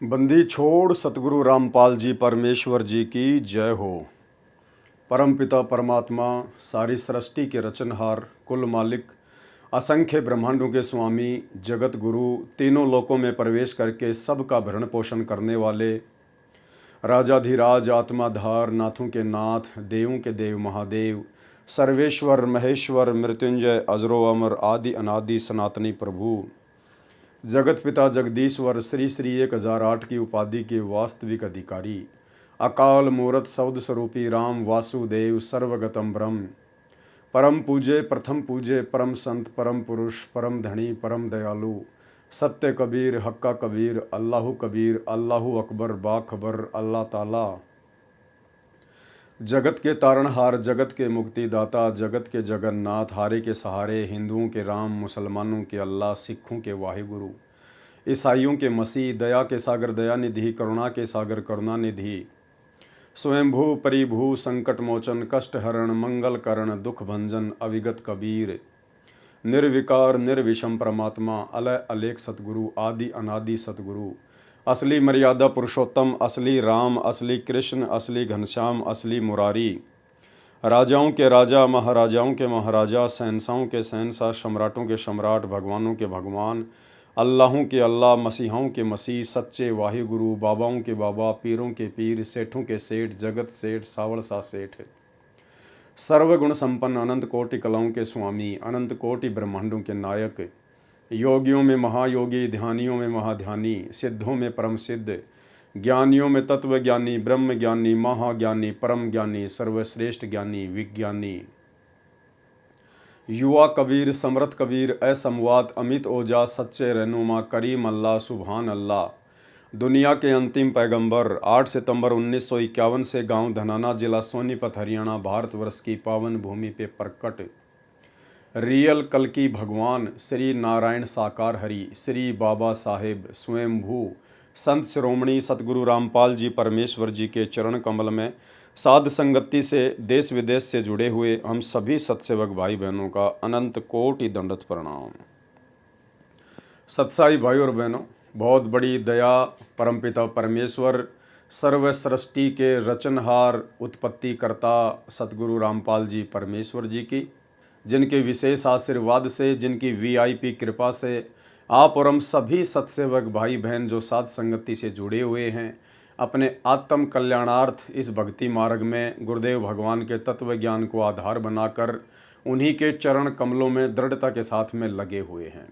बंदी छोड़ सतगुरु रामपाल जी परमेश्वर जी की जय हो। परमपिता परमात्मा, सारी सृष्टि के रचनहार, कुल मालिक, असंख्य ब्रह्मांडों के स्वामी, जगत गुरु, तीनों लोकों में प्रवेश करके सबका भरण पोषण करने वाले, राजाधिराज, आत्माधार, नाथों के नाथ, देवों के देव महादेव, सर्वेश्वर महेश्वर, मृत्युंजय, अजरो अमर, आदि अनादि सनातनी प्रभु, जगत पिता जगदीश्वर, श्री श्री 1008 की उपाधि के वास्तविक अधिकारी, अकाल मूरत शब्द स्वरूपी राम वासुदेव सर्वगतम ब्रह्म, परम पूजे प्रथम पूजे, परम संत, परम पुरुष, परम धनी, परम दयालु, सत्य कबीर, हक्का कबीर, अल्लाहु अकबर, बाखबर, अल्लाह ताला, जगत के तारणहार, जगत के मुक्तिदाता, जगत के जगन्नाथ, हारे के सहारे, हिंदुओं के राम, मुसलमानों के अल्लाह, सिखों के वाहिगुरु, ईसाइयों के मसीह, दया के सागर दया निधि, करुणा के सागर करुणा निधि, स्वयंभू परिभू, संकट मोचन, कष्ट हरण, मंगल करण, दुख भंजन, अविगत कबीर, निर्विकार निर्विषम परमात्मा, अलय अलेख सतगुरु, आदि अनादि सतगुरु, असली मर्यादा पुरुषोत्तम, असली राम, असली कृष्ण, असली घनश्याम, असली मुरारी, राजाओं के राजा, महाराजाओं के महाराजा, शहंशाहों के शहंशाह, सम्राटों के सम्राट, भगवानों के भगवान, अल्लाहों के अल्लाह, मसीहों के मसीह, सच्चे वाहिगुरु, बाबाओं के बाबा, पीरों के पीर, सेठों के सेठ, जगत सेठ, सावड़ सा सेठ, सर्वगुण संपन्न, अनंत कोटि कलाओं के स्वामी, अनंत कोटि ब्रह्मांडों के नायक, योगियों में महायोगी, ध्यानियों में महाध्यानी, सिद्धों में परम सिद्ध, ज्ञानियों में तत्व ज्ञानी, ब्रह्म ज्ञानी, महाज्ञानी, परम ज्ञानी, सर्वश्रेष्ठ ज्ञानी, विज्ञानी, युवा कबीर, समर्थ कबीर, असमवात, अमित ओजा, सच्चे रहनुमा, करीम अल्लाह, सुभान अल्लाह, दुनिया के अंतिम पैगंबर, 8 सितंबर 1951 से गांव धनाना, जिला सोनीपत, हरियाणा, भारतवर्ष की पावन भूमि पे प्रकट रियल कल की भगवान श्री नारायण साकार हरि, श्री बाबा साहेब स्वयंभू संत शिरोमणि सतगुरु रामपाल जी परमेश्वर जी के चरण कमल में साध संगति से देश विदेश से जुड़े हुए हम सभी सत्सेवक भाई बहनों का अनंत कोटि दंडवत प्रणाम। सत्साई भाई और बहनों, बहुत बड़ी दया परमपिता परमेश्वर, सर्व सृष्टि के रचनहार, उत्पत्तिकर्ता सतगुरु रामपाल जी परमेश्वर जी की, जिनके विशेष आशीर्वाद से, जिनकी वीआईपी कृपा से आप और हम सभी सत्सेवक भाई बहन जो साध संगति से जुड़े हुए हैं, अपने आत्म कल्याणार्थ इस भक्ति मार्ग में गुरुदेव भगवान के तत्व ज्ञान को आधार बनाकर उन्हीं के चरण कमलों में दृढ़ता के साथ में लगे हुए हैं।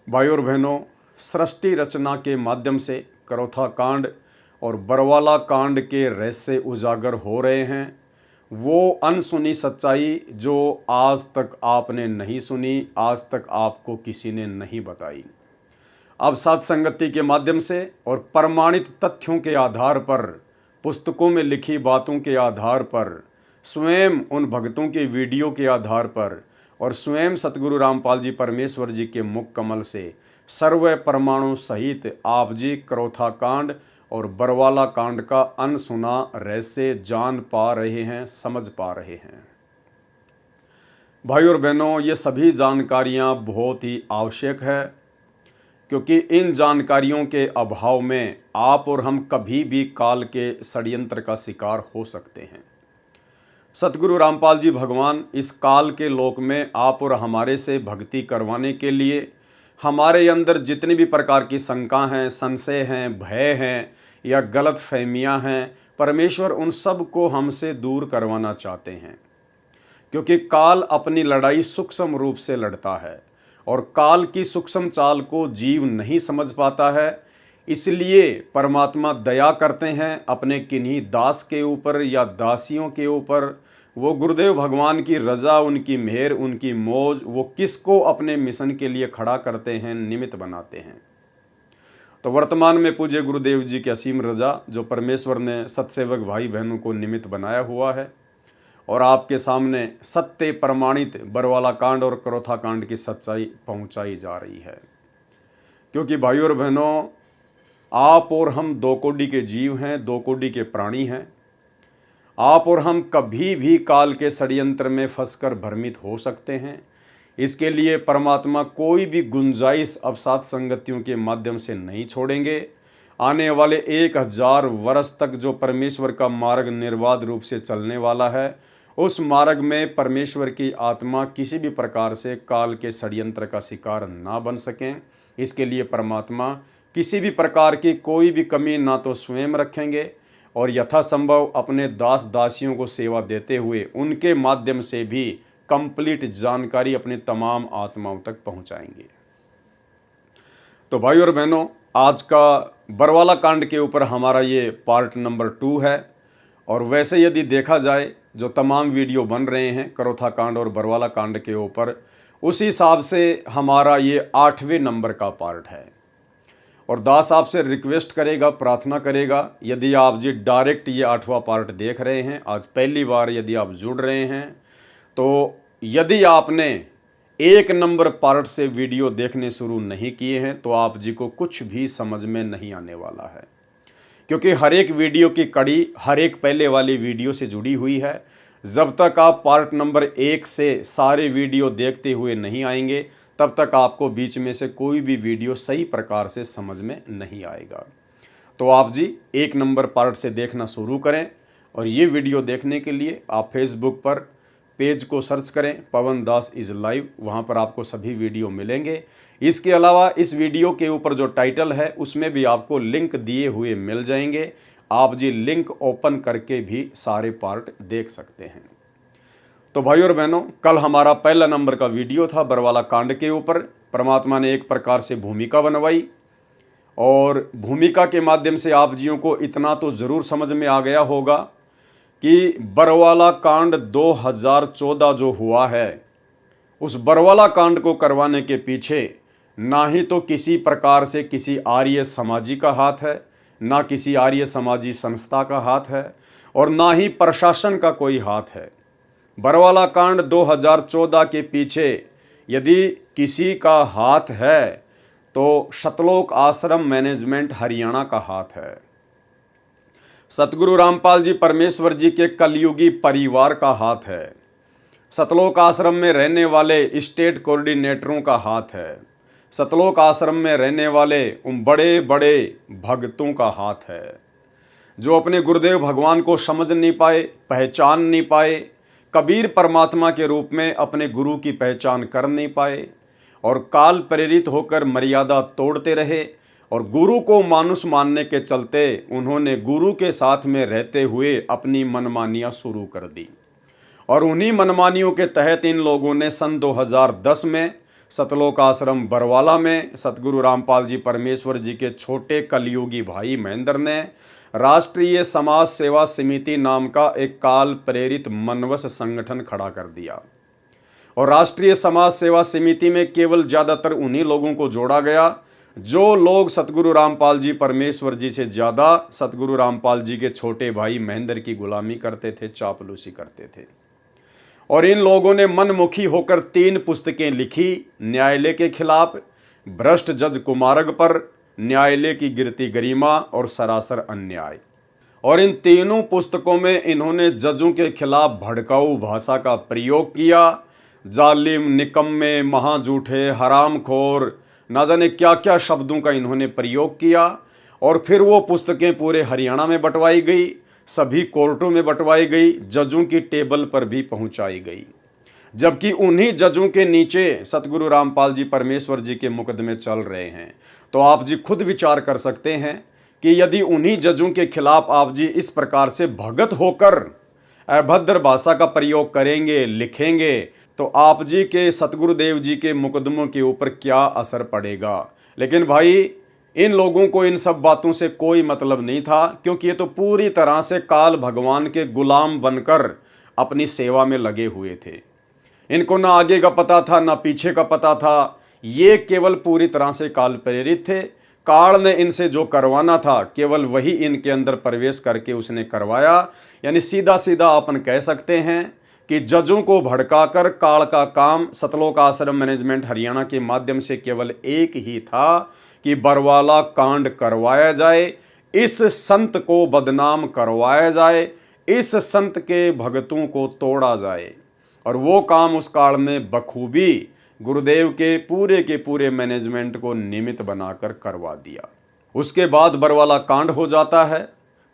भाई और बहनों, सृष्टि रचना के माध्यम से करौथा कांड और बरवाला कांड के रहस्य उजागर हो रहे हैं। वो अनसुनी सच्चाई जो आज तक आपने नहीं सुनी, आज तक आपको किसी ने नहीं बताई, अब साध संगति के माध्यम से और प्रमाणित तथ्यों के आधार पर, पुस्तकों में लिखी बातों के आधार पर, स्वयं उन भक्तों के वीडियो के आधार पर और स्वयं सतगुरु रामपाल जी परमेश्वर जी के मुख कमल से सर्व परमाणु सहित आप जी करौथा कांड और बरवाला कांड का अनसुना रहस्य जान पा रहे हैं, समझ पा रहे हैं। भाई और बहनों, ये सभी जानकारियां बहुत ही आवश्यक है, क्योंकि इन जानकारियों के अभाव में आप और हम कभी भी काल के षड्यंत्र का शिकार हो सकते हैं। सतगुरु रामपाल जी भगवान इस काल के लोक में आप और हमारे से भक्ति करवाने के लिए हमारे अंदर जितनी भी प्रकार की शंका हैं, संशय हैं, भय हैं या गलत फहमियाँ हैं, परमेश्वर उन सब को हमसे दूर करवाना चाहते हैं। क्योंकि काल अपनी लड़ाई सूक्ष्म रूप से लड़ता है और काल की सूक्ष्म चाल को जीव नहीं समझ पाता है। इसलिए परमात्मा दया करते हैं अपने किन्हीं दास के ऊपर या दासियों के ऊपर। वो गुरुदेव भगवान की रज़ा, उनकी मेहर, उनकी मौज, वो किसको अपने मिशन के लिए खड़ा करते हैं, निमित्त बनाते हैं। तो वर्तमान में पूज्य गुरुदेव जी की असीम रज़ा, जो परमेश्वर ने सत्सेवक भाई बहनों को निमित्त बनाया हुआ है, और आपके सामने सत्य प्रमाणित बरवाला कांड और करौथा कांड की सच्चाई पहुंचाई जा रही है। क्योंकि भाई और बहनों, आप और हम दो कोटि के जीव हैं, दो कोटि के प्राणी हैं। आप और हम कभी भी काल के षड्यंत्र में फंसकर भ्रमित हो सकते हैं। इसके लिए परमात्मा कोई भी गुंजाइश अब साध संगतियों के माध्यम से नहीं छोड़ेंगे। आने वाले 1000 वर्ष तक जो परमेश्वर का मार्ग निर्बाध रूप से चलने वाला है, उस मार्ग में परमेश्वर की आत्मा किसी भी प्रकार से काल के षड्यंत्र का शिकार ना बन सकें। इसके लिए परमात्मा किसी भी प्रकार की कोई भी कमी ना तो स्वयं रखेंगे और यथासंभव अपने दास दासियों को सेवा देते हुए उनके माध्यम से भी कंप्लीट जानकारी अपनी तमाम आत्माओं तक पहुंचाएंगे। तो भाई और बहनों, आज का बरवाला कांड के ऊपर हमारा ये पार्ट नंबर 2 है। और वैसे यदि देखा जाए जो तमाम वीडियो बन रहे हैं करोथा कांड और बरवाला कांड के ऊपर, उस हिसाब से हमारा ये 8वें नंबर का पार्ट है। और दास आपसे रिक्वेस्ट करेगा, प्रार्थना करेगा, यदि आप जी डायरेक्ट ये 8वां पार्ट देख रहे हैं, आज पहली बार यदि आप जुड़ रहे हैं, तो यदि आपने 1 नंबर पार्ट से वीडियो देखने शुरू नहीं किए हैं तो आप जी को कुछ भी समझ में नहीं आने वाला है, क्योंकि हर एक वीडियो की कड़ी हर एक पहले वाली वीडियो से जुड़ी हुई है। जब तक आप पार्ट नंबर 1 से सारे वीडियो देखते हुए नहीं आएंगे, तब तक आपको बीच में से कोई भी वीडियो सही प्रकार से समझ में नहीं आएगा। तो आप जी 1 नंबर पार्ट से देखना शुरू करें। और ये वीडियो देखने के लिए आप फेसबुक पर पेज को सर्च करें, पवन दास इज़ लाइव, वहाँ पर आपको सभी वीडियो मिलेंगे। इसके अलावा इस वीडियो के ऊपर जो टाइटल है उसमें भी आपको लिंक दिए हुए मिल जाएंगे। आप जी लिंक ओपन करके भी सारे पार्ट देख सकते हैं। तो भाई और बहनों, कल हमारा पहला नंबर का वीडियो था बरवाला कांड के ऊपर। परमात्मा ने एक प्रकार से भूमिका बनवाई और भूमिका के माध्यम से आप जियों को इतना तो ज़रूर समझ में आ गया होगा कि बरवाला कांड 2014 जो हुआ है, उस बरवाला कांड को करवाने के पीछे ना ही तो किसी प्रकार से किसी आर्य समाजी का हाथ है, ना किसी आर्य समाजी संस्था का हाथ है और ना ही प्रशासन का कोई हाथ है। बरवाला कांड 2014 के पीछे यदि किसी का हाथ है तो सतलोक आश्रम मैनेजमेंट हरियाणा का हाथ है। सतगुरु रामपाल जी परमेश्वर जी के कलयुगी परिवार का हाथ है। सतलोक आश्रम में रहने वाले स्टेट कोऑर्डिनेटरों का हाथ है। सतलोक आश्रम में रहने वाले उन बड़े बड़े भक्तों का हाथ है जो अपने गुरुदेव भगवान को समझ नहीं पाए, पहचान नहीं पाए, कबीर परमात्मा के रूप में अपने गुरु की पहचान कर नहीं पाए और काल प्रेरित होकर मर्यादा तोड़ते रहे। और गुरु को मानुष मानने के चलते उन्होंने गुरु के साथ में रहते हुए अपनी मनमानियां शुरू कर दी। और उन्हीं मनमानियों के तहत इन लोगों ने सन 2010 में सतलोक आश्रम बरवाला में सतगुरु रामपाल जी परमेश्वर जी के छोटे कलयुगी भाई महेंद्र ने राष्ट्रीय समाज सेवा समिति नाम का एक काल प्रेरित मनवस संगठन खड़ा कर दिया। और राष्ट्रीय समाज सेवा समिति में केवल ज़्यादातर उन्हीं लोगों को जोड़ा गया जो लोग सतगुरु रामपाल जी परमेश्वर जी से ज़्यादा सतगुरु रामपाल जी के छोटे भाई महेंद्र की गुलामी करते थे, चापलूसी करते थे। और इन लोगों ने मनमुखी होकर 3 पुस्तकें लिखी न्यायालय के खिलाफ, भ्रष्ट जज कुमारग पर, न्यायालय की गिरती गरिमा और सरासर अन्याय। और इन तीनों पुस्तकों में इन्होंने जजों के खिलाफ भड़काऊ भाषा का प्रयोग किया। जालिम, निकम्मे, महाझूठे, हरामखोर, ना जाने क्या क्या शब्दों का इन्होंने प्रयोग किया। और फिर वो पुस्तकें पूरे हरियाणा में बंटवाई गई, सभी कोर्टों में बंटवाई गई, जजों की टेबल पर भी पहुंचाई गई। जबकि उन्हीं जजों के नीचे सतगुरु रामपाल जी परमेश्वर जी के मुकदमे चल रहे हैं। तो आप जी खुद विचार कर सकते हैं कि यदि उन्हीं जजों के खिलाफ आप जी इस प्रकार से भगत होकर अभद्र भाषा का प्रयोग करेंगे, लिखेंगे, तो आप जी के सतगुरुदेव जी के मुकदमों के ऊपर क्या असर पड़ेगा। लेकिन भाई इन लोगों को इन सब बातों से कोई मतलब नहीं था, क्योंकि ये तो पूरी तरह से काल भगवान के गुलाम बनकर अपनी सेवा में लगे हुए थे। इनको ना आगे का पता था ना पीछे का पता था, ये केवल पूरी तरह से काल प्रेरित थे। काल ने इनसे जो करवाना था केवल वही इनके अंदर प्रवेश करके उसने करवाया। यानी सीधा सीधा अपन कह सकते हैं कि जजों को भड़काकर काल का काम सतलोक आश्रम मैनेजमेंट हरियाणा के माध्यम से केवल एक ही था कि बरवाला कांड करवाया जाए, इस संत को बदनाम करवाया जाए, इस संत के भगतों को तोड़ा जाए। और वो काम उस काल ने बखूबी गुरुदेव के पूरे मैनेजमेंट को निमित्त बनाकर करवा दिया। उसके बाद बरवाला कांड हो जाता है।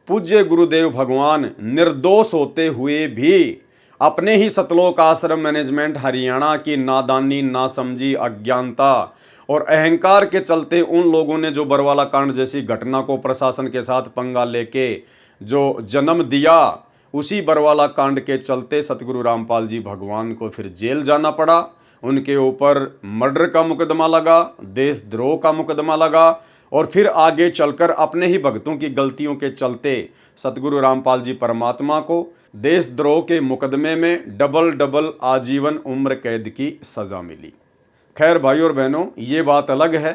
पूज्य गुरुदेव भगवान निर्दोष होते हुए भी अपने ही सतलोक आश्रम मैनेजमेंट हरियाणा की नादानी, नासमझी, अज्ञानता और अहंकार के चलते उन लोगों ने जो बरवाला कांड जैसी घटना को प्रशासन के साथ पंगा लेके जो जन्म दिया, उसी बरवाला कांड के चलते सतगुरु रामपाल जी भगवान को फिर जेल जाना पड़ा। उनके ऊपर मर्डर का मुकदमा लगा, देशद्रोह का मुकदमा लगा और फिर आगे चलकर अपने ही भक्तों की गलतियों के चलते सतगुरु रामपाल जी परमात्मा को देशद्रोह के मुकदमे में डबल आजीवन उम्र कैद की सज़ा मिली। खैर भाई और बहनों, ये बात अलग है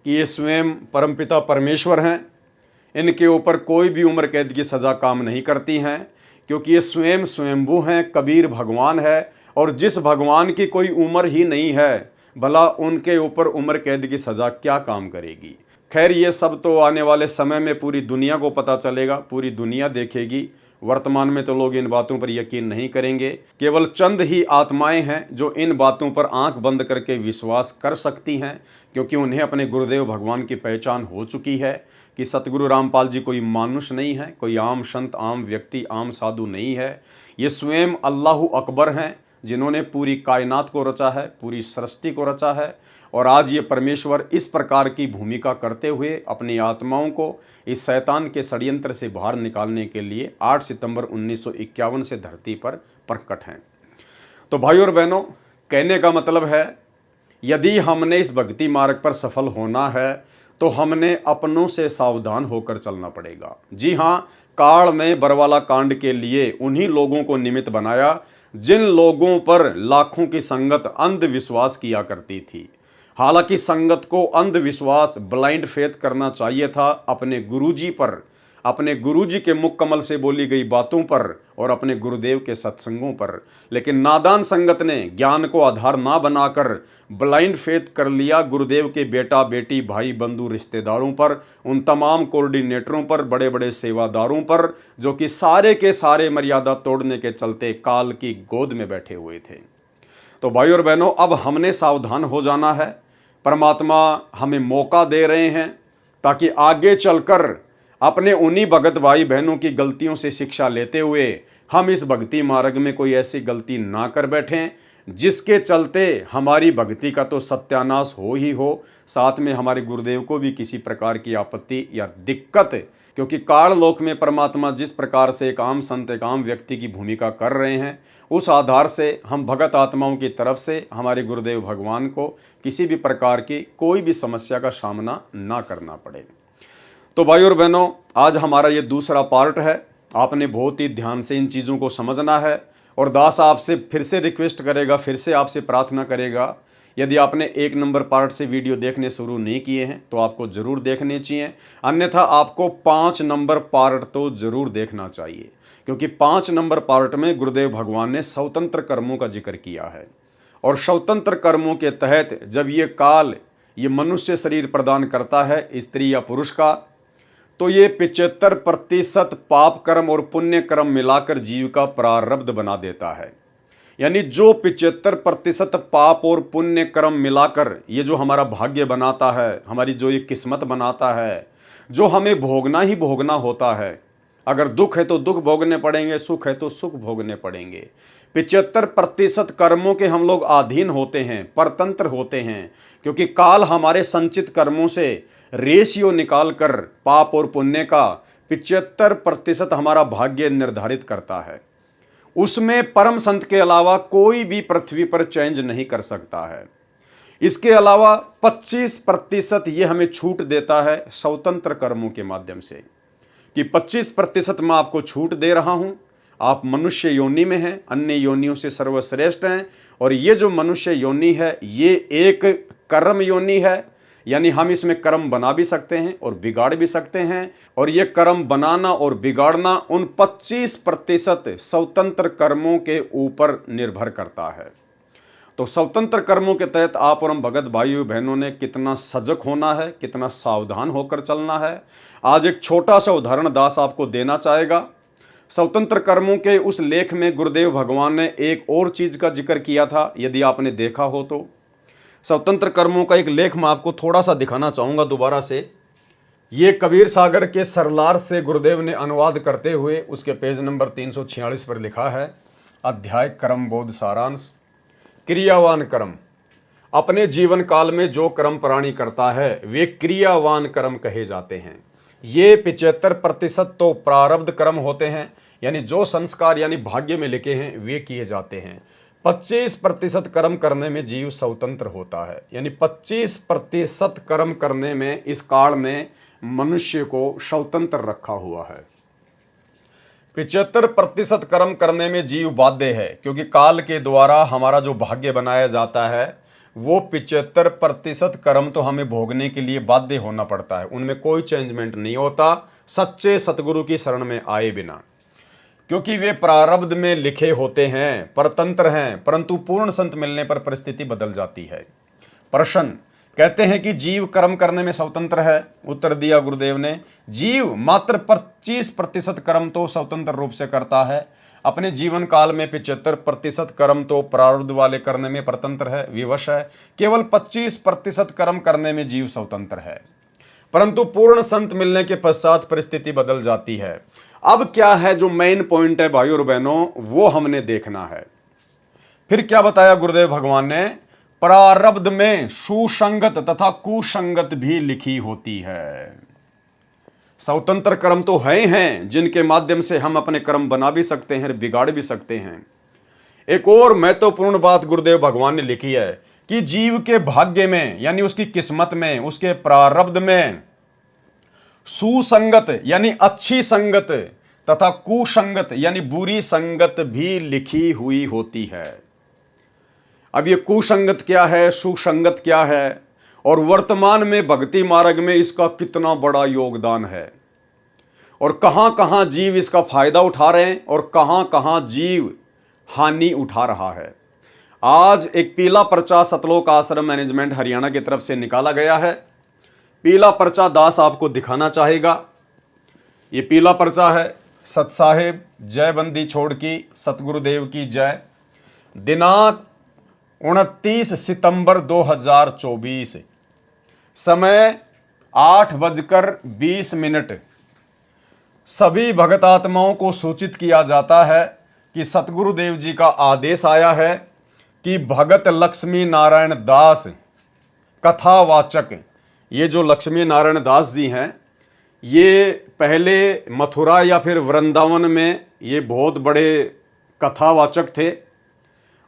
कि ये स्वयं परमपिता परमेश्वर हैं, इनके ऊपर कोई भी उम्र कैद की सज़ा काम नहीं करती हैं, क्योंकि ये स्वयं स्वयंभू हैं, कबीर भगवान है और जिस भगवान की कोई उम्र ही नहीं है, भला उनके ऊपर उम्र कैद की सज़ा क्या काम करेगी। खैर ये सब तो आने वाले समय में पूरी दुनिया को पता चलेगा, पूरी दुनिया देखेगी। वर्तमान में तो लोग इन बातों पर यकीन नहीं करेंगे। केवल चंद ही आत्माएं हैं जो इन बातों पर आंख बंद करके विश्वास कर सकती हैं, क्योंकि उन्हें अपने गुरुदेव भगवान की पहचान हो चुकी है कि सतगुरु रामपाल जी कोई मानुष नहीं है, कोई आम संत, आम व्यक्ति, आम साधु नहीं है। ये स्वयं अल्लाह अकबर हैं, जिन्होंने पूरी कायनात को रचा है, पूरी सृष्टि को रचा है। और आज ये परमेश्वर इस प्रकार की भूमिका करते हुए अपनी आत्माओं को इस शैतान के षड्यंत्र से बाहर निकालने के लिए 8 सितंबर 1951 से धरती पर प्रकट हैं। तो भाई और बहनों, कहने का मतलब है, यदि हमने इस भक्ति मार्ग पर सफल होना है तो हमने अपनों से सावधान होकर चलना पड़ेगा। जी हाँ, काल ने बरवाला कांड के लिए उन्हीं लोगों को निमित्त बनाया जिन लोगों पर लाखों की संगत अंधविश्वास किया करती थी। हालांकि संगत को अंधविश्वास, ब्लाइंड फेथ करना चाहिए था अपने गुरुजी पर, अपने गुरुजी के मुख कमल से बोली गई बातों पर और अपने गुरुदेव के सत्संगों पर। लेकिन नादान संगत ने ज्ञान को आधार ना बनाकर ब्लाइंड फेथ कर लिया गुरुदेव के बेटा बेटी, भाई बंधु, रिश्तेदारों पर, उन तमाम कोऑर्डिनेटरों पर, बड़े बड़े सेवादारों पर, जो कि सारे के सारे मर्यादा तोड़ने के चलते काल की गोद में बैठे हुए थे। तो भाई और बहनों, अब हमने सावधान हो जाना है। परमात्मा हमें मौका दे रहे हैं ताकि आगे चलकर अपने उन्हीं भगत भाई बहनों की गलतियों से शिक्षा लेते हुए हम इस भक्ति मार्ग में कोई ऐसी गलती ना कर बैठें जिसके चलते हमारी भक्ति का तो सत्यानाश हो ही हो, साथ में हमारे गुरुदेव को भी किसी प्रकार की आपत्ति या दिक्कत। क्योंकि काल लोक में परमात्मा जिस प्रकार से एक आम संत, एक आम व्यक्ति की भूमिका कर रहे हैं, उस आधार से हम भगत आत्माओं की तरफ से हमारे गुरुदेव भगवान को किसी भी प्रकार की कोई भी समस्या का सामना ना करना पड़े। तो भाई और बहनों, आज हमारा ये दूसरा पार्ट है। आपने बहुत ही ध्यान से इन चीज़ों को समझना है और दास आपसे फिर से रिक्वेस्ट करेगा, फिर से आपसे प्रार्थना करेगा, यदि आपने 1 नंबर पार्ट से वीडियो देखने शुरू नहीं किए हैं तो आपको ज़रूर देखने चाहिए, अन्यथा आपको 5 नंबर पार्ट तो ज़रूर देखना चाहिए, क्योंकि 5 नंबर पार्ट में गुरुदेव भगवान ने स्वतंत्र कर्मों का जिक्र किया है। और स्वतंत्र कर्मों के तहत जब ये काल ये मनुष्य शरीर प्रदान करता है स्त्री या पुरुष का, तो ये 75% पाप कर्म और पुण्य कर्म मिलाकर जीव का प्रारब्ध बना देता है। यानी जो 75% पाप और पुण्य कर्म मिलाकर ये जो हमारा भाग्य बनाता है, हमारी जो ये किस्मत बनाता है, जो हमें भोगना ही भोगना होता है। अगर दुख है तो दुख भोगने पड़ेंगे, सुख है तो सुख भोगने पड़ेंगे। 75% कर्मों के हम लोग अधीन होते हैं, परतंत्र होते हैं, क्योंकि काल हमारे संचित कर्मों से रेशियो निकालकर पाप और पुण्य का 75% हमारा भाग्य निर्धारित करता है। उसमें परम संत के अलावा कोई भी पृथ्वी पर चेंज नहीं कर सकता है। इसके अलावा 25% ये हमें छूट देता है स्वतंत्र कर्मों के माध्यम से, कि 25% मैं आपको छूट दे रहा हूं, आप मनुष्य योनि में हैं, अन्य योनियों से सर्वश्रेष्ठ हैं। और ये जो मनुष्य योनि है ये एक कर्म योनि है, यानी हम इसमें कर्म बना भी सकते हैं और बिगाड़ भी सकते हैं। और ये कर्म बनाना और बिगाड़ना उन 25% स्वतंत्र कर्मों के ऊपर निर्भर करता है। तो स्वतंत्र कर्मों के तहत आप और हम भगत भाइयों बहनों ने कितना सजग होना है, कितना सावधान होकर चलना है। आज एक छोटा सा उदाहरण दास आपको देना चाहेगा। स्वतंत्र कर्मों के उस लेख में गुरुदेव भगवान ने एक और चीज़ का जिक्र किया था, यदि आपने देखा हो तो। स्वतंत्र कर्मों का एक लेख मैं आपको थोड़ा सा दिखाना चाहूँगा दोबारा से। ये कबीर सागर के सरलार्थ से गुरुदेव ने अनुवाद करते हुए उसके पेज नंबर 346 पर लिखा है, अध्याय कर्म बोध सारांश। क्रियावान कर्म। अपने जीवन काल में जो कर्म प्राणी करता है वे क्रियावान कर्म कहे जाते हैं। ये 75% तो प्रारब्ध कर्म होते हैं, यानी जो संस्कार यानी भाग्य में लिखे हैं वे किए जाते हैं। 25% कर्म करने में जीव स्वतंत्र होता है, यानी 25% कर्म करने में इस काल ने मनुष्य को स्वतंत्र रखा हुआ है। 75% कर्म करने में जीव बाध्य है, क्योंकि काल के द्वारा हमारा जो भाग्य बनाया जाता है वो 75% कर्म तो हमें भोगने के लिए बाध्य होना पड़ता है, उनमें कोई चेंजमेंट नहीं होता सच्चे सतगुरु की शरण में आए बिना, क्योंकि वे प्रारब्ध में लिखे होते हैं, परतंत्र हैं। परंतु पूर्ण संत मिलने पर परिस्थिति बदल जाती है। प्रश्न कहते हैं कि जीव कर्म करने में स्वतंत्र है। उत्तर दिया गुरुदेव ने, जीव मात्र 25% कर्म तो स्वतंत्र रूप से करता है। अपने जीवन काल में 75% कर्म तो प्रारब्ध वाले करने में परतंत्र है, विवश है। केवल 25% कर्म करने में जीव स्वतंत्र है। परंतु पूर्ण संत मिलने के पश्चात परिस्थिति बदल जाती है। अब क्या है जो मेन पॉइंट है भाइयों और बहनों, वो हमने देखना है। फिर क्या बताया गुरुदेव भगवान ने, प्रारब्ध में सुसंगत तथा कुसंगत भी लिखी होती है। स्वतंत्र कर्म तो हैं जिनके माध्यम से हम अपने कर्म बना भी सकते हैं, बिगाड़ भी सकते हैं। एक और महत्वपूर्ण बात गुरुदेव भगवान ने लिखी है कि जीव के भाग्य में यानी उसकी किस्मत में, उसके प्रारब्ध में सुसंगत यानी अच्छी संगत तथा कुसंगत यानी बुरी संगत भी लिखी हुई होती है। अब ये कुसंगत क्या है, सुसंगत क्या है, और वर्तमान में भक्ति मार्ग में इसका कितना बड़ा योगदान है, और कहां कहां जीव इसका फायदा उठा रहे हैं और कहां कहां जीव हानि उठा रहा है। आज एक पीला पर्चा सतलोक आश्रम मैनेजमेंट हरियाणा की तरफ से निकाला गया है। पीला पर्चा दास आपको दिखाना चाहेगा। ये पीला पर्चा है, सत साहेब जय बंदी छोड़ की सतगुरुदेव की जय। दिनांक 29 सितंबर 2024, समय 8:20। सभी भगत आत्माओं को सूचित किया जाता है कि सतगुरुदेव जी का आदेश आया है कि भगत लक्ष्मी नारायण दास कथावाचक, ये जो लक्ष्मी नारायण दास जी हैं, ये पहले मथुरा या फिर वृंदावन में ये बहुत बड़े कथावाचक थे,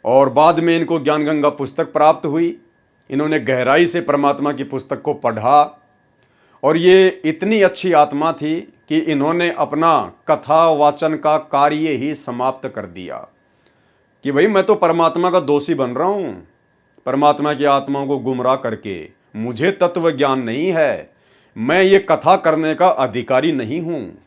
और बाद में इनको ज्ञान गंगा पुस्तक प्राप्त हुई। इन्होंने गहराई से परमात्मा की पुस्तक को पढ़ा, और ये इतनी अच्छी आत्मा थी कि इन्होंने अपना कथा वाचन का कार्य ही समाप्त कर दिया कि भाई मैं तो परमात्मा का दोषी बन रहा हूँ, परमात्मा की आत्माओं को गुमराह करके, मुझे तत्व ज्ञान नहीं है, मैं ये कथा करने का अधिकारी नहीं हूँ।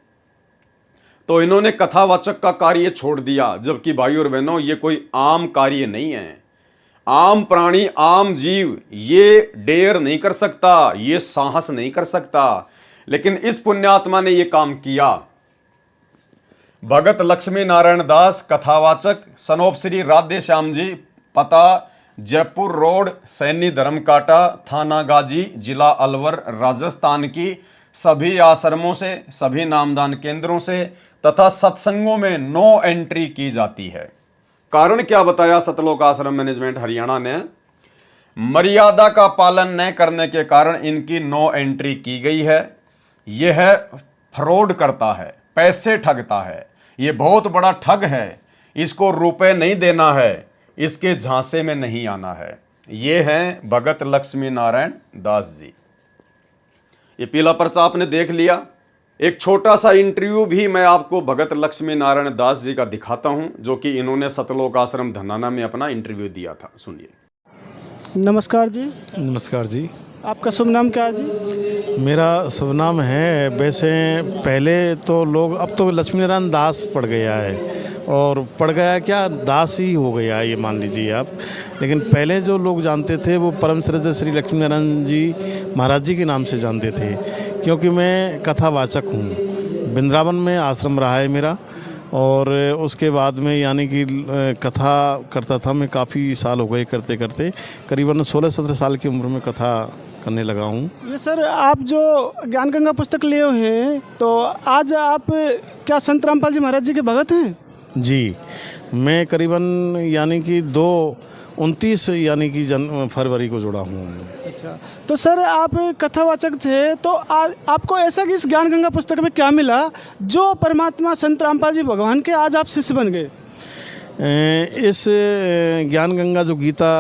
तो इन्होंने कथावाचक का कार्य छोड़ दिया, जबकि भाई और बहनों ये कोई आम कार्य नहीं है। आम प्राणी, आम जीव ये डेयर नहीं कर सकता, ये साहस नहीं कर सकता, लेकिन इस पुण्यात्मा ने ये काम किया। भगत लक्ष्मी नारायण दास कथावाचक, सनोप श्री राधे श्याम जी, पता जयपुर रोड, सैनी धर्मकाटा, थाना गाजी, जिला अलवर, राजस्थान की सभी आश्रमों से, सभी नामदान केंद्रों से तथा सत्संगों में नो एंट्री की जाती है। कारण क्या बताया सतलोक आश्रम मैनेजमेंट हरियाणा ने, मर्यादा का पालन न करने के कारण इनकी नो एंट्री की गई है। यह फ्रॉड करता है, पैसे ठगता है, ये बहुत बड़ा ठग है, इसको रुपए नहीं देना है, इसके झांसे में नहीं आना है। ये हैं भगत लक्ष्मी नारायण दास जी। ये पीला पर्चा आपने देख लिया। एक छोटा सा इंटरव्यू भी मैं आपको भगत लक्ष्मी नारायण दास जी का दिखाता हूं, जो कि इन्होंने सतलोक आश्रम धनाना में अपना इंटरव्यू दिया था। सुनिए। नमस्कार जी। नमस्कार जी। आपका शुभ नाम क्या है जी? मेरा शुभ नाम है, वैसे पहले तो लोग, अब तो लक्ष्मी नारायण दास पड़ गया है, और पड़ गया क्या, दास ही हो गया ये मान लीजिए आप। लेकिन पहले जो लोग जानते थे वो परम श्रद्धेय श्री लक्ष्मी नारायण जी महाराज जी के नाम से जानते थे, क्योंकि मैं कथावाचक हूँ। वृंदावन में आश्रम रहा है मेरा, और उसके बाद में यानी कि कथा करता था मैं, काफ़ी साल हो गए करते करते, करीबन 16-17 साल की उम्र में कथा करने लगा हूँ। ये सर आप जो ज्ञान गंगा पुस्तक लिए हुए हैं तो आज आप क्या संत रामपाल जी महाराज जी के भगत हैं? जी, मैं करीबन यानी कि 2/29 यानी कि फरवरी को जुड़ा हूँ। अच्छा, तो सर आप कथावाचक थे, तो आज आपको ऐसा कि इस ज्ञान गंगा पुस्तक में क्या मिला जो परमात्मा संत रामपाल जी भगवान के आज आप शिष्य बन गए? इस ज्ञान गंगा जो गीता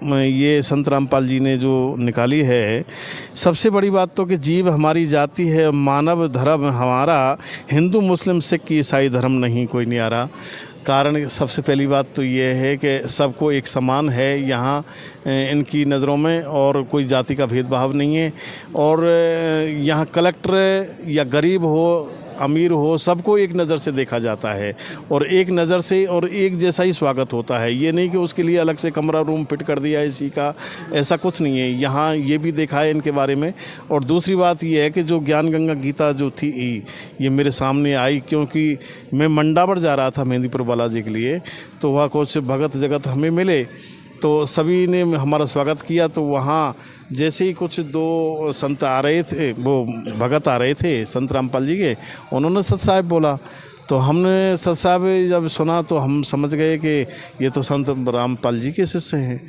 ये संत रामपाल जी ने जो निकाली है, सबसे बड़ी बात तो कि जीव हमारी जाति है, मानव धर्म हमारा, हिंदू मुस्लिम सिख ईसाई धर्म नहीं कोई न्यारा। कारण सबसे पहली बात तो ये है कि सबको एक समान है यहाँ इनकी नज़रों में, और कोई जाति का भेदभाव नहीं है। और यहाँ कलेक्टर या गरीब हो अमीर हो, सबको एक नज़र से देखा जाता है और एक नज़र से और एक जैसा ही स्वागत होता है। ये नहीं कि उसके लिए अलग से कमरा रूम फिट कर दिया इसी का, ऐसा कुछ नहीं है। यहाँ ये भी देखा है इनके बारे में। और दूसरी बात ये है कि जो ज्ञान गंगा गीता जो थी ये मेरे सामने आई, क्योंकि मैं मंडावर जा रहा था मेहंदीपुर बालाजी के लिए, तो वहाँ कुछ भगत जगत हमें मिले, तो सभी ने हमारा स्वागत किया। तो वहाँ जैसे ही कुछ 2 संत आ रहे थे, वो भगत आ रहे थे संत रामपाल जी के, उन्होंने सत साहब बोला, तो हमने सत साहब जब सुना तो हम समझ गए कि ये तो संत रामपाल जी के शिष्य हैं,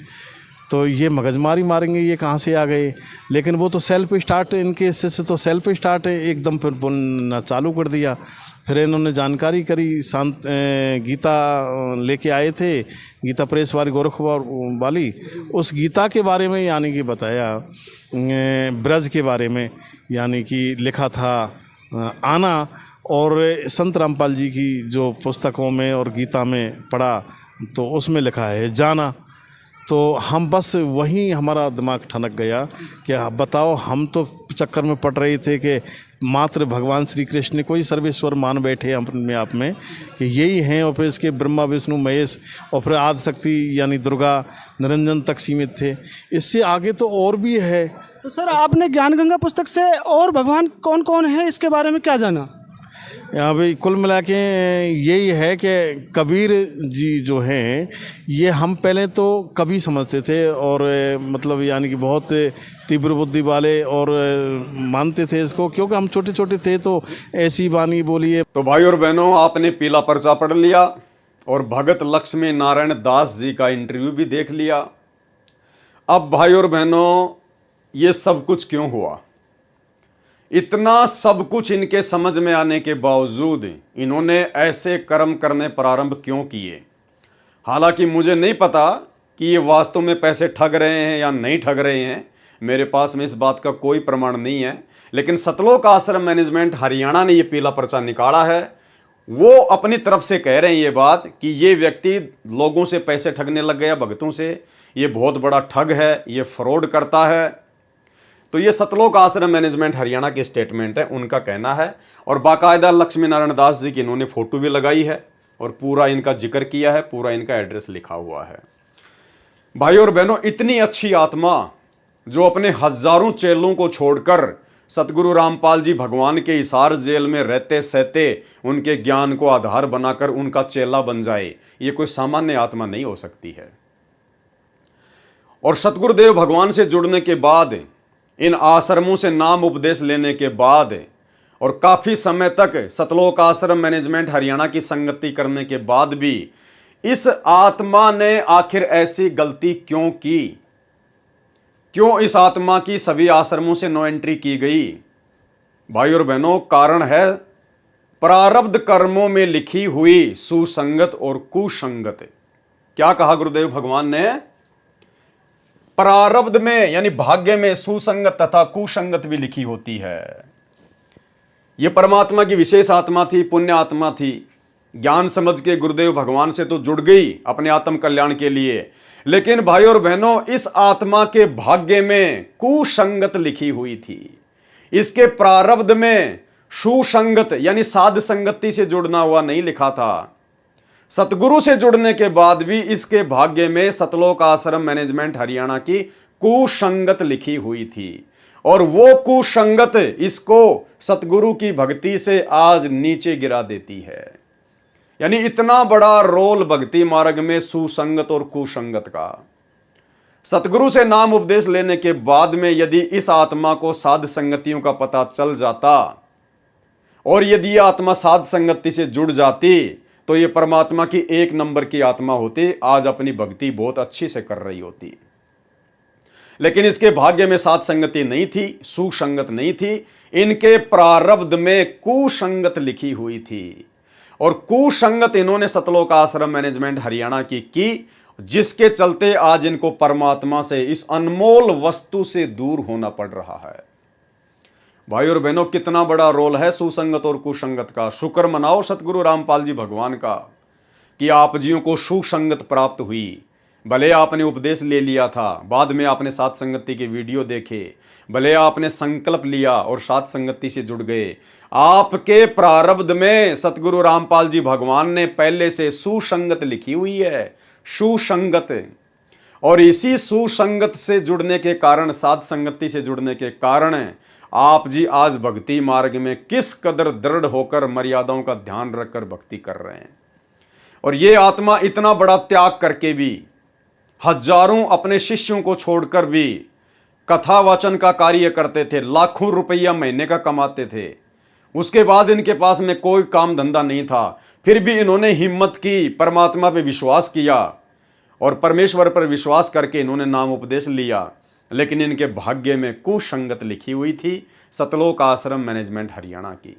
तो ये मगजमारी मारेंगे, ये कहाँ से आ गए। लेकिन वो तो सेल्फ स्टार्ट, इनके शिष्य तो सेल्फ स्टार्ट है एकदम, फिर बोलना चालू कर दिया। फिर इन्होंने जानकारी करी, शांत गीता लेके आए थे, गीता प्रेस वाली गोरखपुर वाली, उस गीता के बारे में यानी कि बताया, ब्रज के बारे में यानी कि लिखा था आना, और संत रामपाल जी की जो पुस्तकों में और गीता में पढ़ा तो उसमें लिखा है जाना। तो हम बस वहीं हमारा दिमाग ठनक गया कि बताओ, हम तो चक्कर में पड़ रहे थे कि मात्र भगवान श्री कृष्ण ने कोई सर्वेश्वर मान बैठे अपने आप में कि यही हैं, और फिर इसके ब्रह्मा विष्णु महेश और फिर आदि शक्ति यानी दुर्गा निरंजन तक सीमित थे। इससे आगे तो और भी है। तो सर आपने ज्ञान गंगा पुस्तक से और भगवान कौन कौन है इसके बारे में क्या जाना? यहाँ भाई कुल मिला के यही है कि कबीर जी जो हैं, ये हम पहले तो कवि समझते थे और मतलब यानी कि बहुत तीव्र बुद्धि वाले, और मानते थे इसको, क्योंकि हम छोटे छोटे थे तो ऐसी वाणी बोलिए। तो भाई और बहनों, आपने पीला पर्चा पढ़ लिया और भगत लक्ष्मी नारायण दास जी का इंटरव्यू भी देख लिया। अब भाई और बहनों, ये सब कुछ क्यों हुआ? इतना सब कुछ इनके समझ में आने के बावजूद इन्होंने ऐसे कर्म करने प्रारंभ क्यों किए? हालांकि मुझे नहीं पता कि ये वास्तव में पैसे ठग रहे हैं या नहीं ठग रहे हैं, मेरे पास में इस बात का कोई प्रमाण नहीं है। लेकिन सतलोक आश्रम मैनेजमेंट हरियाणा ने ये पीला पर्चा निकाला है। वो अपनी तरफ से कह रहे हैं ये बात कि ये व्यक्ति लोगों से पैसे ठगने लग गया, भक्तों से, ये बहुत बड़ा ठग है, ये फ्रॉड करता है। तो ये सतलोक आश्रम मैनेजमेंट हरियाणा की स्टेटमेंट है, उनका कहना है। और बाकायदा लक्ष्मी नारायण दास जी की इन्होंने फोटो भी लगाई है और पूरा इनका जिक्र किया है, पूरा इनका एड्रेस लिखा हुआ है। भाई और बहनों, इतनी अच्छी आत्मा जो अपने हजारों चेलों को छोड़कर सतगुरु रामपाल जी भगवान के हिसार जेल में रहते सहते उनके ज्ञान को आधार बनाकर उनका चेला बन जाए, ये कोई सामान्य आत्मा नहीं हो सकती है। और सतगुरुदेव भगवान से जुड़ने के बाद, इन आश्रमों से नाम उपदेश लेने के बाद और काफी समय तक सतलोक आश्रम मैनेजमेंट हरियाणा की संगति करने के बाद भी इस आत्मा ने आखिर ऐसी गलती क्यों की? क्यों इस आत्मा की सभी आश्रमों से नो एंट्री की गई? भाई और बहनों, कारण है प्रारब्ध कर्मों में लिखी हुई सुसंगत और कुसंगत। क्या कहा गुरुदेव भगवान ने? प्रारब्ध में यानी भाग्य में सुसंगत तथा कुसंगत भी लिखी होती है। यह परमात्मा की विशेष आत्मा थी, पुण्य आत्मा थी। ज्ञान समझ के गुरुदेव भगवान से तो जुड़ गई अपने आत्म कल्याण के लिए, लेकिन भाई और बहनों, इस आत्मा के भाग्य में कुसंगत लिखी हुई थी। इसके प्रारब्ध में सुसंगत यानी साध संगति से जुड़ना हुआ नहीं लिखा था। सतगुरु से जुड़ने के बाद भी इसके भाग्य में सतलोक आश्रम मैनेजमेंट हरियाणा की कुसंगत लिखी हुई थी, और वो कुसंगत इसको सतगुरु की भक्ति से आज नीचे गिरा देती है। यानी इतना बड़ा रोल भक्ति मार्ग में सुसंगत और कुसंगत का। सतगुरु से नाम उपदेश लेने के बाद में यदि इस आत्मा को साध संगतियों का पता चल जाता और यदि यह आत्मा साध संगति से जुड़ जाती तो ये परमात्मा की एक नंबर की आत्मा होती, आज अपनी भक्ति बहुत अच्छी से कर रही होती। लेकिन इसके भाग्य में साध संगति नहीं थी, सुसंगत नहीं थी, इनके प्रारब्ध में कुसंगत लिखी हुई थी और कुसंगत इन्होंने सतलोक आश्रम मैनेजमेंट हरियाणा की, जिसके चलते आज इनको परमात्मा से, इस अनमोल वस्तु से दूर होना पड़ रहा है। भाई और बहनों, कितना बड़ा रोल है सुसंगत और कुसंगत का। शुक्र मनाओ सतगुरु रामपाल जी भगवान का कि आप जियों को सुसंगत प्राप्त हुई। भले आपने उपदेश ले लिया था, बाद में आपने साध संगति के वीडियो देखे, भले आपने संकल्प लिया और साध संगति से जुड़ गए, आपके प्रारब्ध में सतगुरु रामपाल जी भगवान ने पहले से सुसंगत लिखी हुई है, सुसंगत। और इसी सुसंगत से जुड़ने के कारण, साध संगति से जुड़ने के कारण आप जी आज भक्ति मार्ग में किस कदर दृढ़ होकर मर्यादाओं का ध्यान रखकर भक्ति कर रहे हैं। और ये आत्मा इतना बड़ा त्याग करके भी, हजारों अपने शिष्यों को छोड़कर भी कथा वाचन का कार्य करते थे, लाखों रुपया महीने का कमाते थे। उसके बाद इनके पास में कोई काम धंधा नहीं था, फिर भी इन्होंने हिम्मत की, परमात्मा पे विश्वास किया और परमेश्वर पर विश्वास करके इन्होंने नाम उपदेश लिया। लेकिन इनके भाग्य में कुसंगत लिखी हुई थी सतलोक आश्रम मैनेजमेंट हरियाणा की।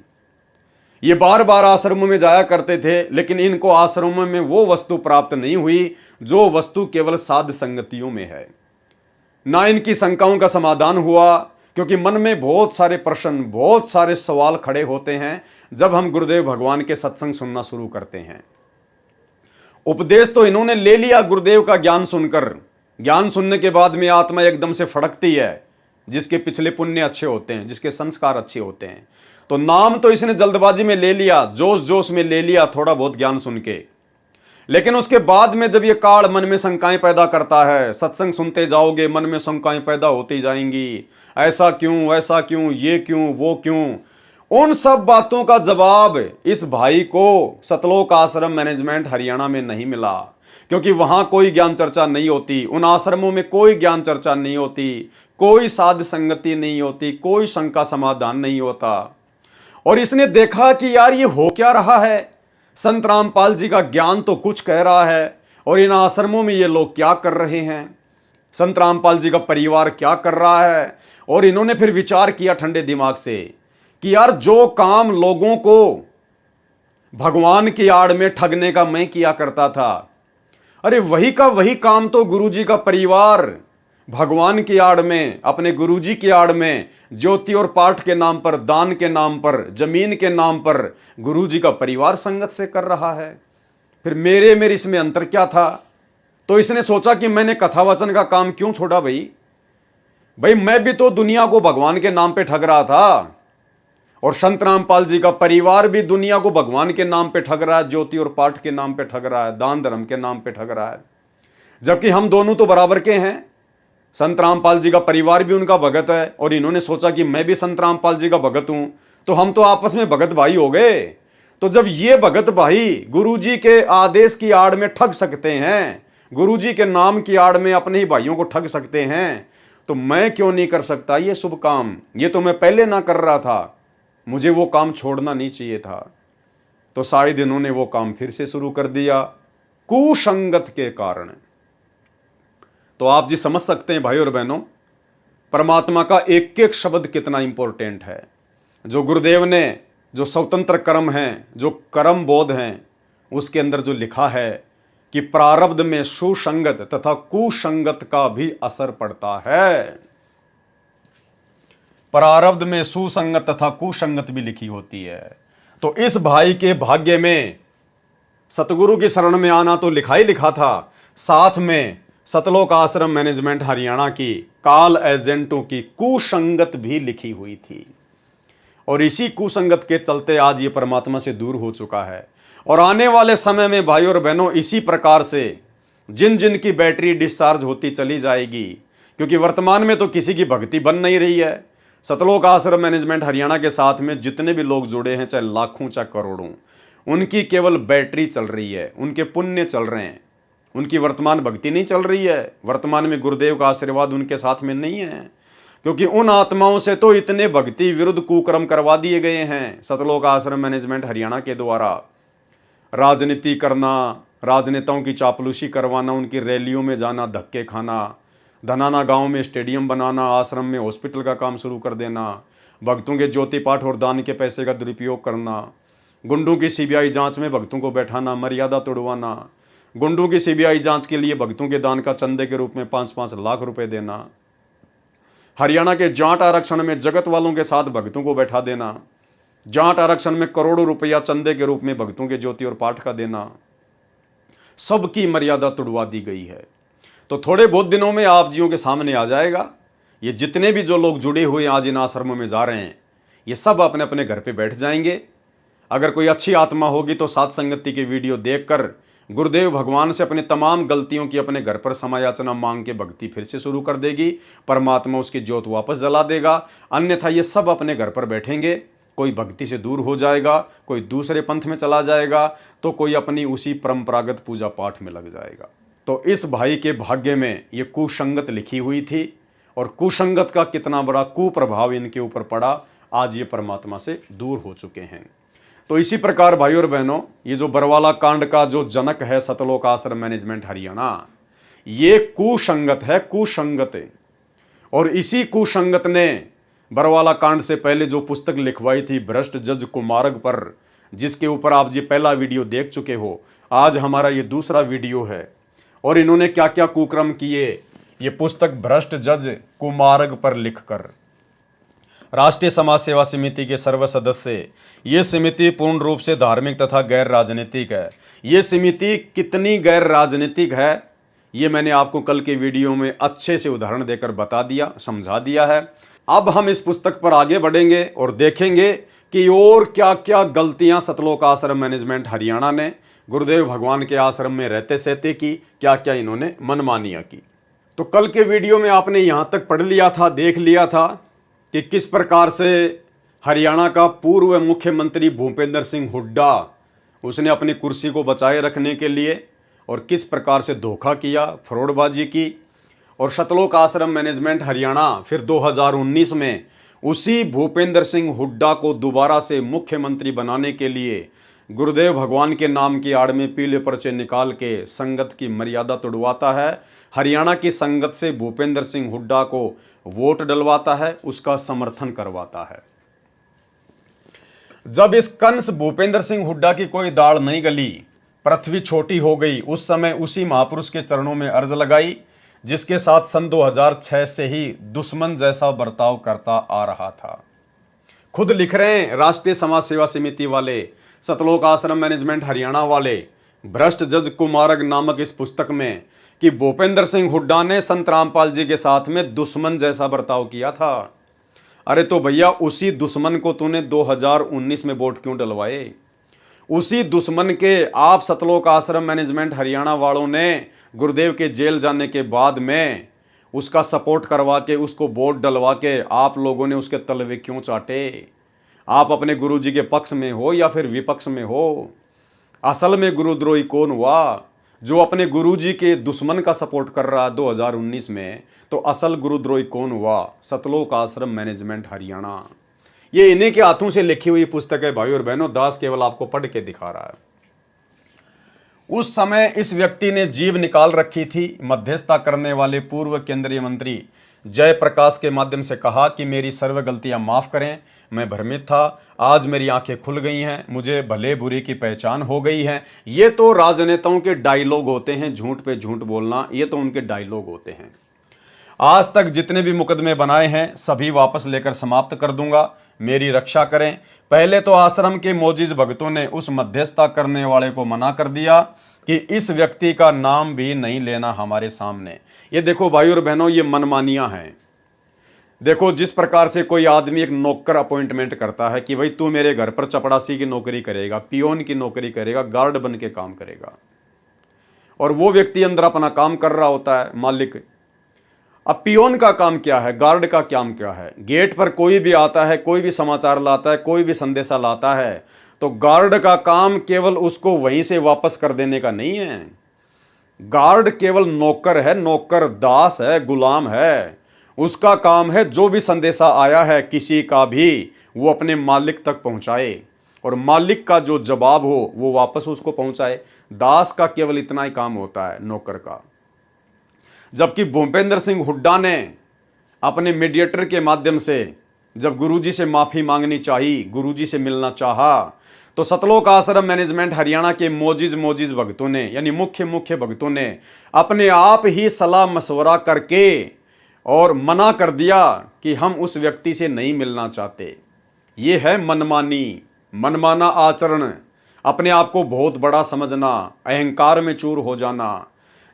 ये बार बार आश्रमों में जाया करते थे, लेकिन इनको आश्रमों में वो वस्तु प्राप्त नहीं हुई जो वस्तु केवल साध संगतियों में है। ना इनकी शंकाओं का समाधान हुआ, क्योंकि मन में बहुत सारे प्रश्न, बहुत सारे सवाल खड़े होते हैं जब हम गुरुदेव भगवान के सत्संग सुनना शुरू करते हैं। उपदेश तो इन्होंने ले लिया गुरुदेव का ज्ञान सुनकर, ज्ञान सुनने के बाद में आत्मा एकदम से फड़कती है, जिसके पिछले पुण्य अच्छे होते हैं, जिसके संस्कार अच्छे होते हैं। तो नाम तो इसने जल्दबाजी में ले लिया, जोश जोश में ले लिया थोड़ा बहुत ज्ञान सुन के, लेकिन उसके बाद में जब ये काल मन में शंकाएं पैदा करता है, सत्संग सुनते जाओगे मन में शंकाएं पैदा होती जाएंगी, ऐसा क्यों, ऐसा क्यों, ये क्यों, वो क्यों। उन सब बातों का जवाब इस भाई को सतलोक आश्रम मैनेजमेंट हरियाणा में नहीं मिला, क्योंकि वहां कोई ज्ञान चर्चा नहीं होती, उन आश्रमों में कोई ज्ञान चर्चा नहीं होती, कोई साध संगति नहीं होती, कोई शंका समाधान नहीं होता। और इसने देखा कि यार ये हो क्या रहा है, संत रामपाल जी का ज्ञान तो कुछ कह रहा है और इन आश्रमों में ये लोग क्या कर रहे हैं, संत रामपाल जी का परिवार क्या कर रहा है। और इन्होंने फिर विचार किया ठंडे दिमाग से कि यार जो काम लोगों को भगवान की आड़ में ठगने का मैं किया करता था, अरे वही का वही काम तो गुरुजी का परिवार भगवान की आड़ में, अपने गुरुजी की आड़ में, ज्योति और पाठ के नाम पर, दान के नाम पर, जमीन के नाम पर गुरुजी का परिवार संगत से कर रहा है। फिर मेरे इसमें अंतर क्या था। तो इसने सोचा कि मैंने कथावचन का काम क्यों छोड़ा। भाई मैं भी तो दुनिया को भगवान के नाम पे ठग रहा था और संत रामपाल जी का परिवार भी दुनिया को भगवान के नाम पे ठग रहा है, ज्योति और पाठ के नाम पे ठग रहा है, दान धर्म के नाम पे ठग रहा है, जबकि हम दोनों तो बराबर के हैं। संत रामपाल जी का परिवार भी उनका भगत है और इन्होंने सोचा कि मैं भी संत रामपाल जी का भगत हूं, तो हम तो आपस में भगत भाई हो गए। तो जब ये भगत भाई गुरुजी के आदेश की आड़ में ठग सकते हैं, गुरुजी के नाम की आड़ में अपने ही भाइयों को ठग सकते हैं, तो मैं क्यों नहीं कर सकता ये शुभ काम। ये तो मैं पहले ना कर रहा था, मुझे वो काम छोड़ना नहीं चाहिए था। तो शायद इन्होंने वो काम फिर से शुरू कर दिया कुसंगत के कारण। तो आप जी समझ सकते हैं भाई और बहनों, परमात्मा का एक एक शब्द कितना इंपॉर्टेंट है। जो गुरुदेव ने, जो स्वतंत्र कर्म हैं, जो कर्म बोध हैं, उसके अंदर जो लिखा है कि प्रारब्ध में सुसंगत तथा कुसंगत का भी असर पड़ता है। प्रारब्ध में सुसंगत तथा कुसंगत भी लिखी होती है। तो इस भाई के भाग्य में सतगुरु की शरण में आना तो लिखा ही लिखा था, साथ में सतलोक आश्रम मैनेजमेंट हरियाणा की काल एजेंटों की कुसंगत भी लिखी हुई थी। और इसी कुसंगत के चलते आज ये परमात्मा से दूर हो चुका है। और आने वाले समय में भाई और बहनों इसी प्रकार से जिन जिन की बैटरी डिस्चार्ज होती चली जाएगी, क्योंकि वर्तमान में तो किसी की भक्ति बन नहीं रही है। सतलोक आश्रम मैनेजमेंट हरियाणा के साथ में जितने भी लोग जुड़े हैं, चाहे लाखों चाहे करोड़ों, उनकी केवल बैटरी चल रही है, उनके पुण्य चल रहे हैं, उनकी वर्तमान भक्ति नहीं चल रही है, वर्तमान में गुरुदेव का आशीर्वाद उनके साथ में नहीं है, क्योंकि उन आत्माओं से तो इतने भक्ति विरुद्ध कुकर्म करवा दिए गए हैं सतलोक आश्रम मैनेजमेंट हरियाणा के द्वारा। राजनीति करना, राजनेताओं की चापलूसी करवाना, उनकी रैलियों में जाना, धक्के खाना, धनाना गांव में स्टेडियम बनाना, आश्रम में हॉस्पिटल का काम शुरू कर देना, भक्तों के ज्योति पाठ और दान के पैसे का दुरुपयोग करना, गुंडों की सीबीआई जांच में भक्तों को बैठाना, मर्यादा तोड़वाना, गुंडों की सीबीआई जांच के लिए भक्तों के दान का चंदे के रूप में 5-5 लाख रुपए देना, हरियाणा के जाट आरक्षण में जगत वालों के साथ भक्तों को बैठा देना, जाट आरक्षण में करोड़ों रुपया चंदे के रूप में भक्तों के ज्योति और पाठ का देना, सबकी मर्यादा तोड़वा दी गई है। तो थोड़े बहुत दिनों में आप जियों के सामने आ जाएगा, ये जितने भी जो लोग जुड़े हुए आज इन आश्रमों में जा रहे हैं, ये सब अपने अपने घर पे बैठ जाएंगे। अगर कोई अच्छी आत्मा होगी तो सात संगति की वीडियो देखकर गुरुदेव भगवान से अपनी तमाम गलतियों की अपने घर पर समायाचना मांग के भक्ति फिर से शुरू कर देगी, परमात्मा उसकी ज्योत वापस जला देगा। अन्यथा ये सब अपने घर पर बैठेंगे, कोई भक्ति से दूर हो जाएगा, कोई दूसरे पंथ में चला जाएगा, तो कोई अपनी उसी परंपरागत पूजा पाठ में लग जाएगा। तो इस भाई के भाग्य में ये कुसंगत लिखी हुई थी, और कुसंगत का कितना बड़ा कुप्रभाव इनके ऊपर पड़ा, आज ये परमात्मा से दूर हो चुके हैं। तो इसी प्रकार भाई और बहनों, ये जो बरवाला कांड का जो जनक है सतलोक आश्रम मैनेजमेंट हरियाणा, ये कुसंगत है, कुसंगत है। और इसी कुसंगत ने बरवाला कांड से पहले जो पुस्तक लिखवाई थी भ्रष्ट जज कुमारग पर, जिसके ऊपर आप जी पहला वीडियो देख चुके हो, आज हमारा ये दूसरा वीडियो है। और इन्होंने क्या क्या कुकर्म किए, ये पुस्तक भ्रष्ट जज कुमारग पर लिखकर। राष्ट्रीय समाज सेवा समिति के सर्व सदस्य, ये समिति पूर्ण रूप से धार्मिक तथा गैर राजनीतिक है। ये समिति कितनी गैर राजनीतिक है, ये मैंने आपको कल के वीडियो में अच्छे से उदाहरण देकर बता दिया, समझा दिया है। अब हम इस पुस्तक पर आगे बढ़ेंगे और देखेंगे कि और क्या क्या गलतियां सतलोक आश्रम मैनेजमेंट हरियाणा ने गुरुदेव भगवान के आश्रम में रहते सहते की, क्या क्या इन्होंने मनमानियां की। तो कल के वीडियो में आपने यहां तक पढ़ लिया था, देख लिया था कि किस प्रकार से हरियाणा का पूर्व मुख्यमंत्री भूपेंद्र सिंह हुड्डा, उसने अपनी कुर्सी को बचाए रखने के लिए और किस प्रकार से धोखा किया, फ्रॉडबाजी की। और सतलोक आश्रम मैनेजमेंट हरियाणा फिर 2019 में उसी भूपेंद्र सिंह हुड्डा को दोबारा से मुख्यमंत्री बनाने के लिए गुरुदेव भगवान के नाम की आड़ में पीले पर्चे निकाल के संगत की मर्यादा तोड़वाता है, हरियाणा की संगत से भूपेंद्र सिंह हुड्डा को वोट डलवाता है, उसका समर्थन करवाता है। जब इस कंस भूपेंद्र सिंह हुड्डा की कोई दाढ़ नहीं गली, पृथ्वी छोटी हो गई, उस समय उसी महापुरुष के चरणों में अर्ज लगाई, जिसके साथ सन 2006 से ही दुश्मन जैसा बर्ताव करता आ रहा था। खुद लिख रहे हैं राष्ट्रीय समाज सेवा समिति वाले, सतलोक आश्रम मैनेजमेंट हरियाणा वाले, भ्रष्ट जज कुमारग नामक इस पुस्तक में कि भूपेंद्र सिंह हुड्डा ने संत रामपाल जी के साथ में दुश्मन जैसा बर्ताव किया था। अरे तो भैया, उसी दुश्मन को तूने 2019 में वोट क्यों डलवाए? उसी दुश्मन के आप सतलोक आश्रम मैनेजमेंट हरियाणा वालों ने गुरुदेव के जेल जाने के बाद में उसका सपोर्ट करवा के, उसको वोट डलवा के आप लोगों ने उसके तलवे क्यों चाटे? आप अपने गुरुजी के पक्ष में हो या फिर विपक्ष में हो? असल में गुरुद्रोही कौन हुआ? जो अपने गुरुजी के दुश्मन का सपोर्ट कर रहा 2019 में, तो असल गुरुद्रोही कौन हुआ? सतलोक आश्रम मैनेजमेंट हरियाणा। ये इन्हीं के हाथों से लिखी हुई पुस्तक है भाई और बहनों, दास केवल आपको पढ़ के दिखा रहा है। उस समय इस व्यक्ति ने जीभ निकाल रखी थी, मध्यस्थता करने वाले पूर्व केंद्रीय मंत्री जयप्रकाश के माध्यम से कहा कि मेरी सर्व गलतियां माफ करें, मैं भ्रमित था, आज मेरी आंखें खुल गई हैं, मुझे भले बुरी की पहचान हो गई है। ये तो राजनेताओं के डायलॉग होते हैं, झूठ पे झूठ बोलना, ये तो उनके डायलॉग होते हैं। आज तक जितने भी मुकदमे बनाए हैं सभी वापस लेकर समाप्त कर दूंगा, मेरी रक्षा करें। पहले तो आश्रम के मोजिज भक्तों ने उस मध्यस्थता करने वाले को मना कर दिया कि इस व्यक्ति का नाम भी नहीं लेना हमारे सामने। ये देखो भाई और बहनों, ये मनमानियां हैं। देखो, जिस प्रकार से कोई आदमी एक नौकर अपॉइंटमेंट करता है कि भाई तू मेरे घर पर चपड़ासी की नौकरी करेगा, पियोन की नौकरी करेगा, गार्ड बन के काम करेगा, और वो व्यक्ति अंदर अपना काम कर रहा होता है, मालिक। अब पियोन का काम क्या है, गार्ड का काम क्या है? गेट पर कोई भी आता है, कोई भी समाचार लाता है, कोई भी संदेशा लाता है, तो गार्ड का काम केवल उसको वहीं से वापस कर देने का नहीं है। गार्ड केवल नौकर है, नौकर दास है, गुलाम है। उसका काम है जो भी संदेशा आया है किसी का भी, वो अपने मालिक तक पहुंचाए और मालिक का जो जवाब हो वो वापस उसको पहुंचाए। दास का केवल इतना ही काम होता है, नौकर का। जबकि भूपेंद्र सिंह हुड्डा ने अपने मीडिएटर के माध्यम से जब गुरुजी से माफी मांगनी चाहिए, गुरुजी से मिलना चाहा, तो सतलोक आश्रम मैनेजमेंट हरियाणा के मोजिज भक्तों ने, यानी मुख्य भक्तों ने अपने आप ही सलाह मशवरा करके और मना कर दिया कि हम उस व्यक्ति से नहीं मिलना चाहते। ये है मनमाना आचरण, अपने आप को बहुत बड़ा समझना, अहंकार में चूर हो जाना।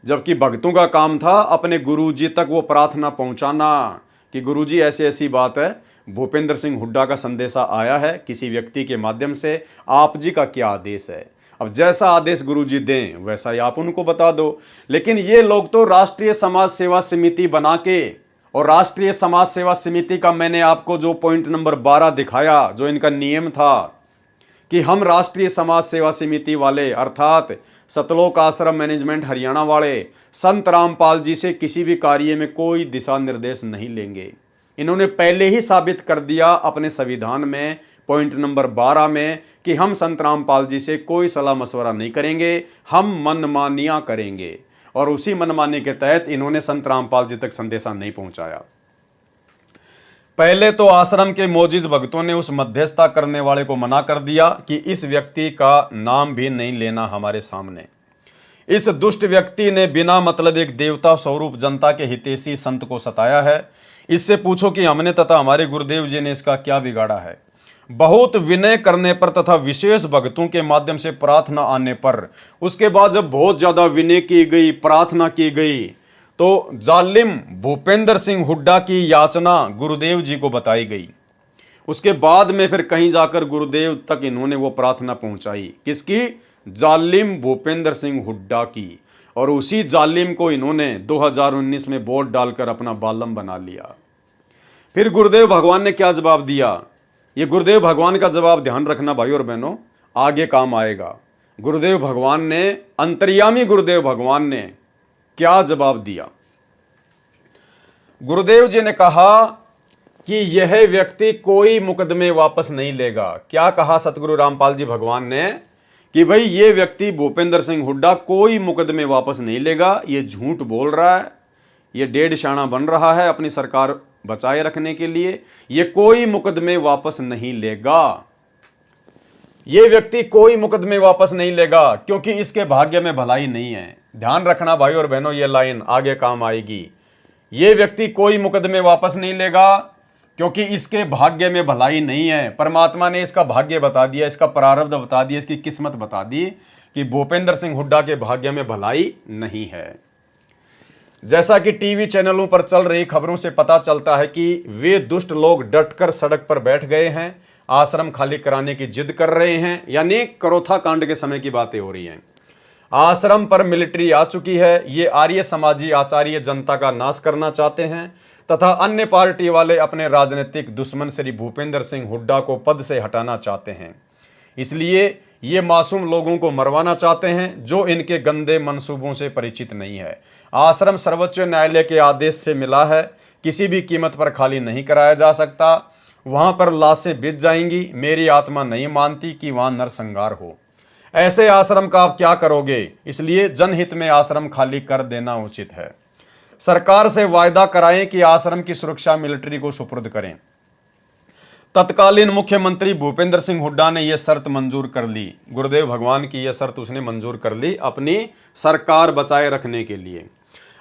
जबकि भक्तों का काम था अपने गुरुजी तक वो प्रार्थना पहुंचाना कि गुरुजी ऐसी ऐसी बात है, भूपेंद्र सिंह हुड्डा का संदेशा आया है किसी व्यक्ति के माध्यम से, आप जी का क्या आदेश है। अब जैसा आदेश गुरुजी दें वैसा ही आप उनको बता दो। लेकिन ये लोग तो राष्ट्रीय समाज सेवा समिति बना के, और राष्ट्रीय समाज सेवा समिति का मैंने आपको जो पॉइंट नंबर 12 दिखाया, जो इनका नियम था कि हम राष्ट्रीय समाज सेवा समिति वाले अर्थात सतलोक आश्रम मैनेजमेंट हरियाणा वाले संत रामपाल जी से किसी भी कार्य में कोई दिशा निर्देश नहीं लेंगे। इन्होंने पहले ही साबित कर दिया अपने संविधान में पॉइंट नंबर 12 में कि हम संत रामपाल जी से कोई सलाह मशवरा नहीं करेंगे, हम मनमानियां करेंगे। और उसी मनमानी के तहत इन्होंने संत रामपाल जी तक संदेशा नहीं पहुंचाया। पहले तो आश्रम के मोजिज भक्तों ने उस मध्यस्थता करने वाले को मना कर दिया कि इस व्यक्ति का नाम भी नहीं लेना हमारे सामने। इस दुष्ट व्यक्ति ने बिना मतलब एक देवता स्वरूप जनता के हितैषी संत को सताया है। इससे पूछो कि हमने तथा हमारे गुरुदेव जी ने इसका क्या बिगाड़ा है। बहुत विनय करने पर तथा विशेष भक्तों के माध्यम से प्रार्थना आने पर, उसके बाद जब बहुत ज्यादा विनय की गई, प्रार्थना की गई, तो जालिम भूपेंद्र सिंह हुड्डा की याचना गुरुदेव जी को बताई गई। उसके बाद में फिर कहीं जाकर गुरुदेव तक इन्होंने वो प्रार्थना पहुंचाई। किसकी? जालिम भूपेंद्र सिंह हुड्डा की। और उसी जालिम को इन्होंने 2019 में वोट डालकर अपना बालम बना लिया। फिर गुरुदेव भगवान ने क्या जवाब दिया? ये गुरुदेव भगवान का जवाब ध्यान रखना भाई और बहनों, आगे काम आएगा। गुरुदेव भगवान ने, अंतर्यामी गुरुदेव भगवान ने क्या जवाब दिया? गुरुदेव जी ने कहा कि यह व्यक्ति कोई मुकदमे वापस नहीं लेगा। क्या कहा सतगुरु रामपाल जी भगवान ने? कि भाई ये व्यक्ति भूपेंद्र सिंह हुड्डा कोई मुकदमे वापस नहीं लेगा, ये झूठ बोल रहा है, ये डेढ़ शाना बन रहा है अपनी सरकार बचाए रखने के लिए, ये कोई मुकदमे वापस नहीं लेगा। ये व्यक्ति कोई मुकदमे वापस नहीं लेगा क्योंकि इसके भाग्य में भलाई नहीं है। ध्यान रखना भाई और बहनों, ये लाइन आगे काम आएगी। ये व्यक्ति कोई मुकदमे वापस नहीं लेगा क्योंकि इसके भाग्य में भलाई नहीं है। परमात्मा ने इसका भाग्य बता दिया, इसका प्रारब्ध बता दिया, इसकी किस्मत बता दी कि भूपेंद्र सिंह हुड्डा के भाग्य में भलाई नहीं है। जैसा कि टीवी चैनलों पर चल रही खबरों से पता चलता है कि वे दुष्ट लोग डटकर सड़क पर बैठ गए हैं, आश्रम खाली कराने की जिद कर रहे हैं। यानी करोथा कांड के समय की बातें हो रही हैं। आश्रम पर मिलिट्री आ चुकी है। ये आर्य समाजी आचार्य जनता का नाश करना चाहते हैं तथा अन्य पार्टी वाले अपने राजनीतिक दुश्मन श्री भूपेंद्र सिंह हुड्डा को पद से हटाना चाहते हैं। इसलिए ये मासूम लोगों को मरवाना चाहते हैं जो इनके गंदे मंसूबों से परिचित नहीं है। आश्रम सर्वोच्च न्यायालय के आदेश से मिला है, किसी भी कीमत पर खाली नहीं कराया जा सकता। वहां पर लाशें बिछ जाएंगी। मेरी आत्मा नहीं मानती कि वहां नरसंहार हो। ऐसे आश्रम का आप क्या करोगे? इसलिए जनहित में आश्रम खाली कर देना उचित है। सरकार से वायदा कराएं कि आश्रम की सुरक्षा मिलिट्री को सुपुर्द करें। तत्कालीन मुख्यमंत्री भूपेंद्र सिंह हुड्डा ने यह शर्त मंजूर कर ली। गुरुदेव भगवान की यह शर्त उसने मंजूर कर ली अपनी सरकार बचाए रखने के लिए।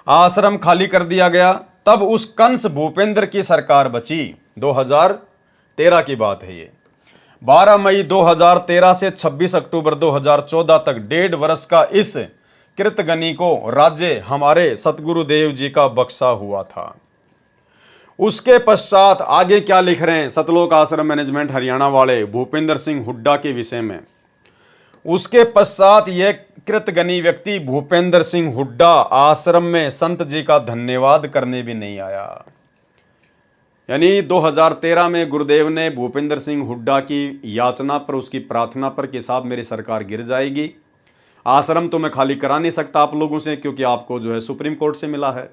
आश्रम खाली कर दिया गया। तब उस कंस भूपेंद्र की सरकार बची। 2013 की बात है ये। 12 मई 2013 से 26 अक्टूबर 2014 तक 1.5 वर्ष का इस कृतगनी को राज्य हमारे सतगुरुदेव जी का बख्शा हुआ था। उसके पश्चात आगे क्या लिख रहे हैं सतलोक आश्रम मैनेजमेंट हरियाणा वाले भूपेंद्र सिंह हुड्डा के विषय में? उसके पश्चात यह कृतगनी व्यक्ति भूपेंद्र सिंह हुड्डा आश्रम में संत जी का धन्यवाद करने भी नहीं आया। यानी 2013 में गुरुदेव ने भूपेंद्र सिंह हुड्डा की याचना पर, उसकी प्रार्थना पर कि साहब मेरी सरकार गिर जाएगी, आश्रम तो मैं खाली करा नहीं सकता आप लोगों से, क्योंकि आपको जो है सुप्रीम कोर्ट से मिला है।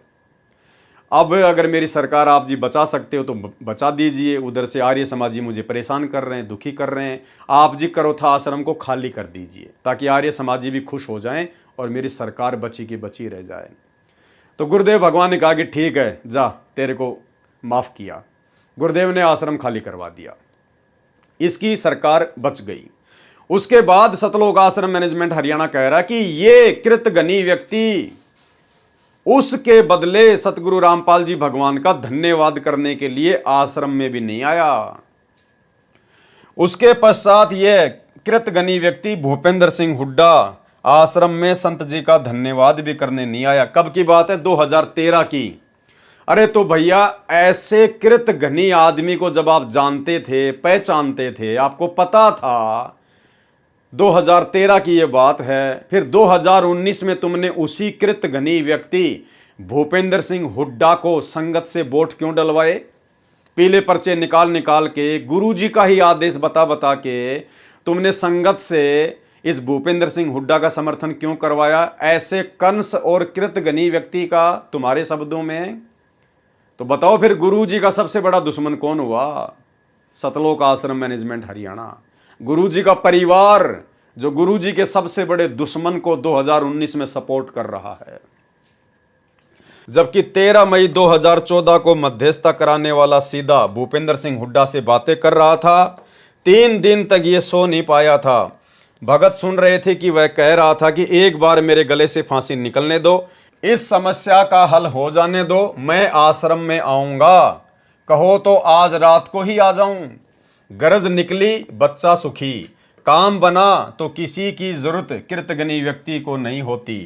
अब अगर मेरी सरकार आप जी बचा सकते हो तो बचा दीजिए। उधर से आर्य समाजी मुझे परेशान कर रहे हैं, दुखी कर रहे हैं। आप जी करोथा आश्रम को खाली कर दीजिए ताकि आर्य समाजी भी खुश हो जाएं और मेरी सरकार बची की बची रह जाए। तो गुरुदेव भगवान ने कहा कि ठीक है, जा, तेरे को माफ़ किया। गुरुदेव ने आश्रम खाली करवा दिया, इसकी सरकार बच गई। उसके बाद सतलोक आश्रम मैनेजमेंट हरियाणा कह रहा कि ये कृतघ्नी व्यक्ति उसके बदले सतगुरु रामपाल जी भगवान का धन्यवाद करने के लिए आश्रम में भी नहीं आया। उसके पश्चात यह कृतघ्नी व्यक्ति भूपेंद्र सिंह हुड्डा आश्रम में संत जी का धन्यवाद भी करने नहीं आया। कब की बात है? 2013 की। अरे तो भैया, ऐसे कृतघ्नी आदमी को जब आप जानते थे, पहचानते थे, आपको पता था, 2013 की ये बात है, फिर 2019 में तुमने उसी कृतघ्नी व्यक्ति भूपेंद्र सिंह हुड्डा को संगत से वोट क्यों डलवाए? पीले पर्चे निकाल निकाल के, गुरुजी का ही आदेश बता बता के तुमने संगत से इस भूपेंद्र सिंह हुड्डा का समर्थन क्यों करवाया? ऐसे कंस और कृतघ्नी व्यक्ति का तुम्हारे शब्दों में। तो बताओ फिर गुरुजी का सबसे बड़ा दुश्मन कौन हुआ? सतलोक आश्रम मैनेजमेंट हरियाणा। गुरुजी का परिवार जो गुरुजी के सबसे बड़े दुश्मन को 2019 में सपोर्ट कर रहा है। जबकि 13 मई 2014 को मध्यस्थता कराने वाला सीधा भूपेंद्र सिंह हुड्डा से बातें कर रहा था। 3 दिन तक ये सो नहीं पाया था। भगत सुन रहे थे कि वह कह रहा था कि एक बार मेरे गले से फांसी निकलने दो, इस समस्या का हल हो जाने दो, मैं आश्रम में आऊंगा, कहो तो आज रात को ही आ जाऊं। गरज निकली बच्चा सुखी, काम बना तो किसी की जरूरत कृतघ्नी व्यक्ति को नहीं होती।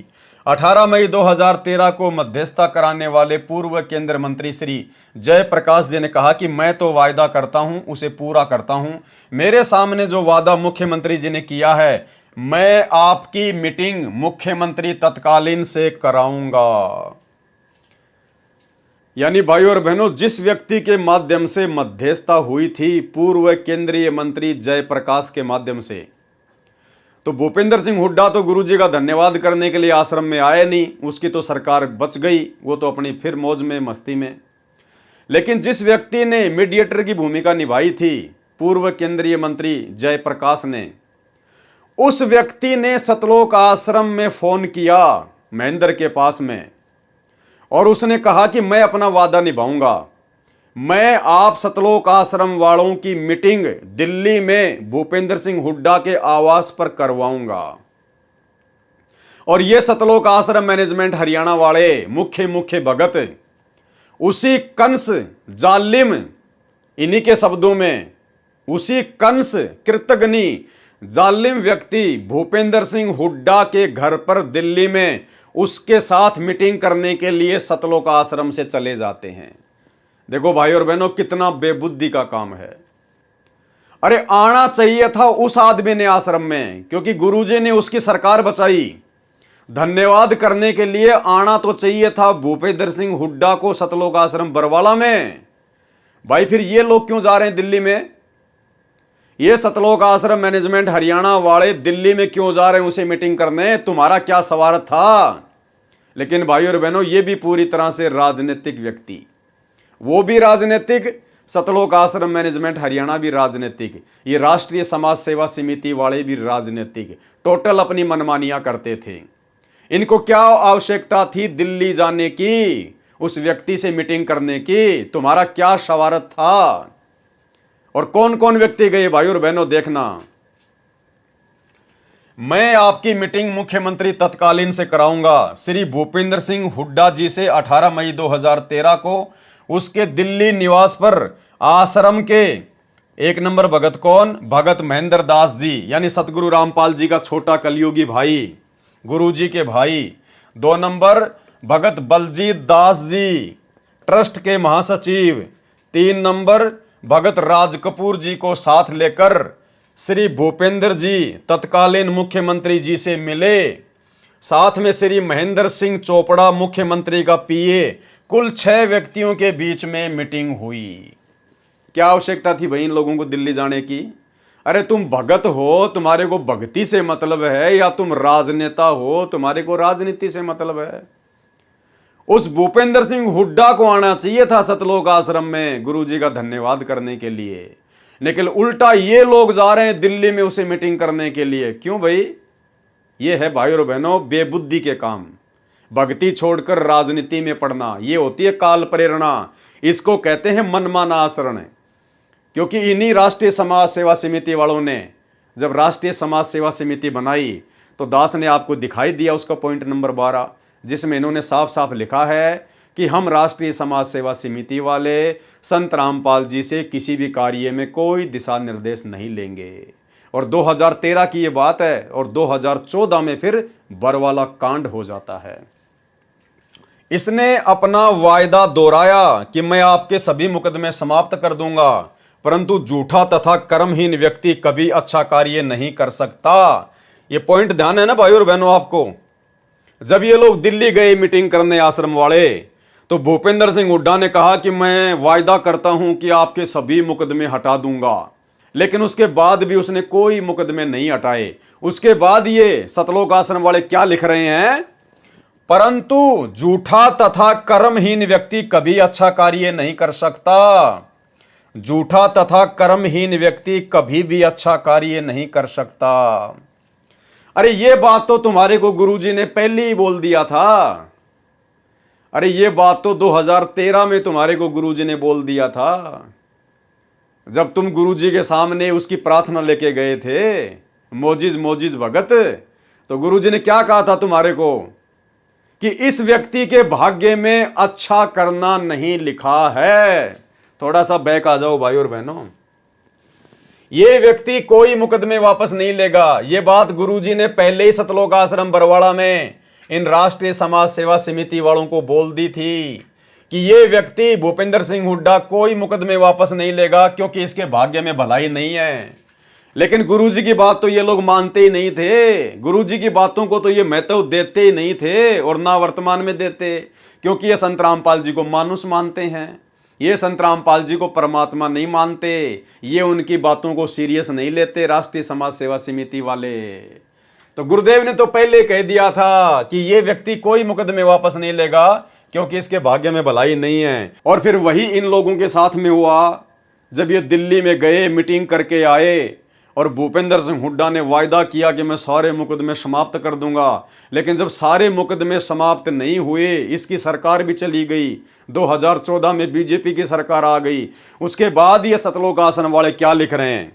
18 मई 2013 को मध्यस्थता कराने वाले पूर्व केंद्रीय मंत्री श्री जयप्रकाश जी ने कहा कि मैं तो वायदा करता हूं, उसे पूरा करता हूं। मेरे सामने जो वादा मुख्यमंत्री जी ने किया है, मैं आपकी मीटिंग मुख्यमंत्री तत्कालीन से कराऊंगा। यानी भाई और बहनों, जिस व्यक्ति के माध्यम से मध्यस्थता हुई थी पूर्व केंद्रीय मंत्री जयप्रकाश के माध्यम से, तो भूपेंद्र सिंह हुड्डा तो गुरुजी का धन्यवाद करने के लिए आश्रम में आए नहीं, उसकी तो सरकार बच गई, वो तो अपनी फिर मौज में मस्ती में। लेकिन जिस व्यक्ति ने मीडिएटर की भूमिका निभाई थी पूर्व केंद्रीय मंत्री जयप्रकाश ने, उस व्यक्ति ने सतलोक आश्रम में फोन किया महेंद्र के पास में, और उसने कहा कि मैं अपना वादा निभाऊंगा, मैं आप सतलोक आश्रम वालों की मीटिंग दिल्ली में भूपेंद्र सिंह हुड्डा के आवास पर करवाऊंगा। और ये सतलोक आश्रम मैनेजमेंट हरियाणा वाले मुख्य भगत, उसी कंस जालिम, इन्हीं के शब्दों में, उसी कंस कृतघ्नी जालिम व्यक्ति भूपेंद्र सिंह हुड्डा के घर पर दिल्ली में उसके साथ मीटिंग करने के लिए सतलोक आश्रम से चले जाते हैं। देखो भाई और बहनों, कितना बेबुद्धि का काम है। अरे आना चाहिए था उस आदमी ने आश्रम में, क्योंकि गुरुजी ने उसकी सरकार बचाई। धन्यवाद करने के लिए आना तो चाहिए था भूपेंद्र सिंह हुड्डा को सतलोक आश्रम बरवाला में। भाई फिर ये लोग क्यों जा रहे हैं दिल्ली में? ये सतलोक आश्रम मैनेजमेंट हरियाणा वाले दिल्ली में क्यों जा रहे हैं उसे मीटिंग करने? तुम्हारा क्या स्वार्थ था? लेकिन भाई और बहनों, ये भी पूरी तरह से राजनीतिक व्यक्ति, वो भी राजनीतिक, सतलोक आश्रम मैनेजमेंट हरियाणा भी राजनीतिक, ये राष्ट्रीय समाज सेवा समिति वाले भी राजनीतिक, टोटल अपनी मनमानियां करते थे। इनको क्या आवश्यकता थी दिल्ली जाने की, उस व्यक्ति से मीटिंग करने की? तुम्हारा क्या स्वार्थ था? और कौन कौन व्यक्ति गए भाई और बहनों, देखना। मैं आपकी मीटिंग मुख्यमंत्री तत्कालीन से कराऊंगा, श्री भूपेंद्र सिंह हुड्डा जी से 18 मई 2013 को उसके दिल्ली निवास पर आश्रम के 1 नंबर भगत कौन? भगत महेंद्र दास जी, यानी सतगुरु रामपाल जी का छोटा कलयुगी भाई, गुरुजी के भाई। 2 नंबर भगत बलजीत दास जी, ट्रस्ट के महासचिव। 3 नंबर भगत राज कपूर जी को साथ लेकर श्री भूपेंद्र जी तत्कालीन मुख्यमंत्री जी से मिले। साथ में श्री महेंद्र सिंह चोपड़ा मुख्यमंत्री का पीए। कुल 6 व्यक्तियों के बीच में मीटिंग हुई। क्या आवश्यकता थी भाई इन लोगों को दिल्ली जाने की? अरे तुम भगत हो, तुम्हारे को भक्ति से मतलब है, या तुम राजनेता हो, तुम्हारे को राजनीति से मतलब है। उस भूपेंद्र सिंह हुड्डा को आना चाहिए था सतलोक आश्रम में गुरुजी का धन्यवाद करने के लिए, लेकिन उल्टा ये लोग जा रहे हैं दिल्ली में उसे मीटिंग करने के लिए। क्यों भाई? ये है भाई और बहनों बेबुद्धि के काम। भक्ति छोड़कर राजनीति में पड़ना, ये होती है काल प्रेरणा। इसको कहते हैं मनमाना आचरण। क्योंकि इन्हीं राष्ट्रीय समाज सेवा समिति वालों ने जब राष्ट्रीय समाज सेवा समिति बनाई तो दास ने आपको दिखाई दिया उसका पॉइंट नंबर 12, जिसमें इन्होंने साफ साफ लिखा है कि हम राष्ट्रीय समाज सेवा समिति वाले संत रामपाल जी से किसी भी कार्य में कोई दिशा निर्देश नहीं लेंगे। और 2013 की ये बात है, और 2014 में फिर बरवाला कांड हो जाता है। इसने अपना वायदा दोहराया कि मैं आपके सभी मुकदमे समाप्त कर दूंगा, परंतु झूठा तथा कर्महीन व्यक्ति कभी अच्छा कार्य नहीं कर सकता। ये पॉइंट ध्यान है ना भाई और बहनों आपको। जब ये लोग दिल्ली गए मीटिंग करने आश्रम वाले, तो भूपेंद्र सिंह हुड्डा ने कहा कि मैं वायदा करता हूं कि आपके सभी मुकदमे हटा दूंगा, लेकिन उसके बाद भी उसने कोई मुकदमे नहीं हटाए। उसके बाद ये सतलोक आश्रम वाले क्या लिख रहे हैं? परंतु झूठा तथा कर्महीन व्यक्ति कभी अच्छा कार्य नहीं कर सकता। झूठा तथा कर्महीन व्यक्ति कभी भी अच्छा कार्य नहीं कर सकता। अरे ये बात तो तुम्हारे को गुरुजी ने पहले ही बोल दिया था। अरे ये बात तो 2013 में तुम्हारे को गुरुजी ने बोल दिया था, जब तुम गुरुजी के सामने उसकी प्रार्थना लेके गए थे, मोजिज मोजिज भगत। तो गुरुजी ने क्या कहा था तुम्हारे को कि इस व्यक्ति के भाग्य में अच्छा करना नहीं लिखा है। थोड़ा सा बैक आ जाओ भाई और बहनों। ये व्यक्ति कोई मुकदमे वापस नहीं लेगा। ये बात गुरुजी ने पहले ही सतलोक आश्रम बरवाड़ा में इन राष्ट्रीय समाज सेवा समिति वालों को बोल दी थी कि ये व्यक्ति भूपेंद्र सिंह हुड्डा कोई मुकदमे वापस नहीं लेगा, क्योंकि इसके भाग्य में भलाई नहीं है। लेकिन गुरुजी की बात तो ये लोग मानते ही नहीं थे। गुरुजी की बातों को तो ये महत्व देते ही नहीं थे, और ना वर्तमान में देते, क्योंकि ये संत रामपाल जी को मानुष मानते हैं। ये संत रामपाल जी को परमात्मा नहीं मानते। ये उनकी बातों को सीरियस नहीं लेते राष्ट्रीय समाज सेवा समिति वाले। तो गुरुदेव ने तो पहले कह दिया था कि ये व्यक्ति कोई मुकदमे वापस नहीं लेगा, क्योंकि इसके भाग्य में भलाई नहीं है। और फिर वही इन लोगों के साथ में हुआ, जब ये दिल्ली में गए मीटिंग करके आए, और भूपेंद्र सिंह हुड्डा ने वायदा किया कि मैं सारे मुकदमे समाप्त कर दूंगा। लेकिन जब सारे मुकदमे समाप्त नहीं हुए, इसकी सरकार भी चली गई, 2014 में बीजेपी की सरकार आ गई। उसके बाद ये सतलोक आश्रम वाले क्या लिख रहे हैं?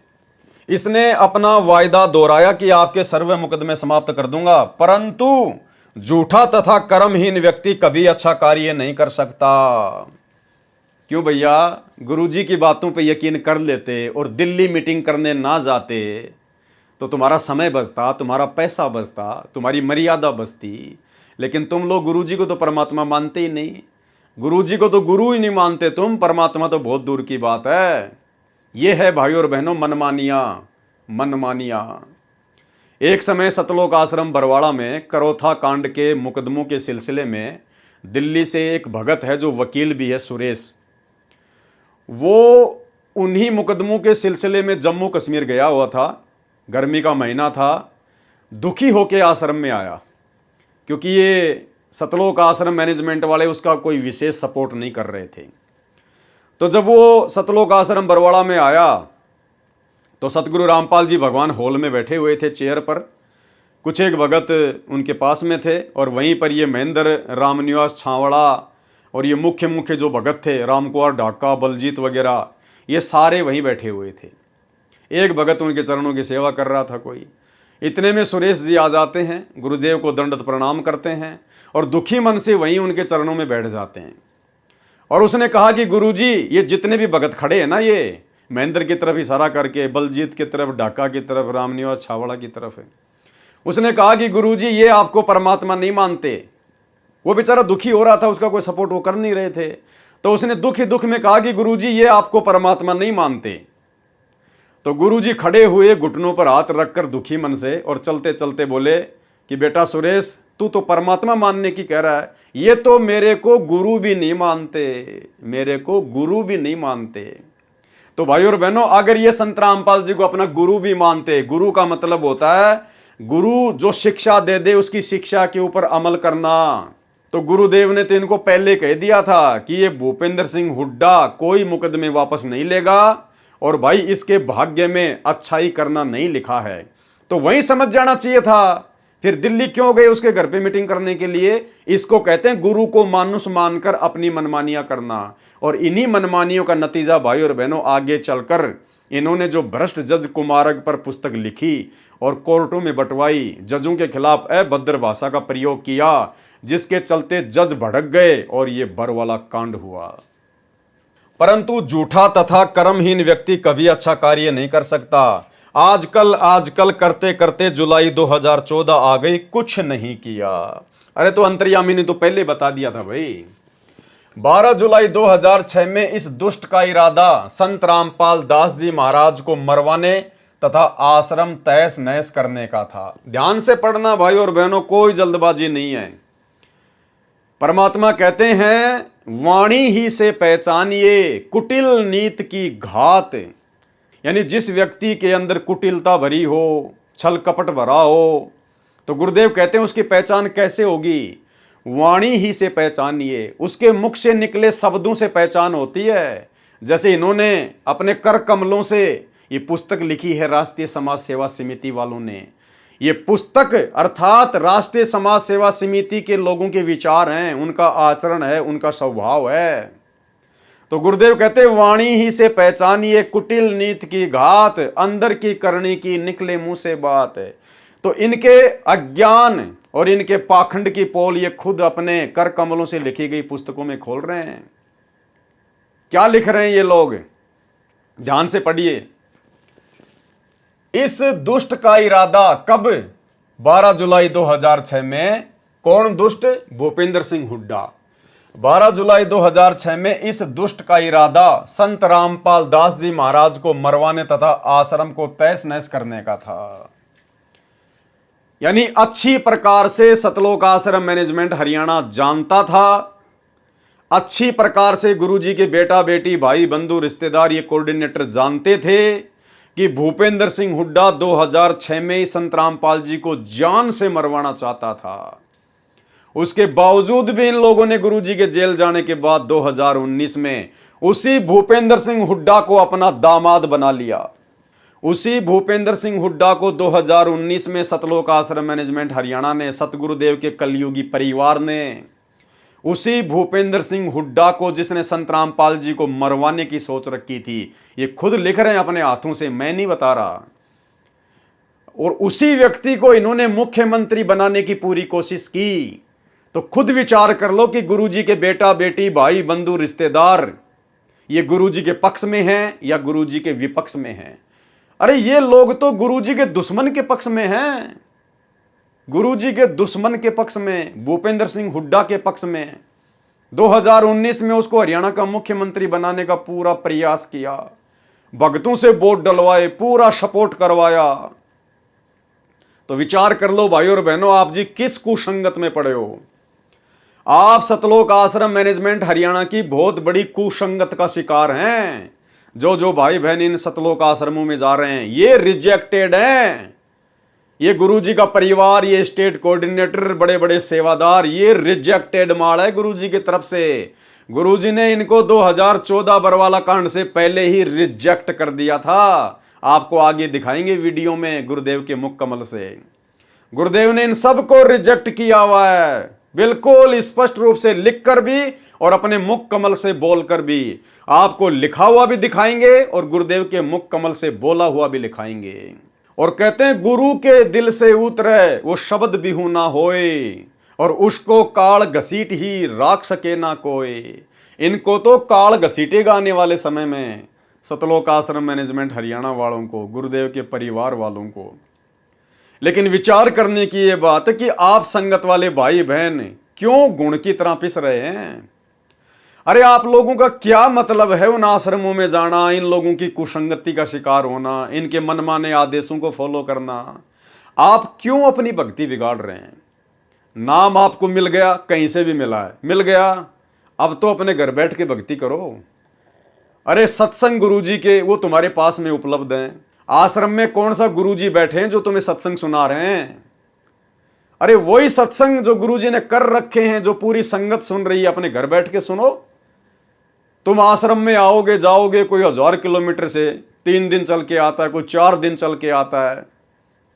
इसने अपना वायदा दोहराया कि आपके सर्व मुकदमे समाप्त कर दूंगा, परंतु झूठा तथा कर्महीन व्यक्ति कभी अच्छा कार्य नहीं कर सकता। क्यों भैया? गुरुजी की बातों पे यकीन कर लेते और दिल्ली मीटिंग करने ना जाते तो तुम्हारा समय बचता, तुम्हारा पैसा बचता, तुम्हारी मर्यादा बचती। लेकिन तुम लोग गुरुजी को तो परमात्मा मानते ही नहीं। गुरुजी को तो गुरु ही नहीं मानते तुम, परमात्मा तो बहुत दूर की बात है। ये है भाई और बहनों मनमानिया, मनमानिया। एक समय सतलोक आश्रम बरवाड़ा में करोथा कांड के मुकदमों के सिलसिले में दिल्ली से एक भगत है जो वकील भी है, सुरेश। वो उन्हीं मुकदमों के सिलसिले में जम्मू कश्मीर गया हुआ था। गर्मी का महीना था, दुखी होके आश्रम में आया, क्योंकि ये सतलोक आश्रम मैनेजमेंट वाले उसका कोई विशेष सपोर्ट नहीं कर रहे थे। तो जब वो सतलोक आश्रम बरवाड़ा में आया तो सतगुरु रामपाल जी भगवान हॉल में बैठे हुए थे चेयर पर। कुछ एक भगत उनके पास में थे, और वहीं पर ये महेंद्र रामनिवास छावड़ा और ये मुख्य जो भगत थे, रामकुमार ढाका, बलजीत वगैरह, ये सारे वहीं बैठे हुए थे। एक भगत उनके चरणों की सेवा कर रहा था कोई। इतने में सुरेश जी आ जाते हैं, गुरुदेव को दंडवत प्रणाम करते हैं और दुखी मन से वहीं उनके चरणों में बैठ जाते हैं। और उसने कहा कि गुरुजी, ये जितने भी भगत खड़े हैं ना, ये महेंद्र की तरफ इशारा करके, बलजीत की तरफ, ढाका की तरफ, रामनिवास छावड़ा की तरफ है। उसने कहा कि गुरुजी, ये आपको परमात्मा नहीं मानते। वो बेचारा दुखी हो रहा था, उसका कोई सपोर्ट वो कर नहीं रहे थे। तो उसने दुख ही दुख में कहा कि गुरुजी, ये आपको परमात्मा नहीं मानते। तो गुरुजी खड़े हुए, घुटनों पर हाथ रखकर दुखी मन से, और चलते चलते बोले कि बेटा सुरेश, तू तो परमात्मा मानने की कह रहा है, ये तो मेरे को गुरु भी नहीं मानते, मेरे को गुरु भी नहीं मानते। तो भाई और बहनों, अगर ये संत रामपाल जी को अपना गुरु भी मानते, गुरु का मतलब होता है गुरु जो शिक्षा दे दे उसकी शिक्षा के ऊपर अमल करना, तो गुरुदेव ने तो इनको पहले कह दिया था कि ये भूपेंद्र सिंह हुड्डा कोई मुकदमे वापस नहीं लेगा और भाई इसके भाग्य में अच्छाई करना नहीं लिखा है। तो वहीं समझ जाना चाहिए था। फिर दिल्ली क्यों गए उसके घर पे मीटिंग करने के लिए? इसको कहते हैं गुरु को मानुस मानकर अपनी मनमानियां करना। और इन्हीं मनमानियों का नतीजा भाई और बहनों, आगे चलकर इन्होंने जो भ्रष्ट जज कुमारक पर पुस्तक लिखी और कोर्टों में बंटवाई, जजों के खिलाफ अभद्र भाषा का प्रयोग किया, जिसके चलते जज भड़क गए और ये बर वाला कांड हुआ। परंतु झूठा तथा कर्महीन व्यक्ति कभी अच्छा कार्य नहीं कर सकता। आजकल करते करते जुलाई 2014 आ गई, कुछ नहीं किया। अरे तो अंतर्यामी ने तो पहले बता दिया था भाई। 12 जुलाई 2006 में इस दुष्ट का इरादा संत रामपाल दास जी महाराज को मरवाने तथा आश्रम तहस नहस करने का था। ध्यान से पढ़ना भाई और बहनों, कोई जल्दबाजी नहीं है। परमात्मा कहते हैं, वाणी ही से पहचानिए कुटिल नीत की घात। यानी जिस व्यक्ति के अंदर कुटिलता भरी हो, छल कपट भरा हो, तो गुरुदेव कहते हैं उसकी पहचान कैसे होगी? वाणी ही से पहचानिए, उसके मुख से निकले शब्दों से पहचान होती है। जैसे इन्होंने अपने कर कमलों से ये पुस्तक लिखी है, राष्ट्रीय समाज सेवा समिति वालों ने। ये पुस्तक अर्थात राष्ट्रीय समाज सेवा समिति के लोगों के विचार हैं, उनका आचरण है, उनका स्वभाव है। तो गुरुदेव कहते हैं, वाणी ही से पहचानिए कुटिल नीत की घात, अंदर की करनी की निकले मुंह से बात है। तो इनके अज्ञान और इनके पाखंड की पोल ये खुद अपने कर कमलों से लिखी गई पुस्तकों में खोल रहे हैं। क्या लिख रहे हैं ये लोग? ध्यान से पढ़िए। इस दुष्ट का इरादा कब? 12 जुलाई 2006 में। कौन दुष्ट? भूपेंद्र सिंह हुड्डा। 12 जुलाई 2006 में इस दुष्ट का इरादा संत रामपाल दास जी महाराज को मरवाने तथा आश्रम को तहस नहस करने का था। यानी अच्छी प्रकार से सतलोक आश्रम मैनेजमेंट हरियाणा जानता था, अच्छी प्रकार से गुरुजी के बेटा बेटी भाई बंधु रिश्तेदार ये कोऑर्डिनेटर जानते थे कि भूपेंद्र सिंह हुड्डा 2006 में ही संत रामपाल जी को जान से मरवाना चाहता था। उसके बावजूद भी इन लोगों ने गुरुजी के जेल जाने के बाद 2019 में उसी भूपेंद्र सिंह हुड्डा को अपना दामाद बना लिया। उसी भूपेंद्र सिंह हुड्डा को 2019 में सतलोक आश्रम मैनेजमेंट हरियाणा ने, सतगुरुदेव के कलयुगी परिवार ने, उसी भूपेंद्र सिंह हुड्डा को जिसने संत रामपाल जी को मरवाने की सोच रखी थी, ये खुद लिख रहे हैं अपने हाथों से, मैं नहीं बता रहा। और उसी व्यक्ति को इन्होंने मुख्यमंत्री बनाने की पूरी कोशिश की। तो खुद विचार कर लो कि गुरुजी के बेटा बेटी भाई बंधु रिश्तेदार ये गुरुजी के पक्ष में हैं या गुरुजी के विपक्ष में हैं। अरे ये लोग तो गुरुजी के दुश्मन के पक्ष में हैं, गुरुजी के दुश्मन के पक्ष में, भूपेंद्र सिंह हुड्डा के पक्ष में। 2019 में उसको हरियाणा का मुख्यमंत्री बनाने का पूरा प्रयास किया, भगतों से वोट डलवाए, पूरा सपोर्ट करवाया। तो विचार कर लो भाई और बहनों, आप जी किस कुसंगत में पड़े हो। आप सतलोक आश्रम मैनेजमेंट हरियाणा की बहुत बड़ी कुसंगत का शिकार हैं। जो भाई बहन इन सतलोक आश्रमों में जा रहे हैं ये रिजेक्टेड हैं। ये गुरुजी का परिवार, ये स्टेट कोऑर्डिनेटर, बड़े बड़े सेवादार, ये रिजेक्टेड माल है गुरुजी की तरफ से। गुरुजी ने इनको 2014 बरवाला कांड से पहले ही रिजेक्ट कर दिया था। आपको आगे दिखाएंगे वीडियो में गुरुदेव के मुख कमल से। गुरुदेव ने इन सबको रिजेक्ट किया हुआ है, बिल्कुल स्पष्ट रूप से लिखकर भी और अपने मुख कमल से बोलकर भी। आपको लिखा हुआ भी दिखाएंगे और गुरुदेव के मुख कमल से बोला हुआ भी दिखाएंगे। और कहते हैं, गुरु के दिल से उतरे वो शब्द बिहू ना होए, और उसको काल घसीट ही राख सके ना कोई। इनको तो काल घसीटेगा आने वाले समय में, सतलोक आश्रम मैनेजमेंट हरियाणा वालों को, गुरुदेव के परिवार वालों को। लेकिन विचार करने की ये बात है कि आप संगत वाले भाई बहन क्यों गुण की तरह पिस रहे हैं। अरे आप लोगों का क्या मतलब है उन आश्रमों में जाना, इन लोगों की कुसंगति का शिकार होना, इनके मनमाने आदेशों को फॉलो करना। आप क्यों अपनी भक्ति बिगाड़ रहे हैं। नाम आपको मिल गया, कहीं से भी मिला है, मिल गया, अब तो अपने घर बैठ के भक्ति करो। अरे सत्संग गुरुजी के वो तुम्हारे पास में उपलब्ध हैं। आश्रम में कौन सा गुरुजी बैठे हैं जो तुम्हें सत्संग सुना रहे हैं? अरे वही सत्संग जो गुरुजी ने कर रखे हैं, जो पूरी संगत सुन रही है, अपने घर बैठ के सुनो। तुम आश्रम में आओगे जाओगे, कोई 1000 किलोमीटर से 3 दिन चल के आता है, कोई 4 दिन चल के आता है,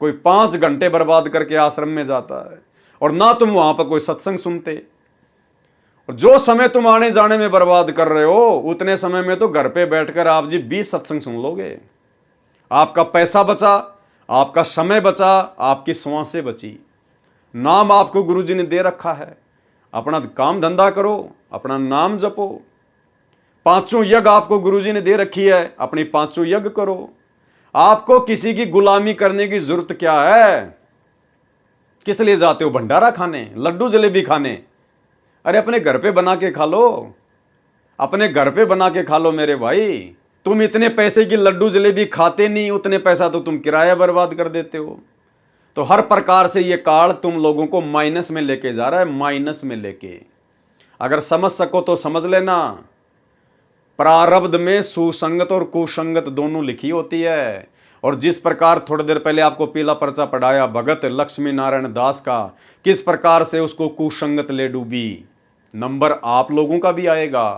कोई 5 घंटे बर्बाद करके आश्रम में जाता है, और ना तुम वहां पर कोई सत्संग सुनते। और जो समय तुम आने जाने में बर्बाद कर रहे हो, उतने समय में तो घर पे बैठकर आप जी 20 सत्संग सुन लोगे। आपका पैसा बचा, आपका समय बचा, आपकी श्वासें बची। नाम आपको गुरुजी ने दे रखा है, अपना काम धंधा करो, अपना नाम जपो। 5 यज्ञ आपको गुरुजी ने दे रखी है, अपनी 5 यज्ञ करो। आपको किसी की गुलामी करने की जरूरत क्या है? किस लिए जाते हो? भंडारा खाने, लड्डू जलेबी खाने? अरे अपने घर पे बना के खा लो, अपने घर पे बना के खा लो मेरे भाई। तुम इतने पैसे की लड्डू जलेबी खाते नहीं, उतने पैसा तो तुम किराया बर्बाद कर देते हो। तो हर प्रकार से ये काल तुम लोगों को माइनस में लेके जा रहा है, माइनस में लेके। अगर समझ सको तो समझ लेना, प्रारब्ध में सुसंगत और कुसंगत दोनों लिखी होती है। और जिस प्रकार थोड़ी देर पहले आपको पीला पर्चा पढ़ाया भगत लक्ष्मी नारायण दास का, किस प्रकार से उसको कुसंगत ले डूबी, नंबर आप लोगों का भी आएगा,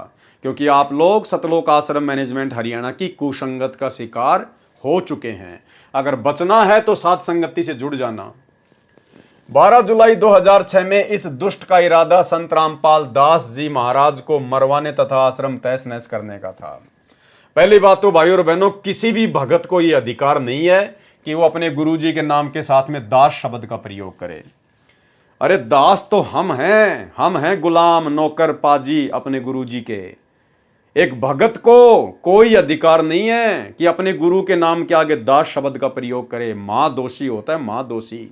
क्योंकि आप लोग सतलोक आश्रम मैनेजमेंट हरियाणा की कुसंगत का शिकार हो चुके हैं। अगर बचना है तो साथ संगति से जुड़ जाना। 12 जुलाई 2006 में इस दुष्ट का इरादा संत रामपाल दास जी महाराज को मरवाने तथा आश्रम तहस नहस करने का था। पहली बात तो भाई और बहनों, किसी भी भगत को यह अधिकार नहीं है कि वो अपने गुरुजी के नाम के साथ में दास शब्द का प्रयोग करे। अरे दास तो हम हैं गुलाम नौकर पाजी अपने गुरुजी के। एक भगत को कोई अधिकार नहीं है कि अपने गुरु के नाम के आगे दास शब्द का प्रयोग करे। मां दोषी होता है, मां दोषी।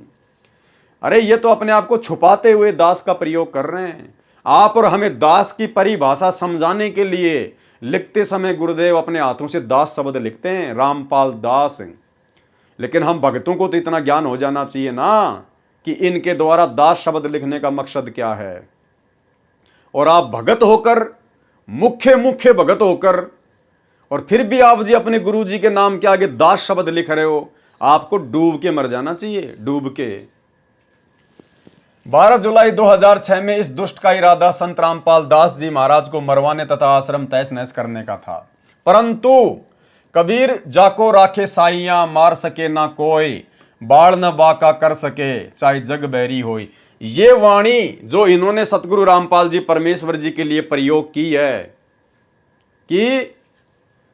अरे ये तो अपने आप को छुपाते हुए दास का प्रयोग कर रहे हैं। आप और हमें दास की परिभाषा समझाने के लिए लिखते समय गुरुदेव अपने हाथों से दास शब्द लिखते हैं, रामपाल दास। लेकिन हम भक्तों को तो इतना ज्ञान हो जाना चाहिए ना कि इनके द्वारा दास शब्द लिखने का मकसद क्या है। और आप भगत होकर, मुख्य भगत होकर, और फिर भी आप जी अपने गुरु जी के नाम के आगे दास शब्द लिख रहे हो, आपको डूब के मर जाना चाहिए, डूब के। 12 जुलाई 2006 में इस दुष्ट का इरादा संत रामपाल दास जी महाराज को मरवाने तथा आश्रम तहस नहस करने का था। परंतु कबीर जाको राखे साइयां, मार सके ना कोई, बाढ़ न बाका कर सके चाहे जग बैरी होई। ये वाणी जो इन्होंने सतगुरु रामपाल जी परमेश्वर जी के लिए प्रयोग की है कि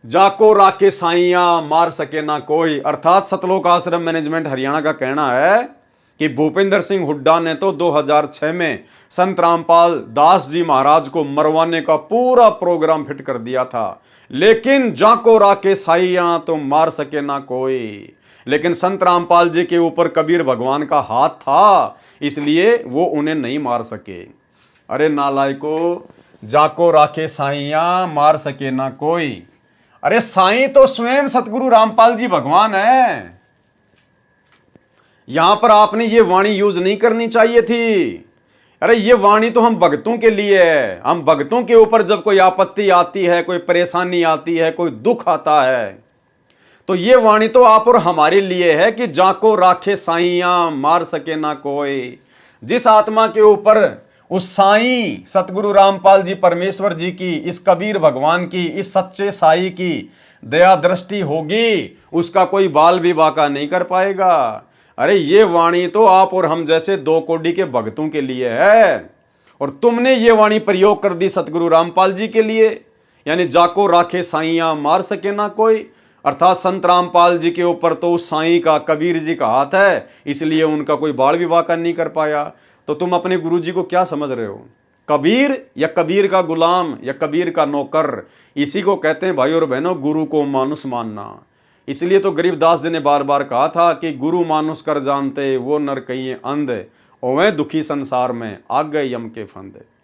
जाको राखे साइयां, मार सके ना कोई, अर्थात सतलोक आश्रम मैनेजमेंट हरियाणा का कहना है कि भूपेंद्र सिंह हुड्डा ने तो 2006 में संत रामपाल दास जी महाराज को मरवाने का पूरा प्रोग्राम फिट कर दिया था, लेकिन जाको राके साइयां तो मार सके ना कोई। लेकिन संत रामपाल जी के ऊपर कबीर भगवान का हाथ था, इसलिए वो उन्हें नहीं मार सके। अरे नालायको, जाको राखे साइयां, मार सके ना कोई। अरे साईं तो स्वयं सतगुरु रामपाल जी भगवान है। यहां पर आपने ये वाणी यूज नहीं करनी चाहिए थी। अरे ये वाणी तो हम भक्तों के लिए है। हम भक्तों के ऊपर जब कोई आपत्ति आती है, कोई परेशानी आती है, कोई दुख आता है, तो ये वाणी तो आप और हमारे लिए है कि जाको राखे साइयां, मार सके ना कोई। जिस आत्मा के ऊपर उस साईं सतगुरु रामपाल जी परमेश्वर जी की, इस कबीर भगवान की, इस सच्चे साईं की दया दृष्टि होगी, उसका कोई बाल भी बाका नहीं कर पाएगा। अरे ये वाणी तो आप और हम जैसे 2 कोड़ी के भक्तों के लिए है, और तुमने ये वाणी प्रयोग कर दी सतगुरु रामपाल जी के लिए, यानी जाको राखे साइयां, मार सके ना कोई। अर्थात संत रामपाल जी के ऊपर तो उस साईं का, कबीर जी का हाथ है, इसलिए उनका कोई बाल भी बाका नहीं कर पाया। तो तुम अपने गुरु जी को क्या समझ रहे हो? कबीर या कबीर का गुलाम या कबीर का नौकर, इसी को कहते हैं भाई और बहनों गुरु को मानुस मानना। इसलिए तो गरीबदास जी ने बार बार कहा था कि गुरु मानुस कर जानते, वो नर कहिए अंध, ओवे दुखी संसार में आ गए यम के फंदे।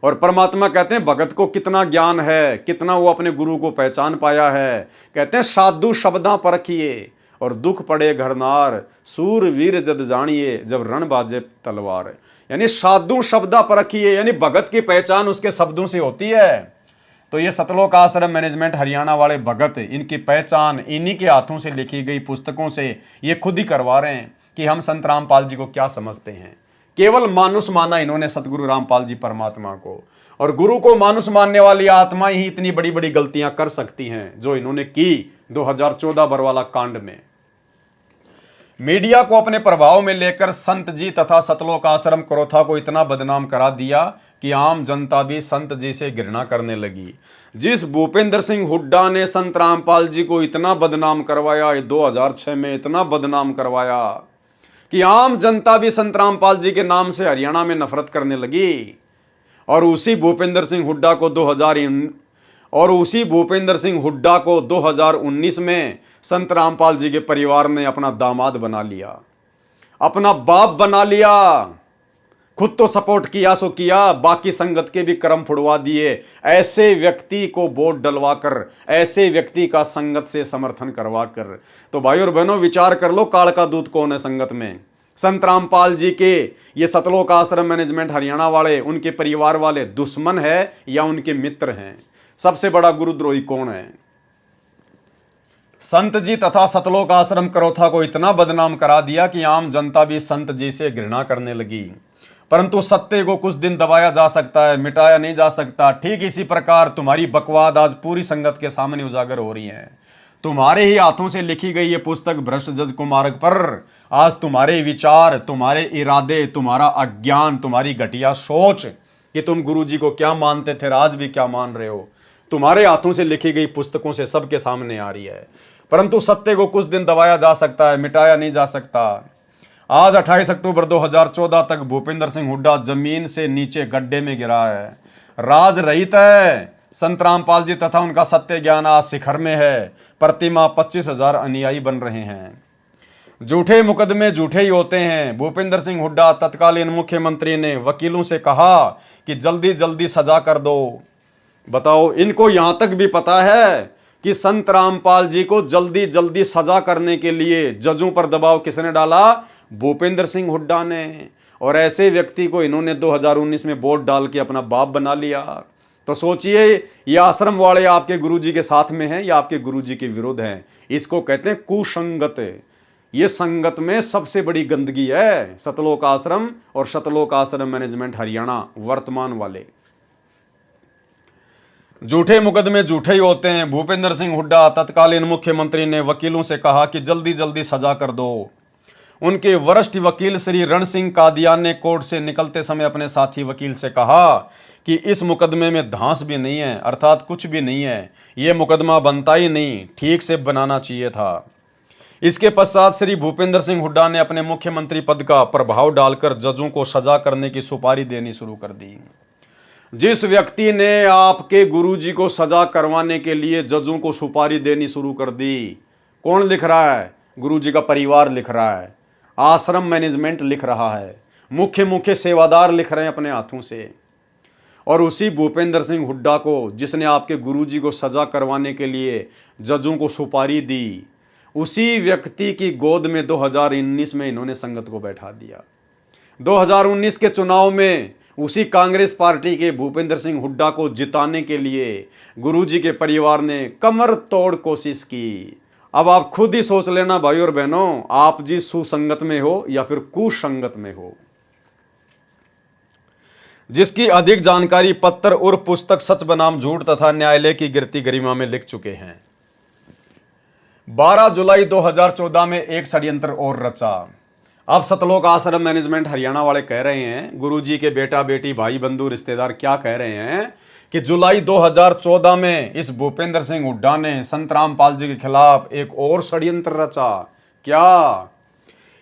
और परमात्मा कहते हैं भगत को कितना ज्ञान है, कितना वो अपने गुरु को पहचान पाया है। कहते हैं साधु शब्दां परखिए और दुख पड़े घरनार, सूर वीर जद जानिए जब रण बाजे तलवार। यानी साधु शब्दां परखिए, यानी भगत की पहचान उसके शब्दों से होती है। तो ये सतलोक आश्रम मैनेजमेंट हरियाणा वाले भगत, इनकी पहचान इन्हीं के हाथों से लिखी गई पुस्तकों से ये खुद ही करवा रहे हैं कि हम संत रामपाल जी को क्या समझते हैं। केवल मानुष माना इन्होंने सतगुरु रामपाल जी परमात्मा को, और गुरु को मानुष मानने वाली आत्मा ही इतनी बड़ी बड़ी गलतियां कर सकती हैं जो इन्होंने की 2014 बरवाला कांड में। मीडिया को अपने प्रभाव में लेकर संत जी तथा सतलोक आश्रम करोथा को इतना बदनाम करा दिया कि आम जनता भी संत जी से घृणा करने लगी। जिस भूपेंद्र सिंह हुड्डा ने संत रामपाल जी को इतना बदनाम करवाया, 2006 में इतना बदनाम करवाया कि आम जनता भी संत रामपाल जी के नाम से हरियाणा में नफरत करने लगी। और उसी भूपेंद्र सिंह हुड्डा को 2019 में संत रामपाल जी के परिवार ने अपना दामाद बना लिया, अपना बाप बना लिया। खुद तो सपोर्ट किया सो किया, बाकी संगत के भी कर्म फुड़वा दिए। ऐसे व्यक्ति को वोट डलवाकर, ऐसे व्यक्ति का संगत से समर्थन करवाकर, तो भाई और बहनों विचार कर लो काल का दूत कौन है संगत में। संत रामपाल जी के ये सतलोक आश्रम मैनेजमेंट हरियाणा वाले, उनके परिवार वाले दुश्मन है या उनके मित्र हैं? सबसे बड़ा गुरुद्रोही कौन है? संत जी तथा सतलोक आश्रम करोथा को इतना बदनाम करा दिया कि आम जनता भी संत जी से घृणा करने लगी। परंतु सत्य को कुछ दिन दबाया जा सकता है, मिटाया नहीं जा सकता। ठीक इसी प्रकार तुम्हारी बकवाद आज पूरी संगत के सामने उजागर हो रही है। तुम्हारे ही हाथों से लिखी गई ये पुस्तक भ्रष्ट जज कुमार्ग पर आज तुम्हारे विचार, तुम्हारे इरादे, तुम्हारा अज्ञान, तुम्हारी घटिया सोच कि तुम गुरु जी को क्या मानते थे, आज भी क्या मान रहे हो, तुम्हारे हाथों से लिखी गई पुस्तकों से सबके सामने आ रही है। परंतु सत्य को कुछ दिन दबाया जा सकता है, मिटाया नहीं जा सकता। आज 28 अक्टूबर 2014 तक भूपेंद्र सिंह हुड्डा जमीन से नीचे गड्ढे में गिरा है। राज रहित है। संत रामपाल जी तथा उनका सत्य ज्ञान आज शिखर में है। प्रतिमा 25,000 अनुयायी बन रहे हैं। झूठे मुकदमे झूठे ही होते हैं। भूपेंद्र सिंह हुड्डा तत्कालीन मुख्यमंत्री ने वकीलों से कहा कि जल्दी जल्दी सजा कर दो। बताओ, इनको यहां तक भी पता है कि संत रामपाल जी को जल्दी जल्दी सजा करने के लिए जजों पर दबाव किसने डाला? भूपेंद्र सिंह हुड्डा ने। और ऐसे व्यक्ति को इन्होंने 2019 में वोट डाल के अपना बाप बना लिया। तो सोचिए, ये आश्रम वाले आपके गुरुजी के साथ में हैं या आपके गुरुजी के विरुद्ध हैं? इसको कहते हैं कुसंगत। ये संगत में सबसे बड़ी गंदगी है सतलोक आश्रम और सतलोक आश्रम मैनेजमेंट हरियाणा वर्तमान वाले। झूठे मुकदमे झूठे ही होते हैं। भूपेंद्र सिंह हुड्डा तत्कालीन मुख्यमंत्री ने वकीलों से कहा कि जल्दी जल्दी सजा कर दो। उनके वरिष्ठ वकील श्री रण सिंह कादियान ने कोर्ट से निकलते समय अपने साथी वकील से कहा कि इस मुकदमे में धांस भी नहीं है, अर्थात कुछ भी नहीं है, ये मुकदमा बनता ही नहीं, ठीक से बनाना चाहिए था। इसके पश्चात श्री भूपेंद्र सिंह हुड्डा ने अपने मुख्यमंत्री पद का प्रभाव डालकर जजों को सजा करने की सुपारी देनी शुरू कर दी। जिस व्यक्ति ने आपके गुरुजी को सजा करवाने के लिए जजों को सुपारी देनी शुरू कर दी, कौन लिख रहा है? गुरुजी का परिवार लिख रहा है, आश्रम मैनेजमेंट लिख रहा है, मुख्य मुख्य सेवादार लिख रहे हैं अपने हाथों से। और उसी भूपेंद्र सिंह हुड्डा को, जिसने आपके गुरुजी को सजा करवाने के लिए जजों को सुपारी दी, उसी व्यक्ति की गोद में 2019 में इन्होंने संगत को बैठा दिया। 2019 के चुनाव में उसी कांग्रेस पार्टी के भूपेंद्र सिंह हुड्डा को जिताने के लिए गुरुजी के परिवार ने कमर तोड़ कोशिश की। अब आप खुद ही सोच लेना भाई और बहनों, आप जी सुसंगत में हो या फिर कुसंगत में हो। जिसकी अधिक जानकारी पत्र और पुस्तक सच बनाम झूठ तथा न्यायालय की गिरती गरिमा में लिख चुके हैं। 12 जुलाई 2014 में एक षड्यंत्र और रचा। अब सतलोक आश्रम मैनेजमेंट हरियाणा वाले कह रहे हैं, गुरुजी के बेटा बेटी भाई बंधु रिश्तेदार क्या कह रहे हैं कि जुलाई 2014 में इस भूपेंद्र सिंह हुड्डा ने संत रामपाल जी के खिलाफ एक और षड्यंत्र रचा। क्या?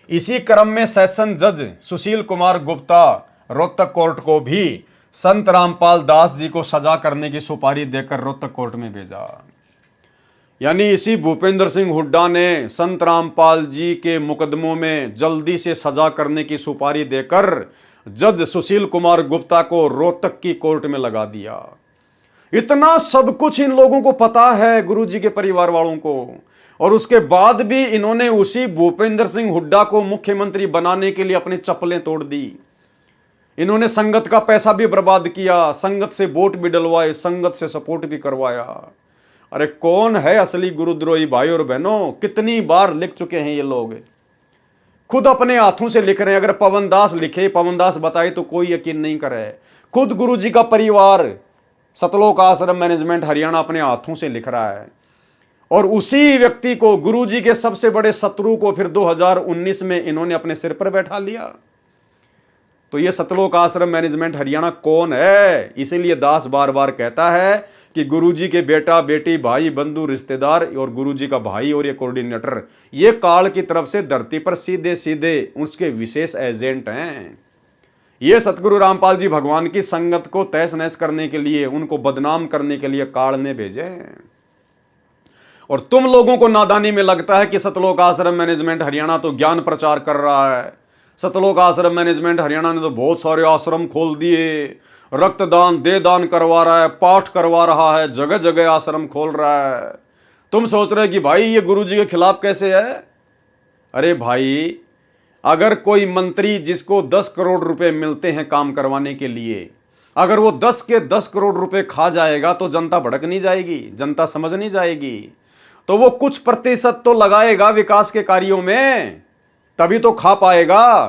इसी क्रम में सेशन जज सुशील कुमार गुप्ता रोहतक कोर्ट को भी संत रामपाल दास जी को सजा करने की सुपारी देकर रोहतक कोर्ट में भेजा। यानी इसी भूपेंद्र सिंह हुड्डा ने संत रामपाल जी के मुकदमों में जल्दी से सजा करने की सुपारी देकर जज सुशील कुमार गुप्ता को रोहतक की कोर्ट में लगा दिया। इतना सब कुछ इन लोगों को पता है, गुरुजी के परिवार वालों को, और उसके बाद भी इन्होंने उसी भूपेंद्र सिंह हुड्डा को मुख्यमंत्री बनाने के लिए अपनी चप्पलें तोड़ दी। इन्होंने संगत का पैसा भी बर्बाद किया, संगत से वोट भी डलवाए, संगत से सपोर्ट भी करवाया। अरे कौन है असली गुरुद्रोही भाई और बहनों? कितनी बार लिख चुके हैं ये लोग, खुद अपने हाथों से लिख रहे हैं। अगर पवन दास लिखे, पवन दास बताए तो कोई यकीन नहीं करे। खुद गुरुजी का परिवार सतलोक आश्रम मैनेजमेंट हरियाणा अपने हाथों से लिख रहा है, और उसी व्यक्ति को, गुरुजी के सबसे बड़े शत्रु को, फिर 2019 में इन्होंने अपने सिर पर बैठा लिया। तो ये सतलोक आश्रम मैनेजमेंट हरियाणा कौन है? इसीलिए दास बार बार कहता है कि गुरुजी के बेटा बेटी भाई बंधु रिश्तेदार और गुरुजी का भाई और ये कोऑर्डिनेटर, ये काल की तरफ से धरती पर सीधे सीधे उसके विशेष एजेंट हैं। ये सतगुरु रामपाल जी भगवान की संगत को तहस नहस करने के लिए, उनको बदनाम करने के लिए काल ने भेजे। और तुम लोगों को नादानी में लगता है कि सतलोक आश्रम मैनेजमेंट हरियाणा तो ज्ञान प्रचार कर रहा है, सतलोक आश्रम मैनेजमेंट हरियाणा ने तो बहुत सारे आश्रम खोल दिए, रक्तदान दे दान करवा रहा है, पाठ करवा रहा है, जगह जगह आश्रम खोल रहा है। तुम सोच रहे कि भाई ये गुरुजी के खिलाफ कैसे है? अरे भाई, अगर कोई मंत्री जिसको 10 करोड़ रुपए मिलते हैं काम करवाने के लिए, अगर वो 10 के 10 करोड़ रुपए खा जाएगा तो जनता भड़क नहीं जाएगी, जनता समझ नहीं जाएगी, तो वो कुछ प्रतिशत तो लगाएगा विकास के कार्यों में, तभी तो खा पाएगा।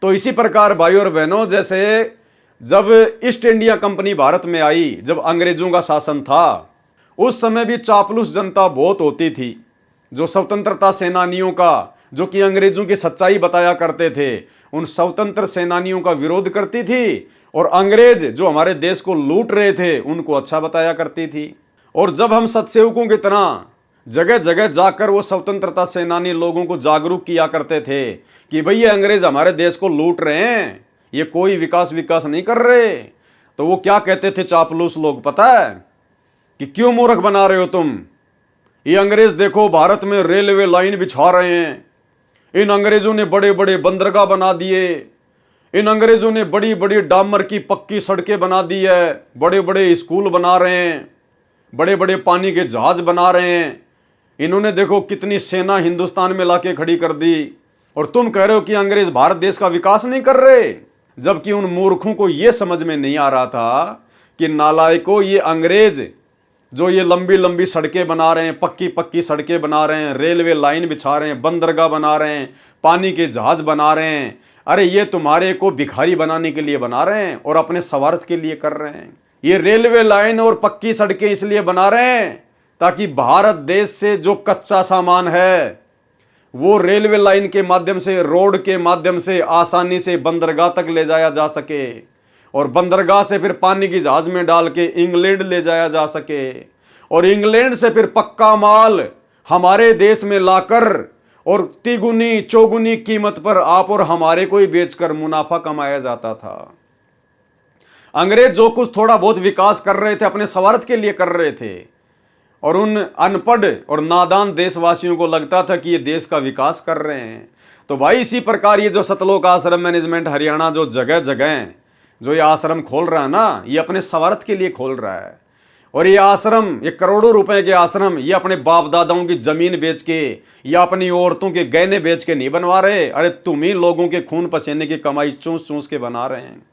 तो इसी प्रकार भाई और बहनों, जैसे जब ईस्ट इंडिया कंपनी भारत में आई, जब अंग्रेजों का शासन था, उस समय भी चापलूस जनता बहुत होती थी, जो स्वतंत्रता सेनानियों का, जो कि अंग्रेजों की सच्चाई बताया करते थे, उन स्वतंत्र सेनानियों का विरोध करती थी, और अंग्रेज जो हमारे देश को लूट रहे थे उनको अच्छा बताया करती थी। और जब हम सत्सेवकों की तरह जगह जगह जाकर वो स्वतंत्रता सेनानी लोगों को जागरूक किया करते थे कि भाई ये अंग्रेज हमारे देश को लूट रहे हैं, ये कोई विकास नहीं कर रहे, तो वो क्या कहते थे चापलूस लोग पता है? कि क्यों मूर्ख बना रहे हो तुम? ये अंग्रेज देखो भारत में रेलवे लाइन बिछा रहे हैं, इन अंग्रेजों ने बड़े बड़े बंदरगाह बना दिए, इन अंग्रेजों ने बड़ी बड़ी डामर की पक्की सड़कें बना दी है, बड़े बड़े स्कूल बना रहे हैं, बड़े बड़े पानी के जहाज बना रहे हैं, इन्होंने देखो कितनी सेना हिंदुस्तान में लाके खड़ी कर दी, और तुम कह रहे हो कि अंग्रेज भारत देश का विकास नहीं कर रहे। जबकि उन मूर्खों को यह समझ में नहीं आ रहा था कि नालायकों, ये अंग्रेज जो ये लंबी लंबी सड़कें बना रहे हैं, पक्की पक्की सड़कें बना रहे हैं, रेलवे लाइन बिछा रहे हैं, बंदरगाह बना रहे हैं, पानी के जहाज बना रहे हैं, अरे ये तुम्हारे को भिखारी बनाने के लिए बना रहे हैं और अपने स्वार्थ के लिए कर रहे हैं। ये रेलवे लाइन और पक्की सड़कें इसलिए बना रहे हैं ताकि भारत देश से जो कच्चा सामान है वो रेलवे लाइन के माध्यम से, रोड के माध्यम से आसानी से बंदरगाह तक ले जाया जा सके, और बंदरगाह से फिर पानी की जहाज में डाल के इंग्लैंड ले जाया जा सके, और इंग्लैंड से फिर पक्का माल हमारे देश में लाकर और तिगुनी चौगुनी कीमत पर आप और हमारे को ही बेचकर मुनाफा कमाया जाता था। अंग्रेज जो कुछ थोड़ा बहुत विकास कर रहे थे अपने स्वार्थ के लिए कर रहे थे, और उन अनपढ़ और नादान देशवासियों को लगता था कि ये देश का विकास कर रहे हैं। तो भाई इसी प्रकार ये जो सतलोक आश्रम मैनेजमेंट हरियाणा जो जगह जगह जो ये आश्रम खोल रहा है ना, ये अपने स्वार्थ के लिए खोल रहा है। और ये आश्रम, ये करोड़ों रुपए के आश्रम, ये अपने बाप दादाओं की जमीन बेच के या अपनी औरतों के गहने बेच के नहीं बनवा रहे। अरे तुम ही लोगों के खून पसीने की कमाई चूस चूस के बना रहे हैं।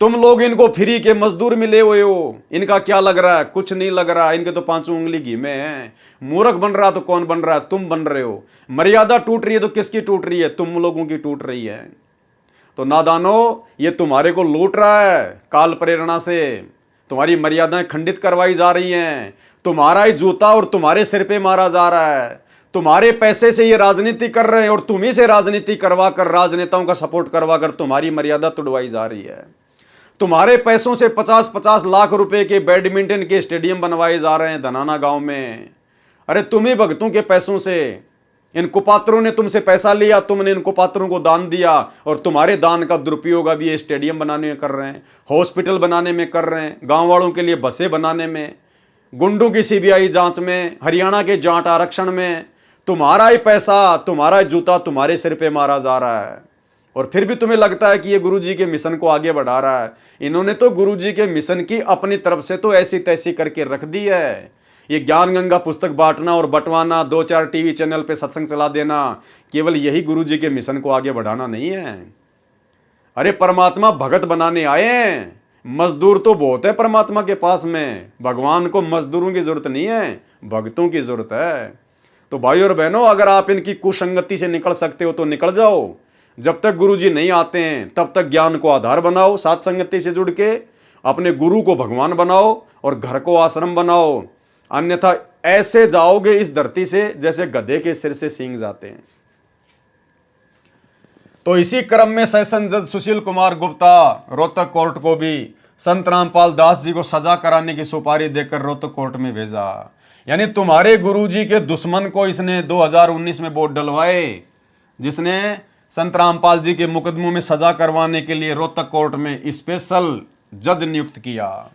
तुम लोग इनको फ्री के मजदूर मिले हुए हो। इनका क्या लग रहा है? कुछ नहीं लग रहा। इनके तो पांचों उंगली घी में है। मूर्ख बन रहा तो कौन बन रहा है? तुम बन रहे हो। मर्यादा टूट रही है तो किसकी टूट रही है? तुम लोगों की टूट रही है। तो नादानो, ये तुम्हारे को लूट रहा है काल प्रेरणा से। तुम्हारी मर्यादाएं खंडित करवाई जा रही हैं। तुम्हारा ही जूता और तुम्हारे सिर पे मारा जा रहा है। तुम्हारे पैसे से ये राजनीति कर रहे हैं और तुम्ही से राजनीति करवा कर, राजनेताओं का सपोर्ट करवा कर तुम्हारी मर्यादा तुड़वाई जा रही है। तुम्हारे पैसों से 50-50 लाख रुपए के बैडमिंटन के स्टेडियम बनवाए जा रहे हैं धनाना गांव में। अरे तुम्ही भक्तों के पैसों से, इन कुपात्रों ने तुमसे पैसा लिया, तुमने इन कुपात्रों को दान दिया और तुम्हारे दान का दुरुपयोग अभी ये स्टेडियम बनाने में कर रहे हैं, हॉस्पिटल बनाने में कर रहे हैं, गांव वालों के लिए बसें बनाने में, गुंडों की सीबीआई जांच में, हरियाणा के जाट आरक्षण में। तुम्हारा ही पैसा, तुम्हारा ही जूता तुम्हारे सिर पे मारा जा रहा है और फिर भी तुम्हें लगता है कि ये गुरुजी के मिशन को आगे बढ़ा रहा है। इन्होंने तो गुरुजी के मिशन की अपनी तरफ से तो ऐसी तैसी करके रख दी है। ये ज्ञान गंगा पुस्तक बांटना और बंटवाना, 2-4 टीवी चैनल पे सत्संग चला देना, केवल यही गुरुजी के मिशन को आगे बढ़ाना नहीं है। अरे परमात्मा भगत बनाने आए हैं, मजदूर तो बहुत है परमात्मा के पास में। भगवान को मजदूरों की जरूरत नहीं है, भक्तों की जरूरत है। तो भाई और बहनों, अगर आप इनकी कुसंगति से निकल सकते हो तो निकल जाओ। जब तक गुरुजी नहीं आते हैं तब तक ज्ञान को आधार बनाओ, साथ संगति से जुड़ के अपने गुरु को भगवान बनाओ और घर को आश्रम बनाओ। अन्यथा ऐसे जाओगे इस धरती से जैसे गधे के सिर से सींग जाते हैं। तो इसी क्रम में सेशन जज सुशील कुमार गुप्ता रोहतक कोर्ट को भी संत रामपाल दास जी को सजा कराने की सुपारी देकर रोहतक कोर्ट में भेजा। यानी तुम्हारे गुरुजी के दुश्मन को इसने 2019 में वोट डलवाए, जिसने संत रामपाल जी के मुकदमों में सजा करवाने के लिए रोहतक कोर्ट में स्पेशल जज नियुक्त किया।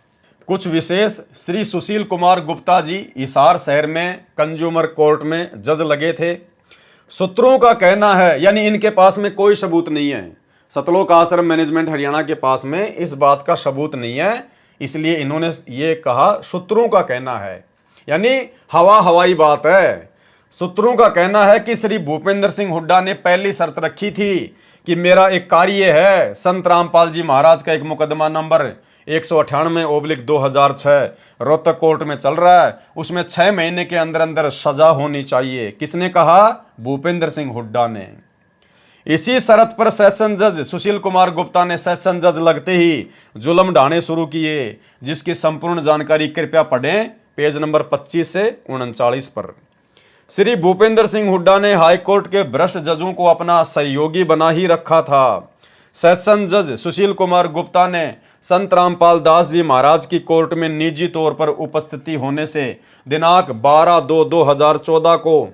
कुछ विशेष श्री सुशील कुमार गुप्ता जी हिसार शहर में कंज्यूमर कोर्ट में जज लगे थे। सूत्रों का कहना है, यानी इनके पास में कोई सबूत नहीं है, सतलोक आश्रम मैनेजमेंट हरियाणा के पास में इस बात का सबूत नहीं है, इसलिए इन्होंने ये कहा सूत्रों का कहना है, यानी हवाई बात है। सूत्रों का कहना है कि श्री भूपेंद्र सिंह हुड्डा ने पहली शर्त रखी थी कि मेरा एक कार्य है, संत रामपाल जी महाराज का एक मुकदमा नंबर 198/2006 रोहतक कोर्ट में चल रहा है, उसमें 6 महीने के अंदर अंदर सजा होनी चाहिए। किसने कहा? भूपेंद्र सिंह हुड्डा ने। इसी शर्त पर सेशन जज सुशील कुमार गुप्ता ने सेशन जज लगते ही जुल्म ढाने शुरू किए, जिसकी संपूर्ण जानकारी कृपया पढ़ें पेज नंबर 25 से 39 पर। श्री भूपेंद्र सिंह हुड्डा ने हाईकोर्ट के भ्रष्ट जजों को अपना सहयोगी बना ही रखा था। सेशन जज सुशील कुमार गुप्ता ने संत रामपाल दास जी महाराज की कोर्ट में निजी तौर पर उपस्थिति होने से दिनांक 12/2/2014 को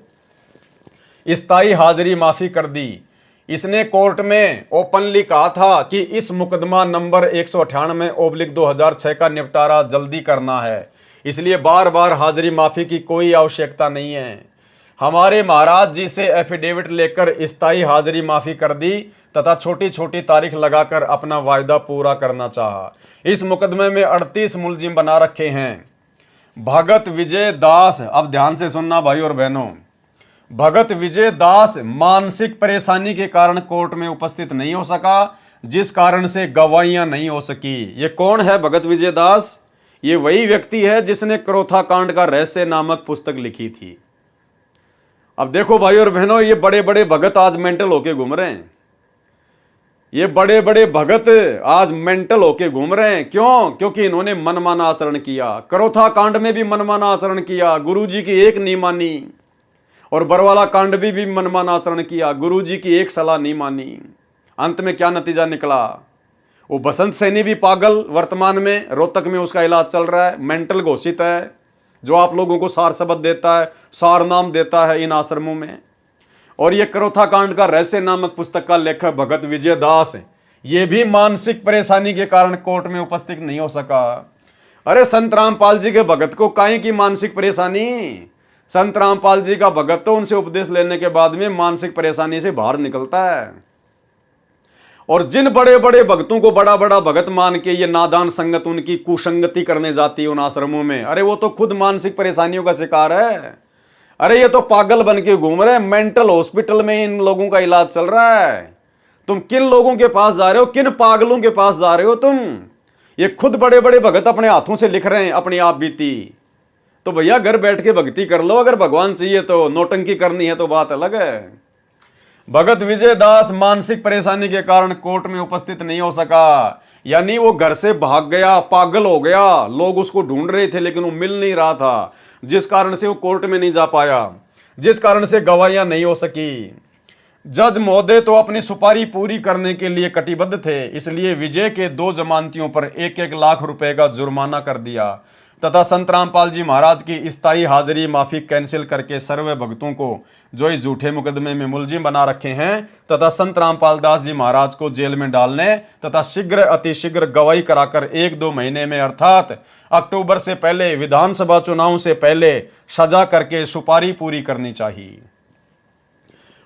स्थायी हाजिरी माफी कर दी। इसने कोर्ट में ओपनली कहा था कि इस मुकदमा नंबर 198/2006 का निपटारा जल्दी करना है, इसलिए बार बार हाजिरी माफी की कोई आवश्यकता नहीं है। हमारे महाराज जी से एफिडेविट लेकर स्थायी हाजिरी माफी कर दी तथा छोटी छोटी तारीख लगाकर अपना वायदा पूरा करना चाहा। इस मुकदमे में 38 मुलजिम बना रखे हैं। भगत विजय दास, अब ध्यान से सुनना भाई और बहनों, भगत विजय दास मानसिक परेशानी के कारण कोर्ट में उपस्थित नहीं हो सका, जिस कारण से गवाहियां नहीं हो सकी। ये कौन है भगत विजय दास? ये वही व्यक्ति है जिसने क्रोथा कांड का रहस्य नामक पुस्तक लिखी थी। अब देखो भाई और बहनों, ये बड़े बड़े भगत आज मेंटल होके घूम रहे हैं। ये बड़े बड़े भगत आज मेंटल होके घूम रहे हैं। क्यों? क्योंकि इन्होंने मनमाना आचरण किया। क्रोथा कांड में भी मनमाना आचरण किया, गुरुजी की एक नहीं मानी, और बरवाला कांड भी मनमाना आचरण किया, गुरुजी की एक सलाह नहीं मानी। अंत में क्या नतीजा निकला? वो बसंत सैनी भी पागल, वर्तमान में रोहतक में उसका इलाज चल रहा है, मेंटल घोषित है, जो आप लोगों को सार शब्द देता है, सार नाम देता है इन आश्रमों में। और ये क्रोथा कांड का रहस्य नामक पुस्तक का लेखक भगत विजय दास, ये भी मानसिक परेशानी के कारण कोर्ट में उपस्थित नहीं हो सका। अरे संत रामपाल जी के भगत को काहे की मानसिक परेशानी? संत रामपाल जी का भगत तो उनसे उपदेश लेने के बाद में मानसिक परेशानी से बाहर निकलता है। और जिन बड़े बड़े भक्तों को बड़ा बड़ा भगत मान के ये नादान संगत उनकी कुसंगति करने जाती है उन आश्रमों में, अरे वो तो खुद मानसिक परेशानियों का शिकार है। अरे ये तो पागल बन के घूम रहे हैं, मेंटल हॉस्पिटल में इन लोगों का इलाज चल रहा है। तुम किन लोगों के पास जा रहे हो? किन पागलों के पास जा रहे हो तुम? ये खुद बड़े बड़े भगत अपने हाथों से लिख रहे हैं अपनी आप बीती। तो भैया घर बैठ के भक्ति कर लो, अगर भगवान चाहिए तो। नौटंकी करनी है तो बात अलग है। भगत विजय दास मानसिक परेशानी के कारण कोर्ट में उपस्थित नहीं हो सका, यानी वो घर से भाग गया, पागल हो गया। लोग उसको ढूंढ रहे थे लेकिन वो मिल नहीं रहा था, जिस कारण से वो कोर्ट में नहीं जा पाया, जिस कारण से गवाहियां नहीं हो सकी। जज महोदय तो अपनी सुपारी पूरी करने के लिए कटिबद्ध थे, इसलिए विजय के 2 जमानतियों पर 1-1 लाख रुपए का जुर्माना कर दिया तथा संत रामपाल जी महाराज की स्थायी हाजिरी माफी कैंसिल करके सर्वे भक्तों को जो इस झूठे मुकदमे में मुलजिम बना रखे हैं तथा संत रामपाल दास जी महाराज को जेल में डालने तथा शीघ्र अतिशीघ्र गवाही कराकर 1-2 महीने में अर्थात अक्टूबर से पहले विधानसभा चुनाव से पहले सजा करके सुपारी पूरी करनी चाहिए।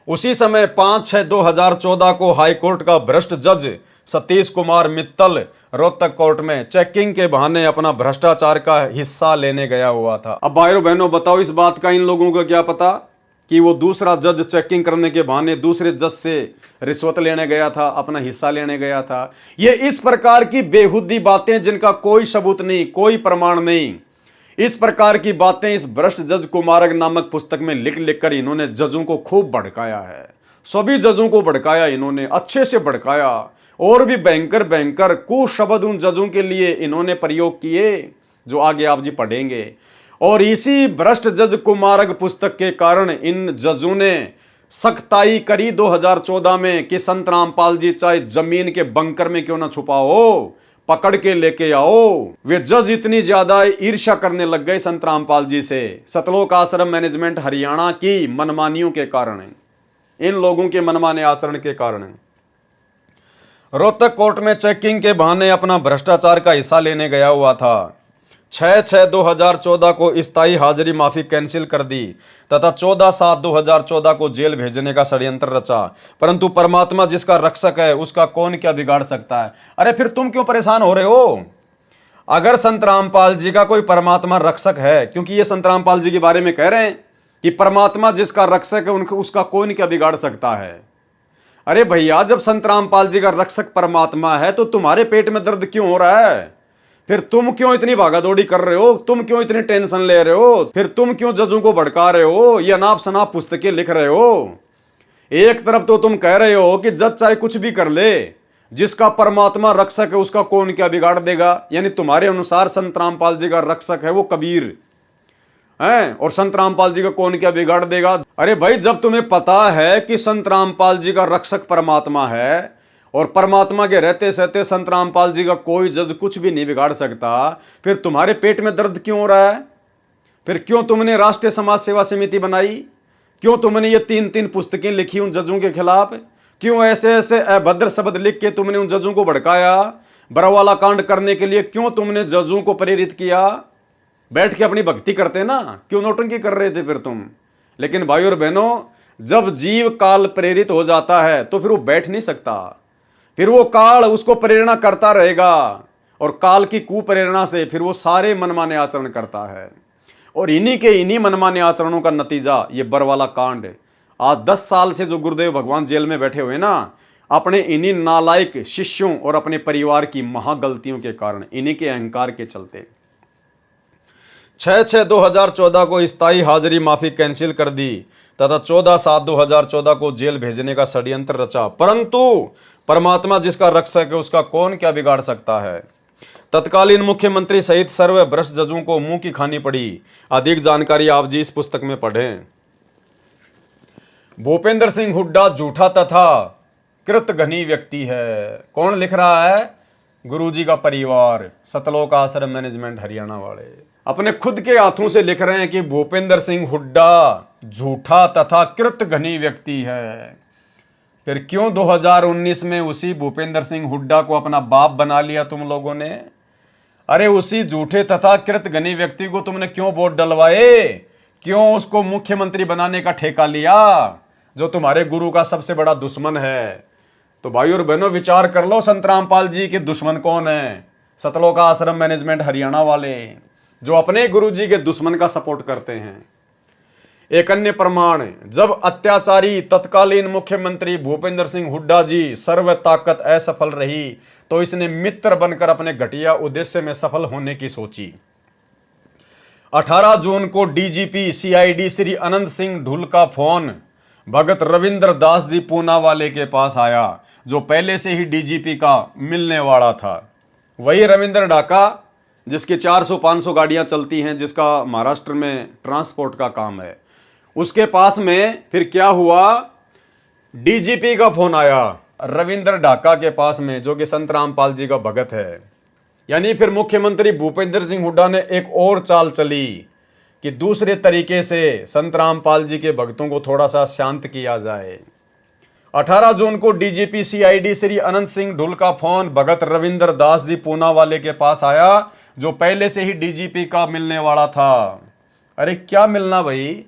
उसी समय 5/6/2014 को हाईकोर्ट का भ्रष्ट जज सतीश कुमार मित्तल रोहतक कोर्ट में चेकिंग के बहाने अपना भ्रष्टाचार का हिस्सा लेने गया हुआ था। अब भाइयों बहनों बताओ, इस बात का इन लोगों को क्या पता? कि वो दूसरा जज चेकिंग करने के बहाने दूसरे जज से रिश्वत लेने गया था, अपना हिस्सा लेने गया था। ये इस प्रकार की बेहुदी बातें जिनका कोई सबूत नहीं, कोई प्रमाण नहीं, इस प्रकार की बातें इस भ्रष्ट जज कुमारक नामक पुस्तक में लिख लिख कर इन्होंने जजों को खूब भड़काया है। सभी जजों को भड़काया इन्होंने, अच्छे से भड़काया, और भी भयंकर भयंकर कुशब्द उन जजों के लिए इन्होंने प्रयोग किए, जो आगे आप जी पढ़ेंगे। और इसी भ्रष्ट जज कुमारक पुस्तक के कारण इन जजों ने सख्ताई करी 2014 में कि संत रामपाल जी चाहे जमीन के बंकर में क्यों ना छुपाओ, पकड़ के लेके आओ। वे जज इतनी ज्यादा ईर्ष्या करने लग गए संत रामपाल जी से, सतलोक आश्रम मैनेजमेंट हरियाणा की मनमानियों के कारण, इन लोगों के मनमाने आचरण के कारण। रोहतक कोर्ट में चेकिंग के बहाने अपना भ्रष्टाचार का हिस्सा लेने गया हुआ था। 6/6/2014 को स्थायी हाजिरी माफी कैंसिल कर दी तथा 14/7/2014 को जेल भेजने का षड्यंत्र रचा, परंतु परमात्मा जिसका रक्षक है उसका कौन क्या बिगाड़ सकता है। अरे फिर तुम क्यों परेशान हो रहे हो? अगर संत रामपाल जी का कोई परमात्मा रक्षक है, क्योंकि ये संत रामपाल जी के बारे में कह रहे हैं कि परमात्मा जिसका रक्षक है उनको उसका कौन क्या बिगाड़ सकता है। अरे भैया, जब संत रामपाल जी का रक्षक परमात्मा है तो तुम्हारे पेट में दर्द क्यों हो रहा है? फिर तुम क्यों इतनी भागादौड़ी कर रहे हो? तुम क्यों इतनी टेंशन ले रहे हो? फिर तुम क्यों जजों को भड़का रहे हो? ये अनाप शनाप पुस्तकें लिख रहे हो। एक तरफ तो तुम कह रहे हो कि जज चाहे कुछ भी कर ले, जिसका परमात्मा रक्षक है उसका कौन क्या बिगाड़ देगा, यानी तुम्हारे अनुसार संत रामपाल जी का रक्षक है वो कबीर है, और संत रामपाल जी का कौन क्या बिगाड़ देगा। अरे भाई, जब तुम्हें पता है कि संत रामपाल जी का रक्षक परमात्मा है और परमात्मा के रहते सहते संत रामपाल जी का कोई जज कुछ भी नहीं बिगाड़ सकता, फिर तुम्हारे पेट में दर्द क्यों हो रहा है? फिर क्यों तुमने राष्ट्रीय समाज सेवा समिति बनाई? क्यों तुमने ये 3-3 पुस्तकें लिखी उन जजों के खिलाफ? क्यों ऐसे ऐसे अभद्र शब्द लिख के तुमने उन जजों को भड़काया? बरवाला कांड करने के लिए क्यों तुमने जजों को प्रेरित किया? बैठ के अपनी भक्ति करते ना, क्यों नौटंकी कर रहे थे फिर तुम? लेकिन भाई और बहनों, जब जीव काल प्रेरित हो जाता है तो फिर वो बैठ नहीं सकता, फिर वो काल उसको प्रेरणा करता रहेगा, और काल की कुप्रेरणा से फिर वो सारे मनमाने आचरण करता है। और इन्हीं मनमाने आचरणों का नतीजा ये बरवाला कांड। आज 10 साल से जो गुरुदेव भगवान जेल में बैठे हुए ना, अपने इन्हीं नालायक शिष्यों और अपने परिवार की महागलतियों के कारण, इन्हीं के अहंकार के चलते 6/6/2014 को स्थायी हाजिरी माफी कैंसिल कर दी तथा 14/7/2014 को जेल भेजने का षड्यंत्र रचा, परंतु परमात्मा जिसका रक्षक है उसका कौन क्या बिगाड़ सकता है। तत्कालीन मुख्यमंत्री सहित सर्व भ्रष्ट जजों को मुंह की खानी पड़ी। अधिक जानकारी आप जी इस पुस्तक में पढ़ें। भूपेंद्र सिंह हुड्डा झूठा तथा कृतघ्नी व्यक्ति है। कौन लिख रहा है? गुरुजी का परिवार, सतलोक आश्रम मैनेजमेंट हरियाणा वाले अपने खुद के हाथों से लिख रहे हैं कि भूपेंद्र सिंह हुड्डा झूठा तथा कृतघ्नी व्यक्ति है। फिर क्यों 2019 में उसी भूपेंद्र सिंह हुड्डा को अपना बाप बना लिया तुम लोगों ने? अरे उसी झूठे तथा कृतघ्नी व्यक्ति को तुमने क्यों वोट डलवाए? क्यों उसको मुख्यमंत्री बनाने का ठेका लिया, जो तुम्हारे गुरु का सबसे बड़ा दुश्मन है? तो भाई और बहनों, विचार कर लो, संत रामपाल जी के दुश्मन कौन है? सतलोक आश्रम मैनेजमेंट हरियाणा वाले, जो अपने गुरु जी के दुश्मन का सपोर्ट करते हैं। एक अन्य प्रमाण, जब अत्याचारी तत्कालीन मुख्यमंत्री भूपेंद्र सिंह हुड्डा जी सर्व ताकत असफल रही तो इसने मित्र बनकर अपने घटिया उद्देश्य में सफल होने की सोची। 18 जून को डीजीपी सीआईडी श्री अनंत सिंह ढुल का फोन भगत रविंद्र दास जी पूनावाले के पास आया, जो पहले से ही डीजीपी का मिलने वाला था। वही रविंद्र डाका जिसकी 400-500 गाड़ियां चलती हैं, जिसका महाराष्ट्र में ट्रांसपोर्ट का काम है, उसके पास में फिर क्या हुआ? डीजीपी का फोन आया रविंद्र डाका के पास में, जो कि संत रामपाल जी का भगत है। यानी फिर मुख्यमंत्री भूपेंद्र सिंह हुड्डा ने एक और चाल चली कि दूसरे तरीके से संत रामपाल जी के भक्तों को थोड़ा सा शांत किया जाए। 18 जून को डीजीपी सीआईडी श्री अनंत सिंह ढुल का फोन भगत रविंद्र दास जी पूनावाले के पास आया, जो पहले से ही डीजीपी का मिलने वाला था। अरे क्या मिलना भाई,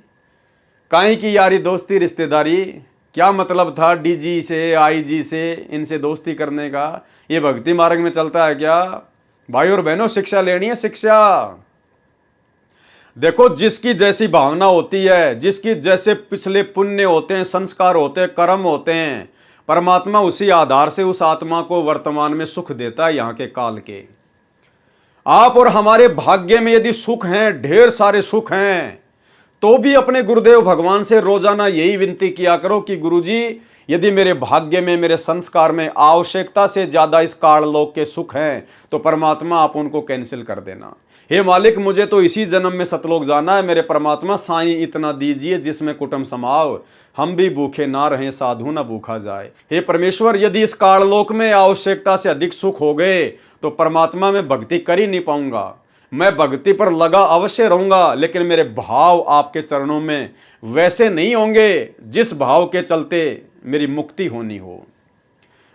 काहे की यारी दोस्ती रिश्तेदारी? क्या मतलब था डीजी से, आईजी से, इनसे दोस्ती करने का? ये भक्ति मार्ग में चलता है क्या? भाई और बहनों, शिक्षा लेनी है, शिक्षा। देखो, जिसकी जैसी भावना होती है, जिसकी जैसे पिछले पुण्य होते हैं, संस्कार होते हैं, कर्म होते हैं, परमात्मा उसी आधार से उस आत्मा को वर्तमान में सुख देता है यहाँ के काल के। आप और हमारे भाग्य में यदि सुख हैं, ढेर सारे सुख हैं, तो भी अपने गुरुदेव भगवान से रोजाना यही विनती किया करो कि गुरुजी, यदि मेरे भाग्य में, मेरे संस्कार में आवश्यकता से ज्यादा इस काललोक के सुख हैं तो परमात्मा आप उनको कैंसिल कर देना। हे मालिक, मुझे तो इसी जन्म में सतलोक जाना है, मेरे परमात्मा साईं इतना दीजिए जिसमें कुटुंब समाव, हम भी भूखे ना रहें, साधु ना भूखा जाए। हे परमेश्वर, यदि इस काललोक में आवश्यकता से अधिक सुख हो गए तो परमात्मा में भक्ति कर ही नहीं पाऊंगा। मैं भक्ति पर लगा अवश्य रहूंगा, लेकिन मेरे भाव आपके चरणों में वैसे नहीं होंगे जिस भाव के चलते मेरी मुक्ति होनी हो।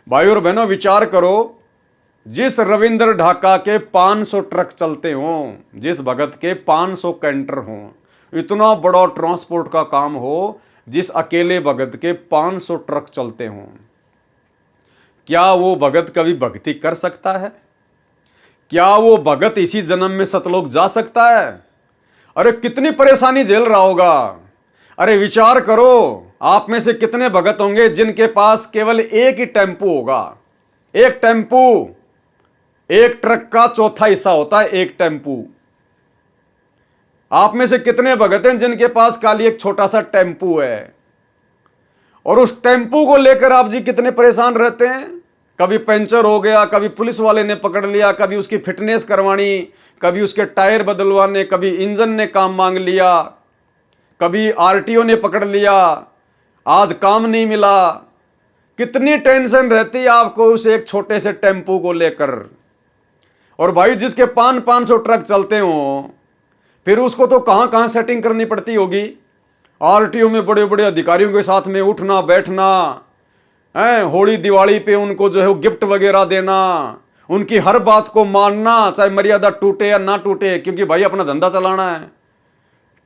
भाइयों और बहनों, विचार करो, जिस रविंद्र ढाका के 500 ट्रक चलते हों, जिस भगत के 500 कैंटर हों, इतना बड़ा ट्रांसपोर्ट का काम हो, जिस अकेले भगत के 500 ट्रक चलते हों, क्या वो भगत कभी भक्ति कर सकता है? क्या वो भगत इसी जन्म में सतलोक जा सकता है? अरे कितनी परेशानी झेल रहा होगा। अरे विचार करो, आप में से कितने भगत होंगे जिनके पास केवल एक ही टेम्पू होगा। एक टेम्पू, एक ट्रक का चौथा हिस्सा होता है एक टेम्पू। आप में से कितने भगत हैं जिनके पास खाली एक छोटा सा टेम्पू है, और उस टेम्पू को लेकर आप जी कितने परेशान रहते हैं। कभी पंचर हो गया, कभी पुलिस वाले ने पकड़ लिया, कभी उसकी फिटनेस करवानी, कभी उसके टायर बदलवाने, कभी इंजन ने काम मांग लिया, कभी आरटीओ ने पकड़ लिया, आज काम नहीं मिला। कितनी टेंशन रहती है आपको उस एक छोटे से टेम्पू को लेकर। और भाई, जिसके 500 ट्रक चलते हो, फिर उसको तो कहां कहां सेटिंग करनी पड़ती होगी। आरटीओ में बड़े बड़े अधिकारियों के साथ में उठना बैठना है, होली दिवाली पे उनको जो है वो गिफ्ट वगैरह देना, उनकी हर बात को मानना, चाहे मर्यादा टूटे या ना टूटे, क्योंकि भाई अपना धंधा चलाना है।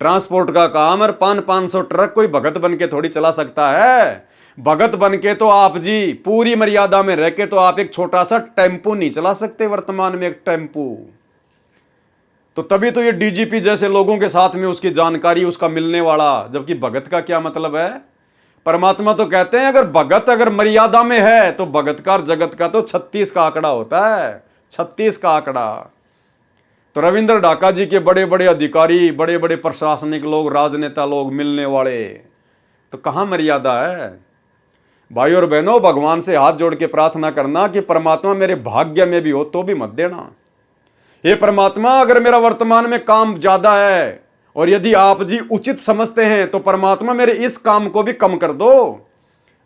ट्रांसपोर्ट का काम है, 500 ट्रक कोई भगत बन के थोड़ी चला सकता है। भगत बन के तो आप जी पूरी मर्यादा में रह के तो आप एक छोटा सा टेम्पू नहीं चला सकते वर्तमान में, एक टेम्पू। तो तभी तो ये डीजीपी जैसे लोगों के साथ में उसकी जानकारी उसका मिलने वाला, जबकि भगत का क्या मतलब है। परमात्मा तो कहते हैं अगर भगत अगर मर्यादा में है तो भगत का जगत का तो 36 का आंकड़ा होता है, 36 का आंकड़ा। तो रविंद्र ढाका जी के बड़े बड़े अधिकारी, बड़े बड़े प्रशासनिक लोग, राजनेता लोग मिलने वाले, तो कहां मर्यादा है। भाई और बहनों, भगवान से हाथ जोड़ के प्रार्थना करना कि परमात्मा मेरे भाग्य में भी हो तो भी मत देना। हे परमात्मा, अगर मेरा वर्तमान में काम ज्यादा है और यदि आप जी उचित समझते हैं तो परमात्मा मेरे इस काम को भी कम कर दो।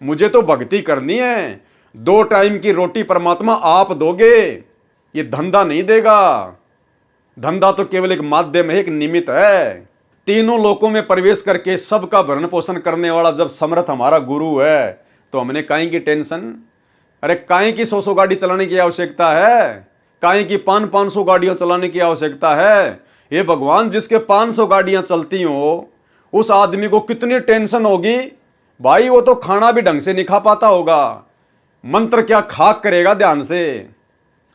मुझे तो भक्ति करनी है। 2 टाइम की रोटी परमात्मा आप दोगे, ये धंधा नहीं देगा। धंधा तो केवल एक माध्यम है, एक निमित्त है। तीनों लोकों में प्रवेश करके सबका भरण पोषण करने वाला जब समर्थ हमारा गुरु है तो हमने काहे की टेंशन। अरे काहे की 100 गाड़ी चलाने की आवश्यकता है, काहे की 500 गाड़ियां चलाने की आवश्यकता है। ये भगवान, जिसके 500 गाड़ियां चलती हो उस आदमी को कितनी टेंशन होगी। भाई वो तो खाना भी ढंग से नहीं खा पाता होगा, मंत्र क्या खाक करेगा ध्यान से,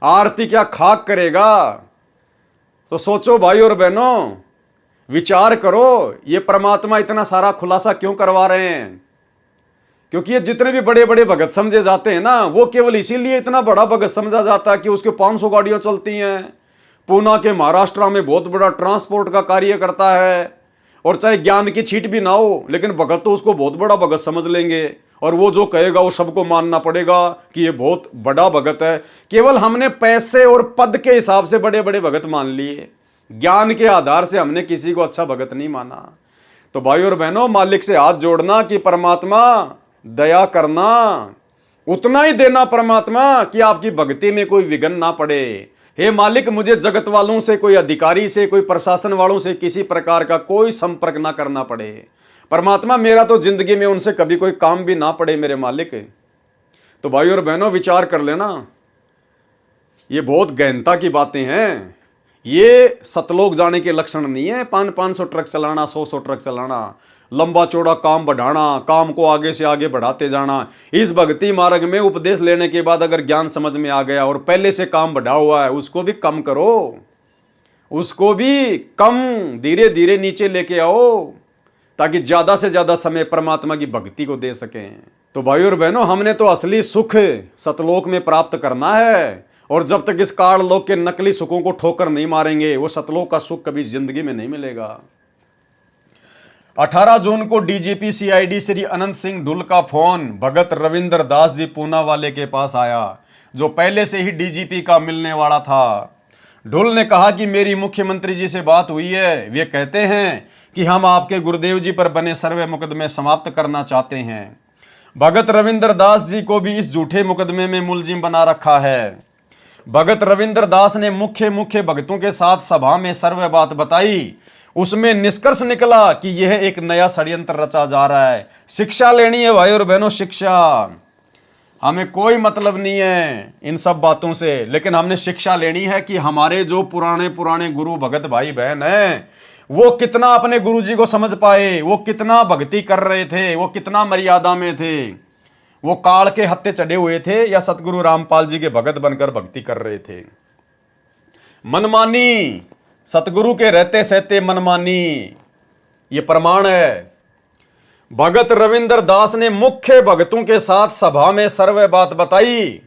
आरती क्या खाक करेगा। तो सोचो भाई और बहनों, विचार करो, ये परमात्मा इतना सारा खुलासा क्यों करवा रहे हैं। क्योंकि ये जितने भी बड़े बड़े भगत समझे जाते हैं ना, वो केवल इसीलिए इतना बड़ा भगत समझा जाता है कि उसके 500 गाड़ियां चलती हैं, पूना के महाराष्ट्र में बहुत बड़ा ट्रांसपोर्ट का कार्य करता है, और चाहे ज्ञान की छीट भी ना हो लेकिन भगत तो उसको बहुत बड़ा भगत समझ लेंगे, और वो जो कहेगा वो सबको मानना पड़ेगा कि ये बहुत बड़ा भगत है। केवल हमने पैसे और पद के हिसाब से बड़े बड़े भगत मान लिए, ज्ञान के आधार से हमने किसी को अच्छा भगत नहीं माना। तो भाई और बहनों, मालिक से हाथ जोड़ना कि परमात्मा दया करना, उतना ही देना परमात्मा कि आपकी भक्ति में कोई विघ्न ना पड़े। हे मालिक, मुझे जगत वालों से, कोई अधिकारी से, कोई प्रशासन वालों से किसी प्रकार का कोई संपर्क ना करना पड़े। परमात्मा, मेरा तो जिंदगी में उनसे कभी कोई काम भी ना पड़े मेरे मालिक। तो भाई और बहनों, विचार कर लेना, ये बहुत गहनता की बातें हैं। ये सतलोक जाने के लक्षण नहीं है 500 ट्रक चलाना, 100 ट्रक चलाना, लंबा चौड़ा काम बढ़ाना, काम को आगे से आगे बढ़ाते जाना। इस भक्ति मार्ग में उपदेश लेने के बाद अगर ज्ञान समझ में आ गया और पहले से काम बढ़ा हुआ है उसको भी कम करो, उसको भी कम धीरे धीरे नीचे लेके आओ, ताकि ज्यादा से ज्यादा समय परमात्मा की भक्ति को दे सकें। तो भाई और बहनों, हमने तो असली सुख सतलोक में प्राप्त करना है, और जब तक इस काल लोक के नकली सुखों को ठोकर नहीं मारेंगे, वो सतलोक का सुख कभी जिंदगी में नहीं मिलेगा। 18 जून को डीजीपी सीआईडी श्री अनंत सिंह ढुल का फोन भगत रविंद्र दास जी पूना वाले के पास आया, जो पहले से ही डीजीपी का मिलने वाला था। ढुल ने कहा कि मेरी मुख्यमंत्री जी से बात हुई है, वे कहते हैं कि हम आपके गुरुदेव जी पर बने सर्वे मुकदमे समाप्त करना चाहते हैं। भगत रविंद्र दास जी को भी इस झूठे मुकदमे में मुलजिम बना रखा है। भगत रविंद्र दास ने मुख्य भगतों के साथ सभा में सर्वे बात बताई। उसमें निष्कर्ष निकला कि यह एक नया षड्यंत्र रचा जा रहा है। शिक्षा लेनी है भाई और बहनों, शिक्षा। हमें कोई मतलब नहीं है इन सब बातों से, लेकिन हमने शिक्षा लेनी है कि हमारे जो पुराने गुरु भगत भाई बहन हैं, वो कितना अपने गुरु जी को समझ पाए, वो कितना भक्ति कर रहे थे, वो कितना मर्यादा में थे, वो काल के हत्थे चढ़े हुए थे या सतगुरु रामपाल जी के भगत बनकर भक्ति कर रहे थे। मनमानी, सतगुरु के रहते सहते मनमानी, ये प्रमाण है। भगत रविंद्र दास ने मुख्य भगतों के साथ सभा में सर्वे बात बताई।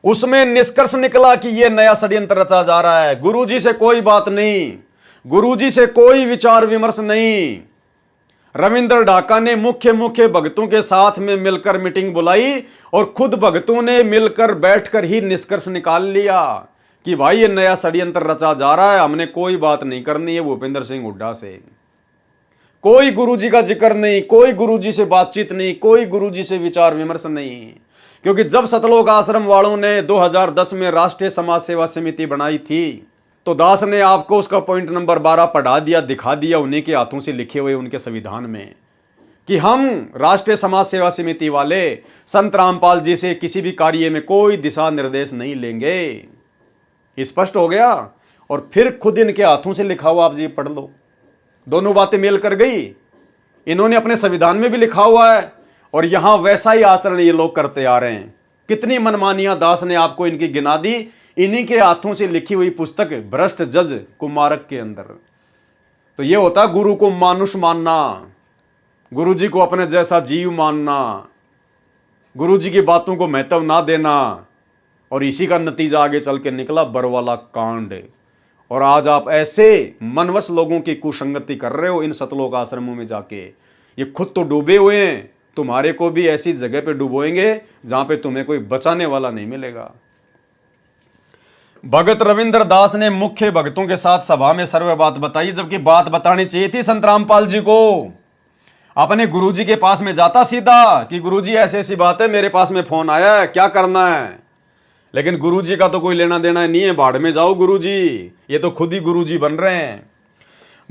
उसमें निष्कर्ष निकला कि यह नया षड्यंत्र रचा जा रहा है। गुरुजी से कोई बात नहीं, गुरुजी से कोई विचार विमर्श नहीं। रविंद्र ढाका ने मुख्य भगतों के साथ में मिलकर मीटिंग बुलाई और खुद भगतों ने मिलकर बैठकर ही निष्कर्ष निकाल लिया कि भाई ये नया षड्यंत्र रचा जा रहा है, हमने कोई बात नहीं करनी है भूपेंद्र सिंह हुड्डा से। कोई गुरुजी का जिक्र नहीं, कोई गुरुजी से बातचीत नहीं, कोई गुरुजी से विचार विमर्श नहीं। क्योंकि जब सतलोक आश्रम वालों ने 2010 में राष्ट्रीय समाज सेवा समिति बनाई थी, तो दास ने आपको उसका पॉइंट नंबर 12 पढ़ा दिया, दिखा दिया उन्हीं के हाथों से लिखे हुए उनके संविधान में कि हम राष्ट्रीय समाज सेवा समिति वाले संत रामपाल जी से किसी भी कार्य में कोई दिशा निर्देश नहीं लेंगे। स्पष्ट हो गया। और फिर खुद इनके हाथों से लिखा हुआ आप जी पढ़ लो, दोनों बातें मेल कर गई। इन्होंने अपने संविधान में भी लिखा हुआ है और यहां वैसा ही आचरण ये लोग करते आ रहे हैं। कितनी मनमानियां दास ने आपको इनकी गिना दी, इन्हीं के हाथों से लिखी हुई पुस्तक भ्रष्ट जज कुमारक के अंदर। तो ये होता गुरु को मानुष मानना, गुरु जी को अपने जैसा जीव मानना, गुरु जी की बातों को महत्व ना देना। और इसी का नतीजा आगे चल के निकला बरवाला कांड। और आज आप ऐसे मनवश लोगों की कुसंगति कर रहे हो इन सतलोक आश्रमों में जाके। ये खुद तो डूबे हुए हैं, तुम्हारे को भी ऐसी जगह पे डुबोएंगे जहां पे तुम्हें कोई बचाने वाला नहीं मिलेगा। भगत रविंद्र दास ने मुख्य भगतों के साथ सभा में सर्वे बात बताई, जबकि बात बतानी चाहिए थी संत रामपाल जी को। अपने गुरुजी के पास में जाता सीधा कि गुरुजी ऐसी ऐसी बात है, मेरे पास में फोन आया है, क्या करना है। लेकिन गुरुजी का तो कोई लेना देना नहीं है, बाढ़ में जाओ गुरुजी, ये तो खुद ही गुरुजी बन रहे हैं।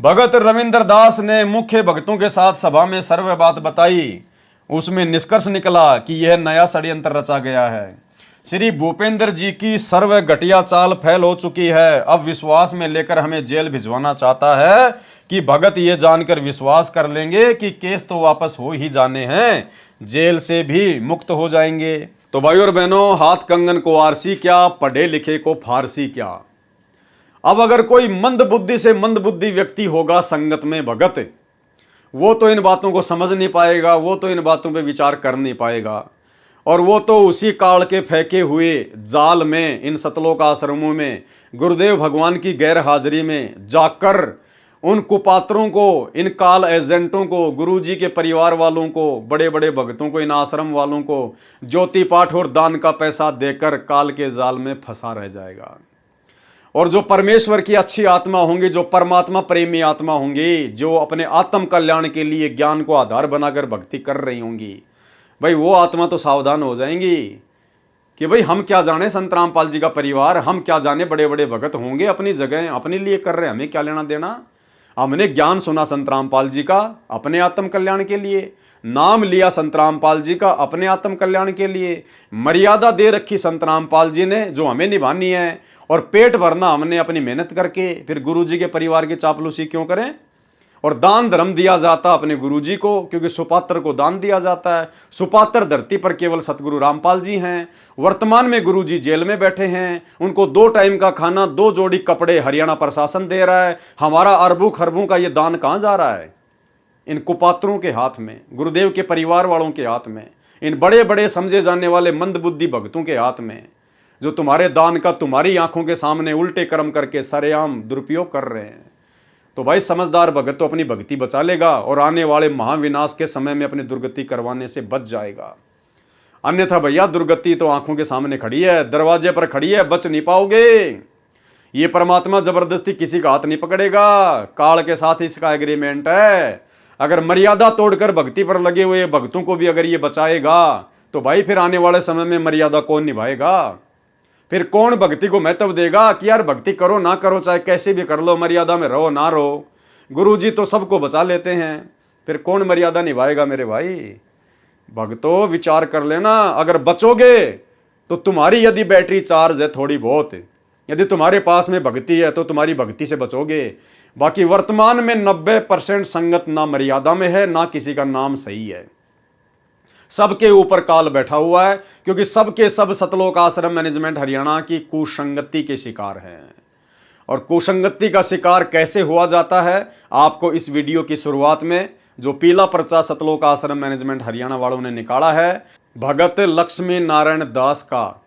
भगत रविंद्र दास ने मुख्य भक्तों के साथ सभा में सर्वे बात बताई। उसमें निष्कर्ष निकला कि यह नया षड्यंत्र रचा गया है। श्री भूपेंद्र जी की सर्व घटिया चाल फैल हो चुकी है। अब विश्वास में लेकर हमें जेल भिजवाना चाहता है कि भगत ये जानकर विश्वास कर लेंगे कि केस तो वापस हो ही जाने हैं, जेल से भी मुक्त हो जाएंगे। तो भाई और बहनों, हाथ कंगन को आरसी क्या, पढ़े लिखे को फारसी क्या। अब अगर कोई मंद बुद्धि से मंद बुद्धि व्यक्ति होगा संगत में भगत, वो तो इन बातों को समझ नहीं पाएगा, वो तो इन बातों पे विचार कर नहीं पाएगा। और वो तो उसी काल के फेंके हुए जाल में, इन सतलोक आश्रमों में गुरुदेव भगवान की गैर हाजिरी में जाकर उन कुपात्रों को, इन काल एजेंटों को, गुरुजी के परिवार वालों को, बड़े बड़े भक्तों को, इन आश्रम वालों को ज्योति पाठ और दान का पैसा देकर काल के जाल में फंसा रह जाएगा। और जो परमेश्वर की अच्छी आत्मा होंगी, जो परमात्मा प्रेमी आत्मा होंगी, जो अपने आत्म कल्याण के लिए ज्ञान को आधार बनाकर भक्ति कर रही होंगी, भाई वो आत्मा तो सावधान हो जाएंगी कि भाई हम क्या जाने संत रामपाल जी का परिवार, हम क्या जाने बड़े बड़े भगत होंगे अपनी जगह अपने लिए कर रहे हैं, हमें क्या लेना देना। हमने ज्ञान सुना संत रामपाल जी का अपने आत्म कल्याण के लिए, नाम लिया संत रामपाल जी का अपने आत्म कल्याण के लिए, मर्यादा दे रखी संत रामपाल जी ने जो हमें निभानी है, और पेट भरना हमने अपनी मेहनत करके। फिर गुरु जी के परिवार की चापलूसी क्यों करें। और दान धर्म दिया जाता अपने गुरुजी को, क्योंकि सुपात्र को दान दिया जाता है। सुपात्र धरती पर केवल सतगुरु रामपाल जी हैं। वर्तमान में गुरुजी जेल में बैठे हैं, उनको 2 टाइम का खाना, 2 जोड़ी कपड़े हरियाणा प्रशासन दे रहा है। हमारा अरबों खरबों का ये दान कहाँ जा रहा है? इन कुपात्रों के हाथ में, गुरुदेव के परिवार वालों के हाथ में, इन बड़े बड़े समझे जाने वाले मंदबुद्धि भक्तों के हाथ में, जो तुम्हारे दान का तुम्हारी आंखों के सामने उल्टे कर्म करके सरेआम दुरुपयोग कर रहे हैं। तो भाई समझदार भगत तो अपनी भक्ति बचा लेगा और आने वाले महाविनाश के समय में अपनी दुर्गति करवाने से बच जाएगा। अन्यथा भैया दुर्गति तो आंखों के सामने खड़ी है, दरवाजे पर खड़ी है, बच नहीं पाओगे। ये परमात्मा जबरदस्ती किसी का हाथ नहीं पकड़ेगा, काल के साथ इसका एग्रीमेंट है। अगर मर्यादा तोड़कर भक्ति पर लगे हुए भक्तों को भी अगर ये बचाएगा तो भाई फिर आने वाले समय में मर्यादा कौन निभाएगा? फिर कौन भक्ति को महत्व देगा कि यार भक्ति करो ना करो, चाहे कैसे भी कर लो, मर्यादा में रहो ना रहो, गुरुजी तो सबको बचा लेते हैं। फिर कौन मर्यादा निभाएगा मेरे भाई? भक्तों विचार कर लेना, अगर बचोगे तो तुम्हारी यदि बैटरी चार्ज है थोड़ी बहुत, यदि तुम्हारे पास में भक्ति है तो तुम्हारी भक्ति से बचोगे। बाकी वर्तमान में 90% संगत ना मर्यादा में है, ना किसी का नाम सही है। सबके ऊपर काल बैठा हुआ है, क्योंकि सबके सब सतलोक आश्रम मैनेजमेंट हरियाणा की कुसंगति के शिकार हैं। और कुसंगति का शिकार कैसे हुआ जाता है, आपको इस वीडियो की शुरुआत में जो पीला पर्चा सतलोक आश्रम मैनेजमेंट हरियाणा वालों ने निकाला है, भगत लक्ष्मी नारायण दास का,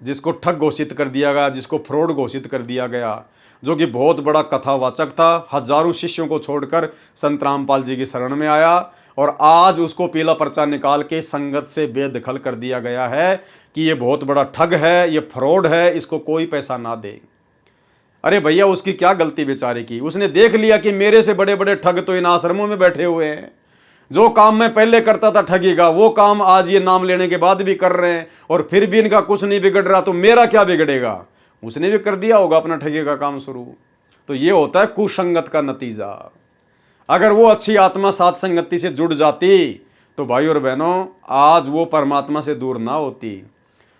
जिसको ठग घोषित कर दिया गया, जिसको फ्रॉड घोषित कर दिया गया, जो कि बहुत बड़ा कथावाचक था, हजारों शिष्यों को छोड़कर संत रामपाल जी की शरण में आया, और आज उसको पीला पर्चा निकाल के संगत से बेदखल कर दिया गया है कि ये बहुत बड़ा ठग है, ये फ्रॉड है, इसको कोई पैसा ना दे। अरे भैया उसकी क्या गलती बेचारे की? उसने देख लिया कि मेरे से बड़े बड़े ठग तो इन आश्रमों में बैठे हुए हैं। जो काम मैं पहले करता था ठगी का, वो काम आज ये नाम लेने के बाद भी कर रहे हैं, और फिर भी इनका कुछ नहीं बिगड़ रहा, तो मेरा क्या बिगड़ेगा? उसने भी कर दिया होगा अपना ठगी का काम शुरू। तो ये होता है कुसंगत का नतीजा। अगर वो अच्छी आत्मा सात संगति से जुड़ जाती तो भाई और बहनों आज वो परमात्मा से दूर ना होती।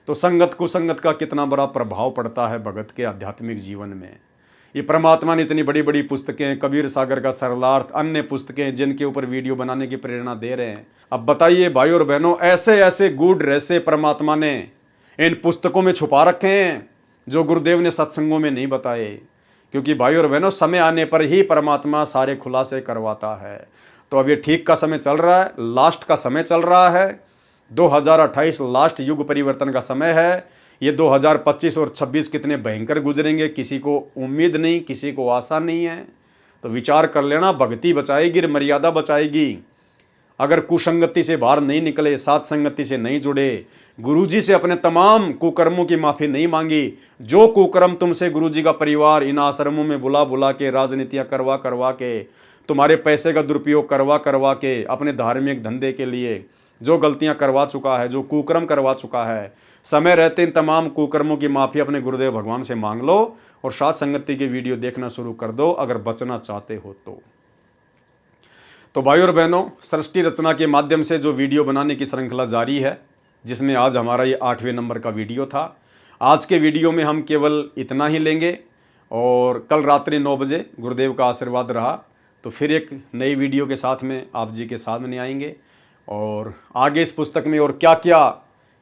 तो संगत कुसंगत का कितना बड़ा प्रभाव पड़ता है भगत के आध्यात्मिक जीवन में। ये परमात्मा ने इतनी बड़ी बड़ी पुस्तकें, कबीर सागर का सरलार्थ, अन्य पुस्तकें जिनके ऊपर वीडियो बनाने की प्रेरणा दे रहे हैं। अब बताइए भाई और बहनों, ऐसे ऐसे गूढ़ रहस्य परमात्मा ने इन पुस्तकों में छुपा रखे हैं जो गुरुदेव ने सत्संगों में नहीं बताए। क्योंकि भाई और बहनों समय आने पर ही परमात्मा सारे खुलासे करवाता है। तो अब ये ठीक का समय चल रहा है, लास्ट का समय चल रहा है। 2028 लास्ट युग परिवर्तन का समय है। ये 2025 और 26 कितने भयंकर गुजरेंगे किसी को उम्मीद नहीं, किसी को आशा नहीं है। तो विचार कर लेना, भक्ति बचाएगी, मर्यादा बचाएगी। अगर कुसंगति से बाहर नहीं निकले, सात संगति से नहीं जुड़े, गुरुजी से अपने तमाम कुकर्मों की माफ़ी नहीं मांगी, जो कुकर्म तुमसे गुरुजी का परिवार इन आश्रमों में बुला बुला के, राजनीतियाँ करवा करवा के, तुम्हारे पैसे का दुरुपयोग करवा करवा के, अपने धार्मिक धंधे के लिए जो गलतियां करवा चुका है, जो कुकर्म करवा चुका है, समय रहते इन तमाम कुकर्मों की माफ़ी अपने गुरुदेव भगवान से मांग लो और सात संगति की वीडियो देखना शुरू कर दो अगर बचना चाहते हो तो भाई और बहनों, सृष्टि रचना के माध्यम से जो वीडियो बनाने की श्रृंखला जारी है, जिसमें आज हमारा ये 8वें नंबर का वीडियो था। आज के वीडियो में हम केवल इतना ही लेंगे और कल रात्रि 9 बजे गुरुदेव का आशीर्वाद रहा तो फिर एक नई वीडियो के साथ में आप जी के सामने आएंगे। और आगे इस पुस्तक में और क्या क्या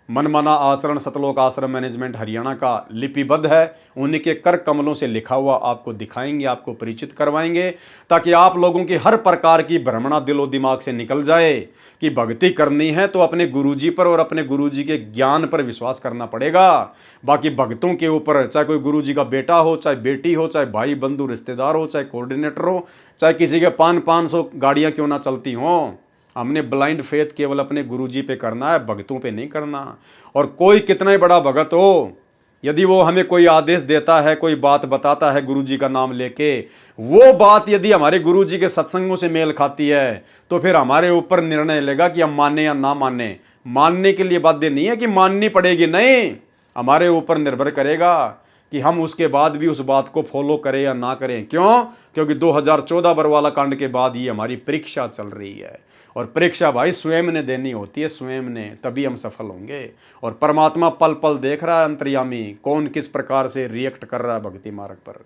मनमाना आचरण सतलोक आश्रम मैनेजमेंट हरियाणा का लिपिबद्ध है, उन्हीं के कर कमलों से लिखा हुआ आपको दिखाएंगे, आपको परिचित करवाएंगे, ताकि आप लोगों की हर प्रकार की भ्रमणा दिलो दिमाग से निकल जाए कि भक्ति करनी है तो अपने गुरुजी पर और अपने गुरुजी के ज्ञान पर विश्वास करना पड़ेगा। बाकी भक्तों के ऊपर, चाहे कोई गुरुजी का बेटा हो, चाहे बेटी हो, चाहे भाई बंधु रिश्तेदार हो, चाहे कोऑर्डिनेटर हो, चाहे किसी के 500 गाड़ियाँ क्यों ना चलती हों, हमने ब्लाइंड फेथ केवल अपने गुरुजी पे करना है, भक्तों पे नहीं करना। और कोई कितना ही बड़ा भगत हो, यदि वो हमें कोई आदेश देता है, कोई बात बताता है गुरुजी का नाम लेके, वो बात यदि हमारे गुरुजी के सत्संगों से मेल खाती है तो फिर हमारे ऊपर निर्णय लेगा कि हम माने या ना माने। मानने के लिए बाध्य नहीं है कि माननी पड़ेगी, नहीं, हमारे ऊपर निर्भर करेगा कि हम उसके बाद भी उस बात को फॉलो करें या ना करें। क्यों? क्योंकि 2014 बरवाला कांड के बाद ये हमारी परीक्षा चल रही है और परीक्षा भाई स्वयं ने देनी होती है, स्वयं ने, तभी हम सफल होंगे। और परमात्मा पल पल देख रहा है अंतर्यामी, कौन किस प्रकार से रिएक्ट कर रहा है भक्ति मार्ग पर।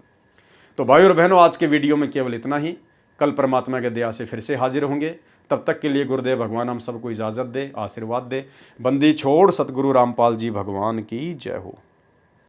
तो भाई और बहनों, आज के वीडियो में केवल इतना ही। कल परमात्मा के दया से फिर से हाजिर होंगे। तब तक के लिए गुरुदेव भगवान हम सबको इजाज़त दे, आशीर्वाद दे। बंदी छोड़ सतगुरु रामपाल जी भगवान की जय हो।